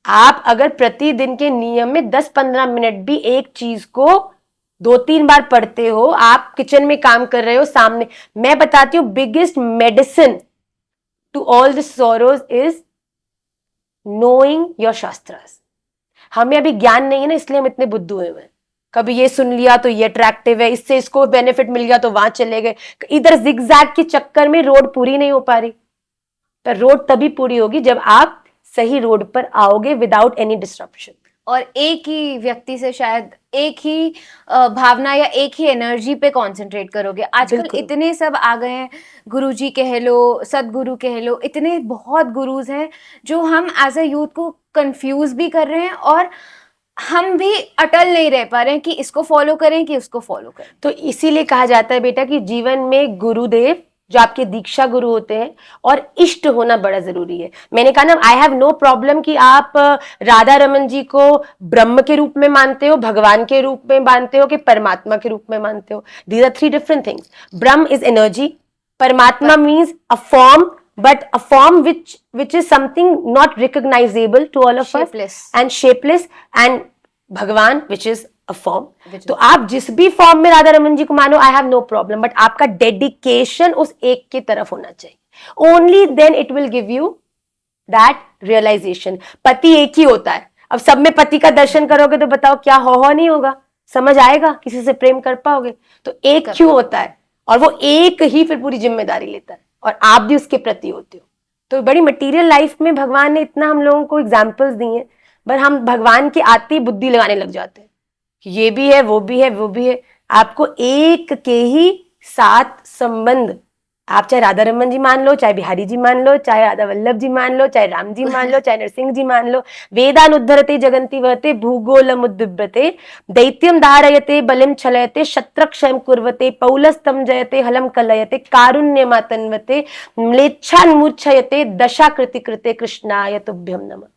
आप अगर प्रतिदिन के नियम में 10-15 मिनट भी एक चीज को 2-3 बार पढ़ते हो, आप किचन में काम कर रहे हो, सामने, मैं बताती हूँ, biggest medicine to all the sorrows is knowing your shastras. हमें अभी ज्ञान नहीं है ना, इसलिए हम इतने बुद्धू हुए हैं। कभी ये सुन लिया तो ये अट्रैक्टिव है, इससे इसको बेनिफिट मिल गया तो वहां चले गए, इधर जिगजैग के चक्कर में रोड पूरी नहीं हो पा रही। पर रोड तभी पूरी होगी जब आप सही रोड पर आओगे विदाउट एनी डिस्ट्रप्शन। और एक ही व्यक्ति से शायद एक ही भावना या एक ही एनर्जी पे कंसंट्रेट करोगे। आजकल बिल्कुल। इतने सब आ गए हैं, गुरुजी कह लो, सदगुरु कह लो, इतने बहुत गुरुज हैं जो हम एज अ यूथ को कंफ्यूज भी कर रहे हैं और हम भी अटल नहीं रह पा रहे हैं कि इसको फॉलो करें कि उसको फॉलो करें। तो इसीलिए कहा जाता है बेटा कि जीवन में गुरुदेव जो आपके दीक्षा गुरु होते हैं और इष्ट होना बड़ा जरूरी है। मैंने कहा ना, आई हैव नो प्रॉब्लम कि आप राधा रमन जी को ब्रह्म के रूप में मानते हो, भगवान के रूप में मानते हो, कि परमात्मा के रूप में मानते हो। These are three different things. Brahm is energy, Paramatma means a form, but a form which is something not recognizable to all of Shapeless. us and shapeless, and भगवान which is a form. Which तो आप जिस भी form में राधा रमन जी को मानो, I have no problem, but आपका dedication उस एक की तरफ होना चाहिए। Only then it will give you that realisation. पति एक ही होता है, अब सब में पति का दर्शन करोगे तो बताओ क्या हो नहीं होगा, समझ आएगा, किसी से प्रेम कर पाओगे? तो एक क्यों होता है, और वो एक ही फिर पूरी जिम्मेदारी लेता है और आप भी उसके प्रति होते हो। तो बड़ी मटेरियल लाइफ में भगवान ने इतना हम लोगों को एग्जाम्पल्स दी हैं, पर हम भगवान के आते ही बुद्धि लगाने लग जाते हैं कि ये भी है, वो भी है, वो भी है। आपको एक के ही साथ संबंध, आप चाहे राधा रमन जी मान लो, चाहे बिहारी जी मान लो, चाहे राधा वल्लभ जी मान लो, चाहे राम जी मान लो, चाहे नरसिंह जी मान लो, वेदानुद्धरते जगन्ति वहते भूगोलमुद्दिव्यते दैत्यम धारयते बलिम छलयते शत्रक्षयं कुर्वते पौलस्तम जयते हलम कलयते कारुण्यमातन्वते म्लेच्छान्मूर्छयते दशाकृति कृते कृष्णाय तुभ्यं नमः।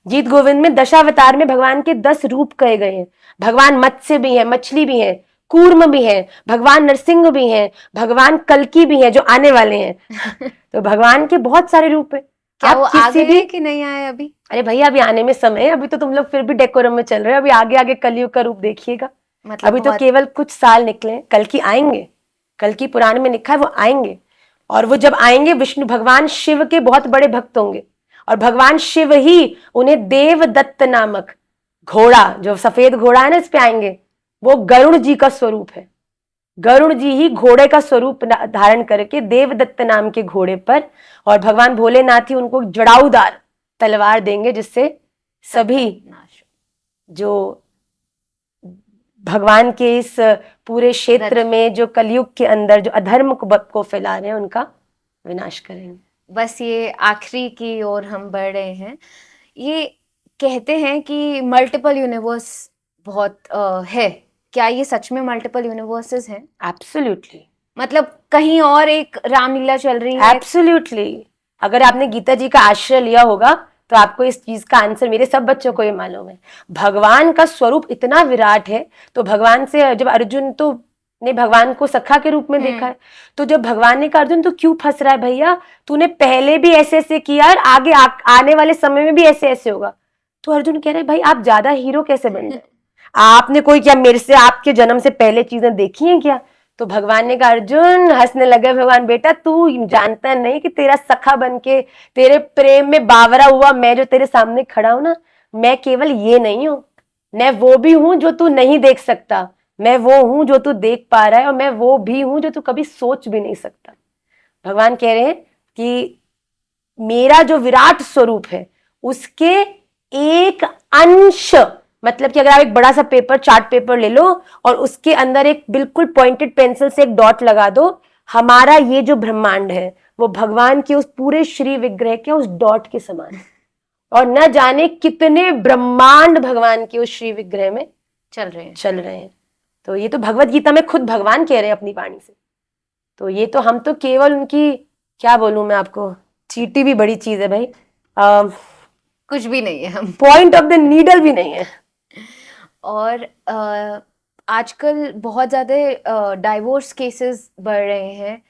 गीत गोविंद में दशावतार में भगवान के 10 रूप कहे गए हैं। भगवान मत्स्य भी है, मछली भी है, कूर्म भी है, भगवान नरसिंह भी हैं, भगवान कल्की भी हैं जो आने वाले हैं। तो भगवान के बहुत सारे रूप है। क्या वो आ गए हैं कि नहीं आए अभी? अरे भैया अभी आने में समय है, अभी तो तुम लोग फिर भी डेकोरम में चल रहे हो, अभी आगे आगे कलयुग का रूप देखिएगा। मतलब अभी तो केवल कुछ साल निकले, कल्की आएंगे, कल्की पुराण में लिखा है वो आएंगे। और वो जब आएंगे, विष्णु भगवान शिव के बहुत बड़े भक्त होंगे और भगवान शिव ही उन्हें देवदत्त नामक घोड़ा, जो सफेद घोड़ा है ना, इस पे आएंगे। वो गरुड़ जी का स्वरूप है। गरुड़ जी ही घोड़े का स्वरूप धारण करके देवदत्त नाम के घोड़े पर, और भगवान भोलेनाथ ही उनको जड़ाऊदार तलवार देंगे जिससे सभी जो भगवान के इस पूरे क्षेत्र में जो कलयुग के अंदर जो अधर्म को फैला रहे हैं उनका विनाश करेंगे। बस ये आखिरी की ओर हम बढ़ रहे हैं। ये कहते हैं कि मल्टीपल यूनिवर्स बहुत है, क्या ये सच में मल्टीपल यूनिवर्सेस हैं? एब्सोल्युटली। मतलब कहीं और एक रामलीला चल रही है? एब्सोल्युटली। अगर आपने गीता जी का आश्रय लिया होगा तो आपको इस चीज का आंसर, मेरे सब बच्चों को ये मालूम है। भगवान का स्वरूप इतना विराट है, तो भगवान से जब अर्जुन तो ने भगवान को सखा के रूप में देखा है, तो जब भगवान ने कहा अर्जुन तो क्यों फंस रहा है भैया, तूने पहले भी ऐसे ऐसे किया और आगे आने वाले समय में भी ऐसे ऐसे होगा। तो अर्जुन कह रहे भाई आप ज्यादा हीरो कैसे बन गए, आपने कोई क्या मेरे से आपके जन्म से पहले चीजें देखी हैं क्या? तो भगवान ने कहा, अर्जुन हंसने लगे भगवान, बेटा तू जानता नहीं कि तेरा सखा बनके तेरे प्रेम में बावरा हुआ मैं जो तेरे सामने खड़ा हूं ना, मैं केवल ये नहीं हूं, मैं वो भी हूं जो तू नहीं देख सकता, मैं वो हूं जो तू देख पा रहा है, और मैं वो भी हूं जो तू कभी सोच भी नहीं सकता। भगवान कह रहे हैं कि मेरा जो विराट स्वरूप है उसके एक अंश, मतलब कि अगर आप एक बड़ा सा पेपर, चार्ट पेपर ले लो और उसके अंदर एक बिल्कुल पॉइंटेड पेंसिल से एक डॉट लगा दो, हमारा ये जो ब्रह्मांड है वो भगवान के उस पूरे श्री विग्रह के उस डॉट के समान है। और न जाने कितने ब्रह्मांड भगवान के उस श्री विग्रह में चल रहे हैं। तो ये तो भगवत गीता में खुद भगवान कह रहे हैं अपनी वाणी से। तो ये तो हम तो केवल उनकी, क्या बोलूं मैं आपको, चींटी भी बड़ी चीज है भाई, कुछ भी नहीं है, हम पॉइंट ऑफ द नीडल भी नहीं है। और आजकल बहुत ज़्यादा डाइवोर्स केसेस बढ़ रहे हैं।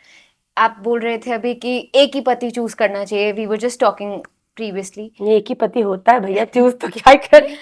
आप बोल रहे थे अभी कि एक ही पति चूज करना चाहिए, we were just talking previously. ये एक ही पति होता है भैया, चूज तो क्या करें।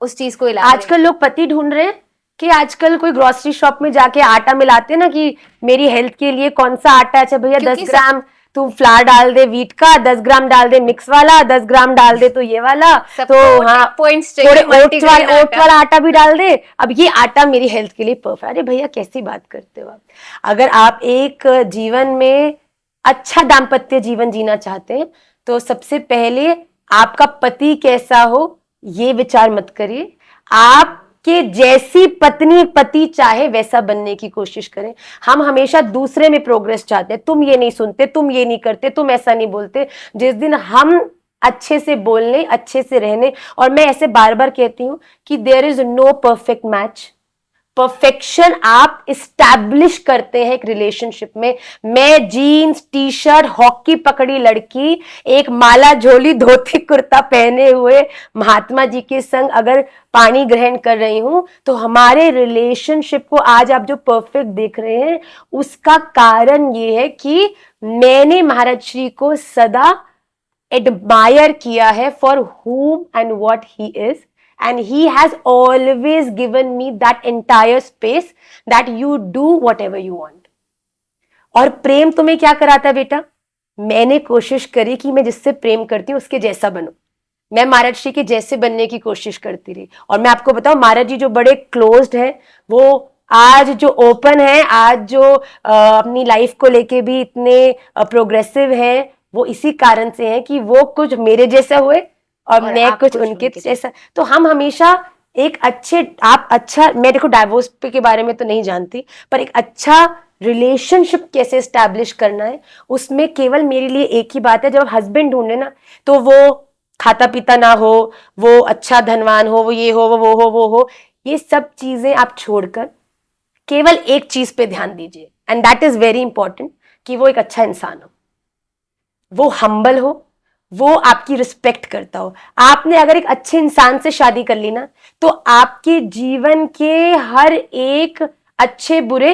उस चीज को आजकल लोग पति ढूंढ रहे हैं कि आजकल कोई ग्रोसरी शॉप में जाके आटा मिलाते हैं ना कि मेरी हेल्थ के लिए कौन सा आटा है, अच्छा भैया 10 ग्राम तू फ्लावर डाल दे वीट का, 10 ग्राम डाल दे मिक्स वाला, 10 ग्राम डाल दे तो ये वाला, तो हाँ पॉइंट्स थोड़े चाहिए, ओट्स वाला आटा भी डाल दे, अब ये आटा मेरी हेल्थ के लिए परफेक्ट। अरे भैया कैसी बात करते हो आप। अगर आप एक जीवन में अच्छा दाम्पत्य जीवन जीना चाहते हैं तो सबसे पहले आपका पति कैसा हो ये विचार मत करिए, आपके जैसी पत्नी पति चाहे वैसा बनने की कोशिश करें। हम हमेशा दूसरे में प्रोग्रेस चाहते हैं, तुम ये नहीं सुनते, तुम ये नहीं करते, तुम ऐसा नहीं बोलते। जिस दिन हम अच्छे से बोलने, अच्छे से रहने, और मैं ऐसे बार बार कहती हूं कि there is no perfect match. Perfection आप इस्टेब्लिश करते हैं एक रिलेशनशिप में। मैं जीन्स टी शर्ट हॉकी पकड़ी लड़की एक माला झोली धोती कुर्ता पहने हुए महात्मा जी के संग अगर पानी ग्रहण कर रही हूं तो हमारे रिलेशनशिप को आज आप जो परफेक्ट देख रहे हैं उसका कारण ये है कि मैंने महाराज श्री को सदा एडमायर किया है for whom and what he is, and he has always given me that entire space that you do whatever you want. और प्रेम तुम्हें क्या कराता है बेटा? मैंने कोशिश करी कि मैं जिससे प्रेम करती हूँ उसके जैसा बनूं। मैं महाराज जी के जैसे बनने की कोशिश करती रही, और मैं आपको बताऊं महाराज जी जो बड़े क्लोज्ड हैं वो आज जो ओपन है, आज जो अपनी लाइफ को लेके भी इतने प्रोग्रेसिव हैं, वो इसी कारण से है कि वो कुछ मेरे जैसा हुए और मैं कुछ उनके जैसा। तो हम हमेशा एक अच्छे, आप अच्छा, मैं देखो डाइवोर्स के बारे में तो नहीं जानती, पर एक अच्छा रिलेशनशिप कैसे स्टैब्लिश करना है उसमें केवल मेरे लिए एक ही बात है, जब हस्बैंड ढूंढे ना तो वो खाता पीता ना हो, वो अच्छा धनवान हो, वो ये हो, वो हो, ये सब चीजें आप छोड़कर केवल एक चीज पे ध्यान दीजिए, and that is very important, कि वो एक अच्छा इंसान हो, वो हम्बल हो, वो आपकी रिस्पेक्ट करता हो। आपने अगर एक अच्छे इंसान से शादी कर ली ना तो आपके जीवन के हर एक अच्छे बुरे,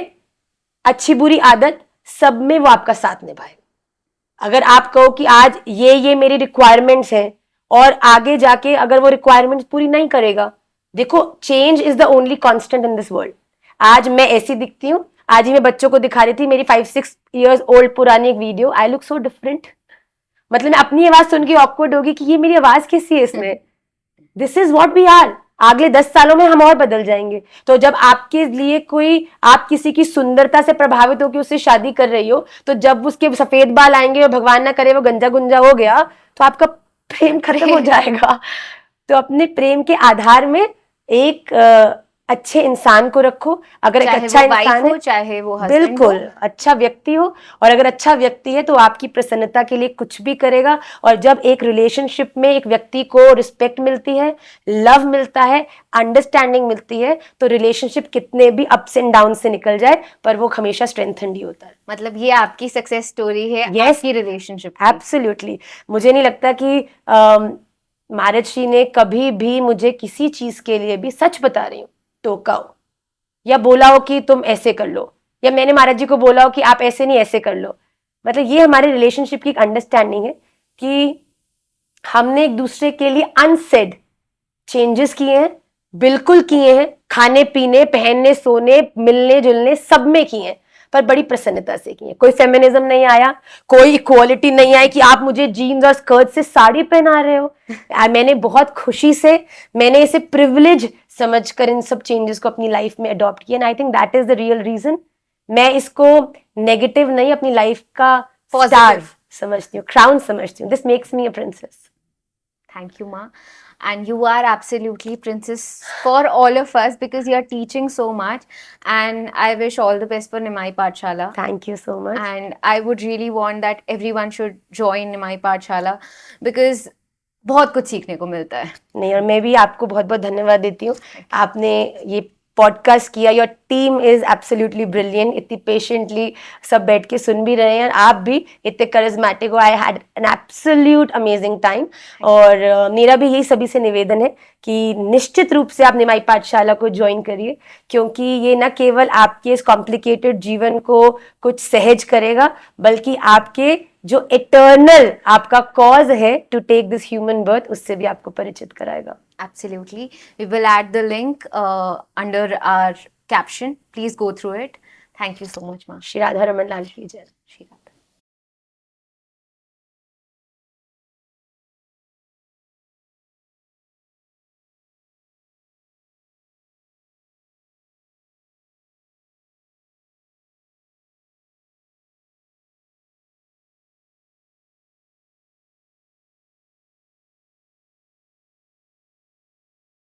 अच्छी बुरी आदत सब में वो आपका साथ निभाएगा। अगर आप कहो कि आज ये मेरी रिक्वायरमेंट्स है और आगे जाके अगर वो रिक्वायरमेंट्स पूरी नहीं करेगा, देखो change is the only constant in this world. आज मैं ऐसी दिखती हूँ, आज ही मैं बच्चों को दिखा रही थी मेरी 5-6 years ओल्ड पुरानी एक video, I look so different. मतलब मैं अपनी आवाज सुन के ऑकवर्ड होगी कि ये मेरी आवाज कैसी है इसमें। This is what we are. अगले 10 सालों में हम और बदल जाएंगे। तो जब आपके लिए कोई, आप किसी की सुंदरता से प्रभावित होकर उससे शादी कर रही हो, तो जब उसके सफेद बाल आएंगे और भगवान ना करे वो गंजा गुंजा हो गया तो आपका प्रेम खत्म हो जाएगा। तो अपने प्रेम के आधार में एक अच्छे इंसान को रखो। अगर एक अच्छा इंसान है, चाहे वो बिल्कुल अच्छा व्यक्ति हो, और अगर अच्छा व्यक्ति है तो आपकी प्रसन्नता के लिए कुछ भी करेगा। और जब एक रिलेशनशिप में एक व्यक्ति को रिस्पेक्ट मिलती है, लव मिलता है, अंडरस्टैंडिंग मिलती है, तो रिलेशनशिप कितने भी अप्स एंड डाउन से निकल जाए पर वो हमेशा स्ट्रेंथेंड ही होता है। मतलब ये आपकी सक्सेस स्टोरी है। Yes, आपकी रिलेशनशिप। एब्सोल्युटली। मुझे नहीं लगता कि महाराज जी ने कभी भी मुझे किसी चीज के लिए भी, सच बता रही हूँ, टोका हो या बोला हो कि तुम ऐसे कर लो, या मैंने महाराज जी को बोला हो कि आप ऐसे नहीं ऐसे कर लो। मतलब ये हमारे रिलेशनशिप की एक अंडरस्टैंडिंग है कि हमने एक दूसरे के लिए अनसेड चेंजेस किए हैं, बिल्कुल किए हैं, खाने पीने, पहनने, सोने, मिलने जुलने सब में किए हैं, पर बड़ी प्रसन्नता से किए। कोई फेमिनिज्म नहीं आया, कोई इक्वालिटी नहीं आई कि आप मुझे जीन्स और स्कर्ट से साड़ी पहना रहे हो। मैंने बहुत खुशी से, मैंने इसे प्रिविलेज समझकर इन सब चेंजेस को अपनी लाइफ में अडॉप्ट किया, and I think that is the real reason. मैं इसको नेगेटिव नहीं, अपनी लाइफ का स्टार समझती हूँ, क्राउन समझती हूँ। This makes me a princess. Thank you, Ma. And you are absolutely princess for all of us because you are teaching so much. And I wish all the best for Nimai Pathshala. Thank you so much. And I would really want that everyone should join Nimai Pathshala because बहुत कुछ सीखने को मिलता है। नहीं, और मैं भी आपको बहुत बहुत धन्यवाद देती हूँ। आपने ये पॉडकास्ट किया, your team is absolutely brilliant. इतनी पेशेंटली सब बैठ के सुन भी रहे हैं, आप भी इतने करिज्मेटिक हो। I had an absolute amazing time. और मेरा भी यही सभी से निवेदन है कि निश्चित रूप से आप निमाई पाठशाला को ज्वाइन करिए, क्योंकि ये न केवल आपके इस कॉम्प्लिकेटेड जीवन को कुछ सहज करेगा, बल्कि आपके जो इटर्नल आपका कॉज है to take this human birth, उससे भी आपको परिचित कराएगा। Absolutely. We will add the link under our caption. Please go through it. Thank you so much, Ma. Shri Radha Raman लाल की जय।